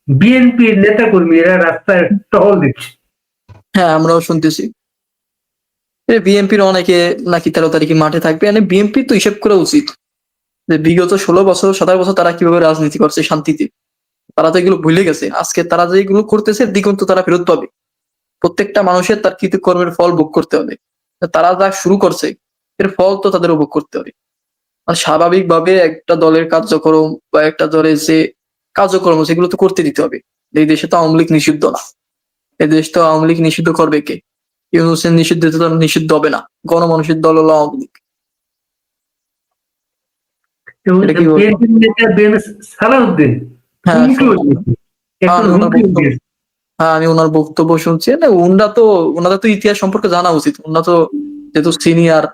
S4: বিএনপির নেতা কর্মীরা রাস্তায় টহল দিচ্ছে।
S5: হ্যাঁ, আমরাও শুনতেছি বিএনপির অনেকে নাকি 13 তারিখে মাঠে থাকবে। মানে বিএনপির তো হিসেব করা উচিত যে বিগত 16 বছর 17 বছর তারা কিভাবে রাজনীতি করছে শান্তিতে, তারা তো এগুলো ভুলে গেছে। আজকে তারা যে এগুলো করতেছে দিগন্ত তারা ফেরত পাবে, প্রত্যেকটা মানুষের তার কৃতকর্মের ফল ভোগ করতে হবে। তারা যা শুরু করছে এর ফল তো তাদের ভোগ করতে হবে। আর স্বাভাবিকভাবে একটা দলের কার্যক্রম বা একটা দলের যে কার্যক্রম সেগুলো তো করতে দিতে হবে। এই দেশে তো আওয়ামী লীগ নিষিদ্ধ না, এই দেশ তো আওয়ামী লীগ নিষিদ্ধ করবে কে? ইউনূসের নিষিদ্ধ তো নিষিদ্ধ হবে না, গণমানুষের দল হলো আওয়ামী লীগ।
S4: এবং
S5: এটা কি বলবো?
S4: বিএনপির নেতা সালাউদ্দিন
S5: হ্যাঁ
S4: হুমকি দিয়েছে। এখন
S5: আমি ওনার
S4: হুমকি
S5: বক্তব্য
S4: দিয়েছে।
S5: আমি ওনার বক্তব্য শুনছি। না, ওনাদের তো ইতিহাস সম্পর্কে জানা উচিত। ওনারা তো যেহেতু সিনিয়র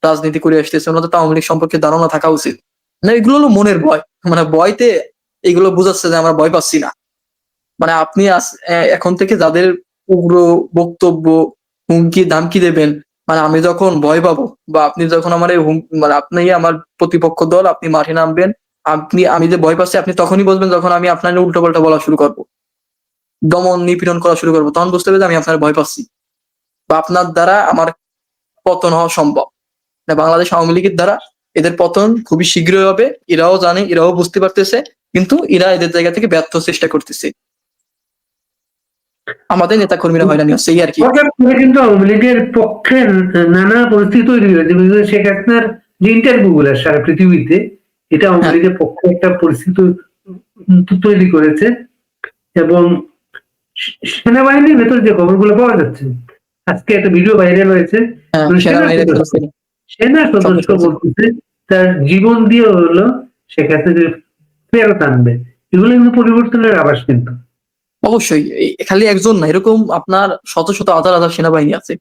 S5: রাজনীতি করে আসতেছে, ওনাদের তো আওয়ামী লীগ সম্পর্কে ধারণা থাকা উচিত। না, এগুলো হলো মনের ভয়, মানে ভয়তে এগুলো বোঝাচ্ছে যে আমরা ভয় পাচ্ছি না। মানে আপনি এখন থেকে যাদের উগ্র বক্তব্য হুমকি ধামকি দেবেন, মানে আমি যখন ভয় পাবো বা আপনি যখন আমার মানে আপনি আমার প্রতিপক্ষ দল, আপনি মাঠে নামবেন, আমি যে ভয় পাচ্ছি আপনি তখনই বুঝবেন যখন আমি আপনার উল্টো পাল্টা বলা শুরু করবো, দমন নিপীড়ন করা শুরু করবো, তখন বুঝতে হবে যে আমি আপনার ভয় পাচ্ছি বা আপনার দ্বারা আমার পতন হওয়া সম্ভব। বাংলাদেশ আওয়ামী লীগের দ্বারা এদের পতন খুবই শীঘ্রই হবে, এরাও জানে, এরাও বুঝতে পারতেছে, কিন্তু এরা এদের জায়গা থেকে ব্যর্থ চেষ্টা করতেছে। আমাদের নেতা কর্মীরা হয়রানি হচ্ছে, এই আর কি।
S4: হঠাৎ করে কিন্তু আওয়ামী লীগের পক্ষে নানা পরিস্থিতি তৈরি হয়েছে, বিশেষ করে শেখ হাসিনার যে ইন্টারভিউ গুলো সারা পৃথিবীতে, এটা আওয়ামী
S5: হ্যাঁ
S4: লীগের পক্ষে একটা পরিস্থিতি তৈরি করেছে। এবং সেনাবাহিনীর ভেতর যে খবরগুলো পাওয়া যাচ্ছে, আজকে একটা ভিডিও ভাইরাল হয়েছে,
S5: হ্যাঁ,
S4: তো
S5: সেনাবাহিনীর একটা ছিল।
S4: সেনা সদস্য
S5: সদস্য।
S4: বলতেছে তার জীবন দিয়ে হলো সেখানে ফেরত আনবে। এগুলো কিন্তু পরিবর্তনের আভাস কিন্তু।
S5: অবশ্যই খালি একজন না, এরকম আপনার শত শত হাজার হাজার সেনাবাহিনী আছে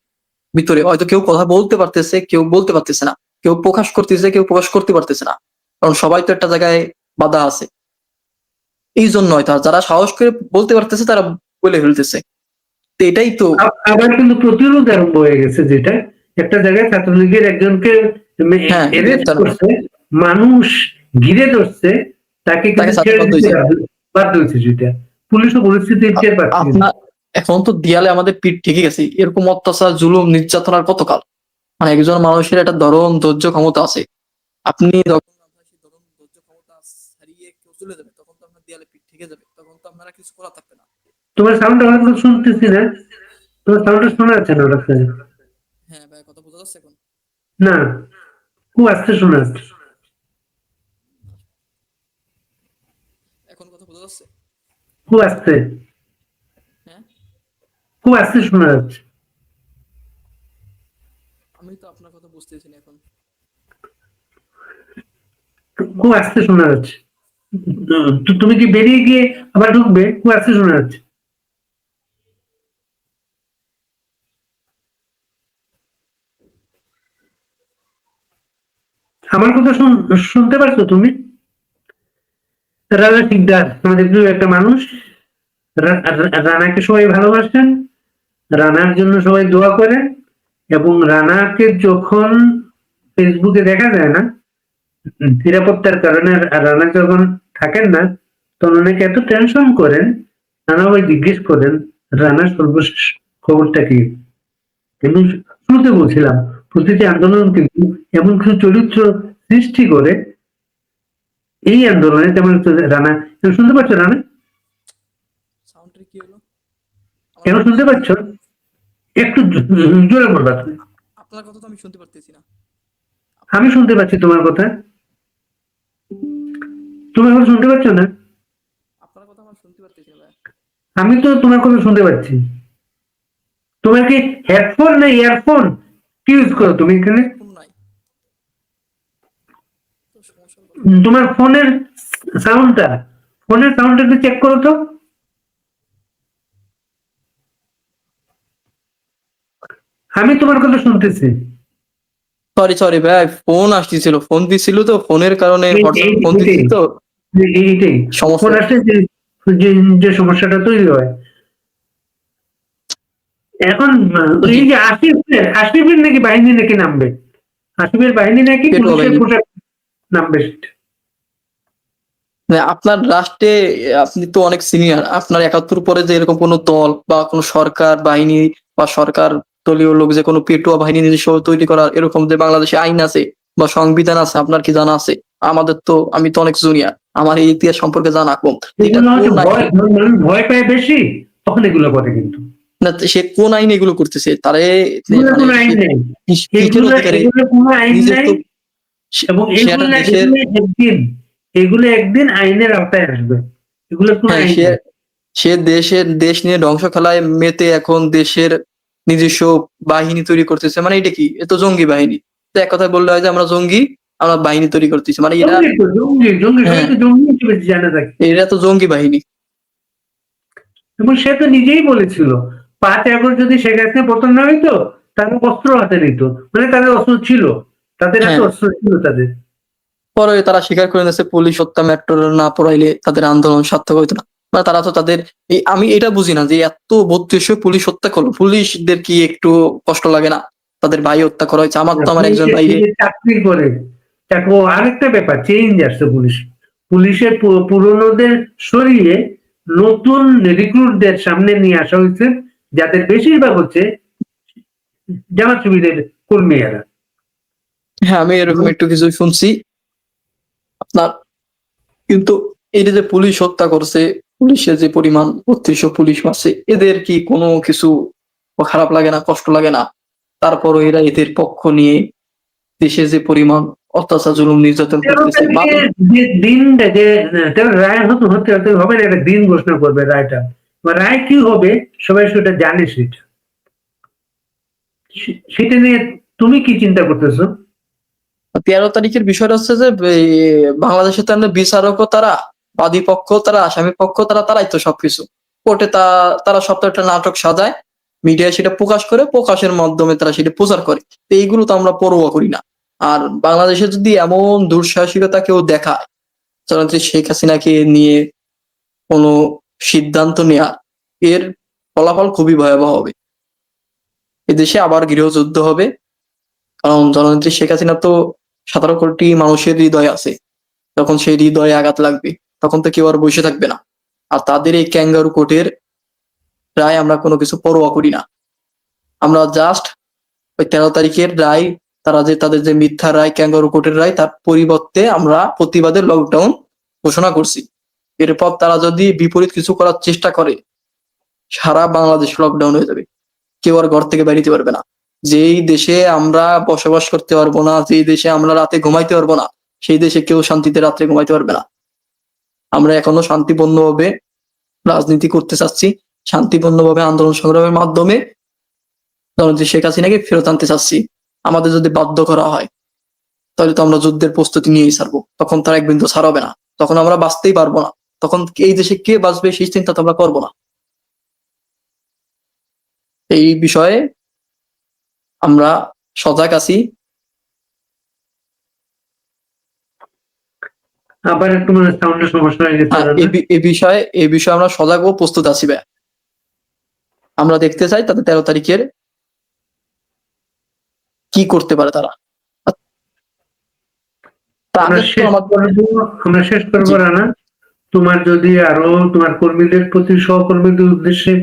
S5: ভিতরে। হয়তো কেউ কথা বলতে পারতেছে, কেউ বলতে পারতেছে না, কেউ প্রকাশ করতেছে, কেউ প্রকাশ করতে পারতেছে না, কারণ সবাই তো একটা জায়গায় বাধা আছে। এই জন্য হয়তো যারা সাহস করে বলতে পারতেছে তারা বলে ফেলতেছে। তো এটাই তো।
S4: আবার কিন্তু প্রতিরোধ আরম্ভ হয়ে গেছে, যেটা একটা জায়গায় ছাত্রলীগের একজনকে
S5: হ্যাঁ,
S4: অ্যারেস্ট
S5: গ্রেফতার
S4: করছে, মানুষ ঘিরে ধরছে, তাকে
S5: তাকে
S4: কিন্তু
S5: ছাত্র
S4: ছেড়ে
S5: বাধ্য
S4: দিতে
S5: হয়েছে।
S4: বাধ্য হয়েছে। সেটা পুলিশও পরিস্থিতি টের পাচ্ছে কিন্তু।
S5: আপনার এখন তো দেয়ালে আমাদের পিঠ ঠেকে গেছে, এরকম অত্যাচার জুলুম নির্যাতন আর কতকাল? মানে একজন মানুষের একটা ধরন ধৈর্য ক্ষমতা আছে, আপনি যখন আপনার সেই ধরন ধৈর্য ক্ষমতা হারিয়ে কেউ চলে যাবে, তখন তো আপনার দেয়ালে পিঠ ঠেকে যাবে, তখন তো আপনারা কিছু করা থাকবে না।
S4: তোমার সাউন্ডটা হয়তো শুনতেছি না, তোমার সাউন্ডটা শোনা যাচ্ছে না ওটার থেকে।
S5: হ্যাঁ ভাই, কথা বোঝা যাচ্ছে এখন?
S4: না, খুব আস্তে শোনা যাচ্ছে,
S5: এখন কথা বোঝা যাচ্ছে?
S4: খুব আস্তে,
S5: হ্যাঁ,
S4: খুব আস্তে শোনা যাচ্ছে।
S5: আমি তো আপনার কথা বুঝতেছি না এখন।
S4: খুব আস্তে শোনা যাচ্ছে। তুমি কি বেরিয়ে গিয়ে আবার ঢুকবে? খুব আস্তে শোনা যাচ্ছে। আমার কথা শুনতে পারছো তুমি? রানা শিকদার আমাদের প্রিয় একটা মানুষ। রানাকে সবাই ভালোবাসেন, রানার জন্য সবাই দোয়া করেন, এবং রানাকে যখন ফেসবুকে দেখা যায় না নিরাপত্তার কারণে, রানা যখন থাকেন না, তখন অনেকে এত টেনশন করেন, রানা ভাই জিজ্ঞেস করেন রানার সর্বশেষ খবরটা কি। কিন্তু শুরুতে বলছিলাম প্রতিটি আন্দোলন কিন্তু এমন কিছু চরিত্র সৃষ্টি করে। এই আন্দোলনে তেমন রানা, তুমি শুনতে পাচ্ছ রানা?
S5: সাউন্ডের কি হলো? আমার
S4: এখন
S5: কথা
S4: শুনতে
S5: শুনতে
S4: পাচ্ছ? একটু জোরে বলবা তুমি।
S5: আপনার কথা তো আমি শুনতে পারতেছি না।
S4: আমি শুনতে পাচ্ছি তোমার কথা, তুমি এখন শুনতে পাচ্ছ না?
S5: আপনার কথা আমার শুনতে পারতেছি না ভাই।
S4: আমি তো তোমার কথা শুনতে পাচ্ছি। তোমার কি হেডফোন না ইয়ারফোন কি ইউজ করো তুমি এখানে?
S5: ফোন নাই তো, সমস্যা হলো।
S4: তোমার সাউন্ডটা ফোনের সাউন্ডটা একটু চেক করো তো। আমি তোমার কথা শুনতেছি।
S5: সরি সরি ভাই, ফোন আসতেছিল, ফোন দিছিল তো, ফোনের কারণে হোয়াটসঅ্যাপ ফোন দিচ্ছি তো,
S4: এইটাই ফোন
S5: সমস্যা।
S4: আসলে যে যে সমস্যাটা তৈরি হয়। এখন এই যে আসিফের নাকি বাহিনী নাকি নামবে, আসিফের বাহিনী নাকি
S5: পেটুয়া
S4: পুলিশের
S5: বাহিনী।
S4: পোশাক নামবে।
S5: মানে আপনার রাষ্ট্রে আপনি তো অনেক সিনিয়র, আপনার ৭১ পরে যে এরকম কোনো দল বা কোনো সরকার বাহিনী বা সরকার দলীয় লোক যে কোনো পেটুয়া বাহিনী নিজস্ব তৈরি করার এরকম যে বাংলাদেশে আইন আছে বা সংবিধান আছে, আপনার কি জানা আছে? আমাদের তো, আমি তো অনেক জুনিয়র, আমার এই ইতিহাস সম্পর্কে জানা কম। এটা
S4: এগুলো হচ্ছে
S5: কোন আইন?
S4: মানুষ ভয় পায় বেশি, তখন এগুলো করে কিন্তু।
S5: না, সে কোন আইন এগুলো করতেছে? তারে
S4: এগুলো
S5: মানে
S4: কোনো আইন নেই,
S5: কিসের অধিকারে?
S4: এগুলো কোনো আইন
S5: নিজের
S4: নেই।
S5: তো
S4: এবং
S5: সে একটা দেশের,
S4: এগুলো একদিন আইনের আওতায় আসবে, এগুলো কোনো
S5: হ্যাঁ
S4: আইন
S5: সে
S4: নেই।
S5: সে দেশ নিয়ে ধ্বংস খেলায় মেতে এখন দেশের নিজস্ব বাহিনী তৈরি করতেছে। মানে এটা কি? এ তো জঙ্গি বাহিনী। তো এক কথায় বললে হয় যে আমরা জঙ্গি, আমরা বাহিনী তৈরি করতেছি, মানে এরা।
S4: জঙ্গি সবাই
S5: হ্যাঁ,
S4: তো জঙ্গি হিসেবে জানা থাকে।
S5: এরা তো জঙ্গি বাহিনী।
S4: এবং সে তো নিজেই বলেছিল ৫ আগস্ট যদি শেখ হাসিনা পতন না হইতো তারা অস্ত্র হাতে নিত, মানে তাদের অস্ত্র ছিল, তাদের হাতে
S5: হ্যাঁ,
S4: অস্ত্র ছিল তাদের।
S5: পরে তারা স্বীকার করে নিয়েছে পুলিশ হত্যা মেট্রো রেল না পড়াইলে তাদের আন্দোলন সার্থক হইতো না। মানে তারা তো তাদের এই, আমি এটা বুঝি না যে এত ৩২০০ পুলিশ হত্যা করলো, পুলিশদের কি একটু কষ্ট লাগে না? তাদের ভাই হত্যা করা হয়েছে, আমার তো আমার একজন ভাইরে।
S4: চাকরি করে ও আরেকটা ব্যাপার, চেঞ্জ আসছে পুলিশ, পুলিশের পুরনোদের সরিয়ে নতুন রিক্রুটদের সামনে নিয়ে আসা হয়েছে, যাদের বেশিরভাগ হচ্ছে জামাত শিবিরের কর্মীরা।
S5: হ্যাঁ, আমি এরকম একটু কিছু শুনছি আপনার। কিন্তু এটা যে পুলিশ হত্যা করছে, পুলিশের যে পরিমাণ ৩২০০ পুলিশ মারছে, এদের কি কোনো কিছু খারাপ লাগে না, কষ্ট লাগে না? তারপরও এরা এদের পক্ষ নিয়ে দেশে যে পরিমাণ অত্যাচার জুলুম নির্যাতন
S4: ১৩
S5: করতেছে,
S4: তারিখে যে দিনটা, যে রায় হতে হতে হবে না, একটা দিন ঘোষণা করবে রায়টা, রায় কি হবে সবাই সেটা জানে সেটা। সেটা নিয়ে তুমি কি চিন্তা করতেছো?
S5: 13 তারিখের বিষয়টা হচ্ছে যে বাংলাদেশের তো বিচারকও তারা, বাদী পক্ষ তারা, আসামি পক্ষ তারা, তারাই তো সবকিছু। কোর্টে তারা সব তো একটা নাটক সাজায়, মিডিয়ায় সেটা প্রকাশ করে, প্রকাশের মাধ্যমে তারা সেটা প্রচার করে। তো এইগুলো তো আমরা পরোয়া করি না। আর বাংলাদেশে যদি এমন দুঃসাহসিকতা কেউ দেখায়, জননেত্রী শেখ হাসিনাকে নিয়ে কোনো সিদ্ধান্ত নেয়া, এর ফলাফল খুবই ভয়াবহ হবে। এদেশে আবার গৃহযুদ্ধ হবে। কারণ জননেত্রী শেখ হাসিনা তো 17 কোটি মানুষের হৃদয়ে আছে। যখন সেই হৃদয়ে আঘাত লাগবে, তখন তো কেউ আর বসে থাকবে না। আর তাদের এই ক্যাঙ্গারু কোর্টের রায় আমরা কোনো কিছু পরোয়া করি না। আমরা জাস্ট ওই 13 তারিখের রায়, তাদের যে মিথ্যা রায়, ক্যাঙ্গারু কোর্টের রায়, তার পরিবর্তে আমরা প্রতিবাদে লকডাউন ঘোষণা করছি। এরপর তারা যদি বিপরীত কিছু করার চেষ্টা করে, সারা বাংলাদেশ লকডাউন হয়ে যাবে। কেউ আর ঘর থেকে বেরিতে পারবে না। যেই দেশে আমরা বসবাস করতে পারবো না, যেই দেশে আমরা রাতে ঘুমাইতে পারবো না, সেই দেশে কেউ শান্তিতে রাত্রে ঘুমাইতে পারবে না। আমরা এখনো শান্তিপূর্ণভাবে রাজনীতি করতে চাচ্ছি, শান্তিপূর্ণভাবে আন্দোলন সংগ্রামের মাধ্যমে জননেত্রী শেখ হাসিনাকে ফেরত আনতে চাচ্ছি। আমাদের যদি বাধ্য করা হয়, তাহলে তো আমরা যুদ্ধের প্রস্তুতি নিয়েই ছাড়বো। তখন তার এক বিন্দু ছাড় হবে না। তখন আমরা বাঁচতেই পারবো না। তখন এই দেশে কে বাঁচবে সেই চিন্তা তো আমরা করবো না। এই বিষয়ে আমরা সজাগ আছি।
S4: আবার একটু মানে সাউন্ডের সমস্যা হয়ে গেছে।
S5: এই বিষয়ে আমরা সজাগ ও প্রস্তুত আছি ভাই। আমরা দেখতে চাই তাদের 13 তারিখের কি করতে পারে তারা।
S4: আমরা
S5: তাদের তো
S4: শেষ
S5: আমাদের
S4: করবো, আমরা শেষ করবো
S5: জি,
S4: রানা। তোমার যদি আরো তোমার কর্মীদের প্রতি, সহকর্মীদের উদ্দেশ্যে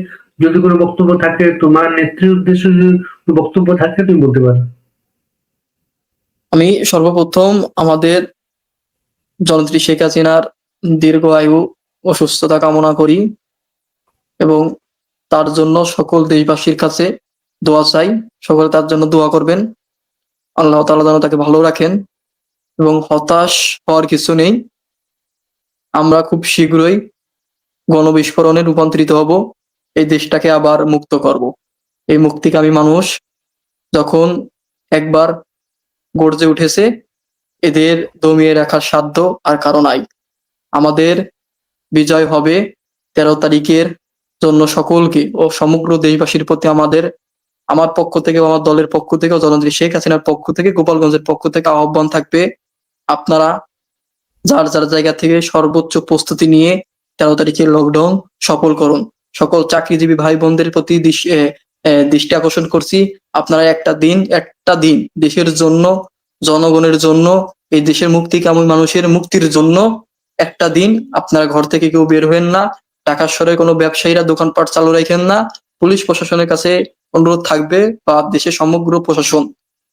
S4: যদি কোনো বক্তব্য থাকে, তোমার নেত্রীর উদ্দেশ্যে যদি কোনো বক্তব্য থাকে, তুমি বলতে পারো।
S5: আমি সর্বপ্রথম আমাদের জননেত্রী শেখ হাসিনার দীর্ঘ আয়ু ও সুস্থতা কামনা করি এবং তার জন্য সকল দেশবাসীর কাছে দোয়া চাই। সকলে তার জন্য দোয়া করবেন। আল্লাহ তাআলা যেন তাকে ভালো রাখেন এবং হতাশ হওয়ার কিছু নেই। আমরা খুব শীঘ্রই গণবিস্ফোরণে রূপান্তরিত হব। এই দেশটাকে আবার মুক্ত করব। এই মুক্তিকামী মানুষ যখন একবার গর্জে উঠেছে, এদের দমিয়ে রাখার সাধ্য আর কারো নাই। আমাদের বিজয় হবে 13 তারিখের জন্য সকলকে ও সমগ্র দেশবাসীর প্রতি আমার পক্ষ থেকে, আমার দলের পক্ষ থেকে, জননেত্রী শেখ হাসিনার পক্ষ থেকে, গোপালগঞ্জের পক্ষ থেকে আহ্বান থাকবে, আপনারা যার যার জায়গা থেকে সর্বোচ্চ প্রস্তুতি নিয়ে 13 তারিখের লকডাউন সফল করুন। সকল চাকরিজীবী ভাই বোনদের প্রতি দৃষ্টি আকর্ষণ করছি, আপনারা একটা দিন দেশের জন্য, জনগণের জন্য, এই দেশের মুক্তিকামী মানুষের মুক্তির জন্য একটা দিন আপনারা ঘর থেকে কেউ বের হবেন না। ঢাকা শহরে কোনো ব্যবসায়ীরা দোকানপাট চালু রাখেন না। পুলিশ প্রশাসনের কাছে অনুরোধ থাকবে, বা দেশের সমগ্র প্রশাসন,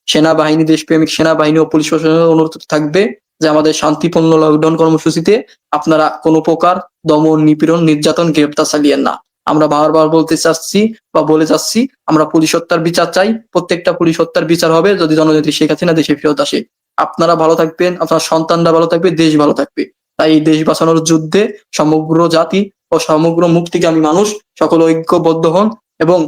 S5: সেনাবাহিনী, দেশপ্রেমিক সেনাবাহিনী ও পুলিশ প্রশাসনের অনুরোধ থাকবে যে আমাদের শান্তিপূর্ণ লকডাউন কর্মসূচিতে আপনারা কোনো প্রকার দমন, নিপীড়ন, নির্যাতন, গ্রেপ্তার চালিয়েন না। আমরা বারবার বলতে চাচ্ছি বা বলে যাচ্ছি, আমরা পুলিশ হত্যার বিচার চাই। প্রত্যেকটা পুলিশ হত্যার বিচার হবে যদি জননেত্রী শেখ হাসিনা দেশে ফেরত আসে। আপনারা ভালো থাকবেন, আপনার সন্তানরা ভালো থাকবে, দেশ ভালো থাকবে। তাই এই দেশ বাঁচানোর যুদ্ধে সমগ্র জাতি ও সমগ্র মুক্তিকামী মানুষ সকল ঐক্যবদ্ধ হন এবং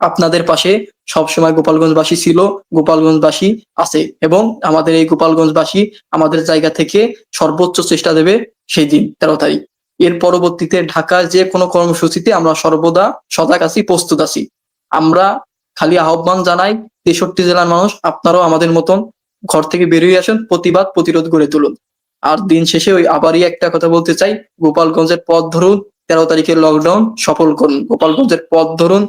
S5: আপনাদের পাশে সবসময় গোপালগঞ্জবাসী ছিল, গোপালগঞ্জবাসী আছে এবং আমাদের এই গোপালগঞ্জবাসী আমাদের জায়গা থেকে সর্বোচ্চ চেষ্টা দেবে সেই দিন 13 তারিখ। এর পরবর্তীতে ঢাকার যে কোনো কর্মসূচিতে আমরা সর্বদা সজাগ আছি, প্রস্তুত আছি। আমরা খালি আহ্বান জানাই 63 জেলার মানুষ, আপনারাও আমাদের মতন ঘর থেকে বেরিয়ে আসেন, প্রতিবাদ প্রতিরোধ গড়ে তুলুন। আর দিন শেষে ওই আবারই একটা কথা বলতে চাই, গোপালগঞ্জের পথ ধরুন, 13 তারিখের লকডাউন সফল করুন। গোপালগঞ্জের পথ ধরুন,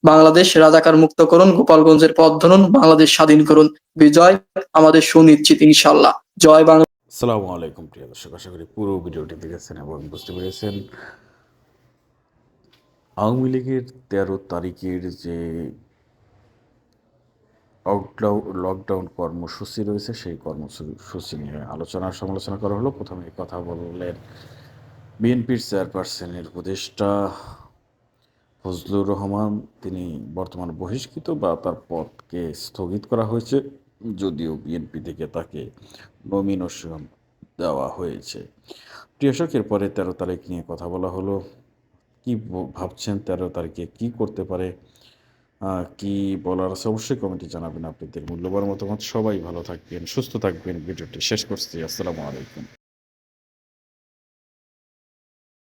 S5: বাংলাদেশ রাজাকার মুক্ত করুন। গোপালগঞ্জের পথ ধরুন, বাংলাদেশ স্বাধীন করুন। বিজয় আমাদের সুনিশ্চিত ইনশাল্লাহ। জয় বাংলা।
S3: আসসালামু আলাইকুম প্রিয় দর্শক, আশা করি পুরো ভিডিওটি দেখেছেন এবং বুঝতে পেরেছেন আওয়ামী লীগের 13 তারিখের যে লকডাউন কর্মসূচি রয়েছে, সেই কর্মসূচি নিয়ে সমালোচনা করা হলো। প্রথমে কথা বললেন বিএনপির চেয়ারপারসনের উপদেষ্টা ফজলুর রহমান। তিনি বর্তমান বহিষ্কৃত বা তার পদকে স্থগিত করা হয়েছে, যদিও বিএনপি থেকে তাকে নমিনেশন দেওয়া হয়েছে। প্রিয় দর্শক, এরপরে 13 তারিখ নিয়ে কথা বলা হলো। কি ভাবছেন 13 তারিখে কি করতে পারে কি বলার আছে অবশ্যই কমেন্টে জানাবেন আপনাদের মূল্যবান মতামত। সবাই ভালো থাকবেন, সুস্থ থাকবেন। ভিডিওটি শেষ করছি। আসসালামু আলাইকুম।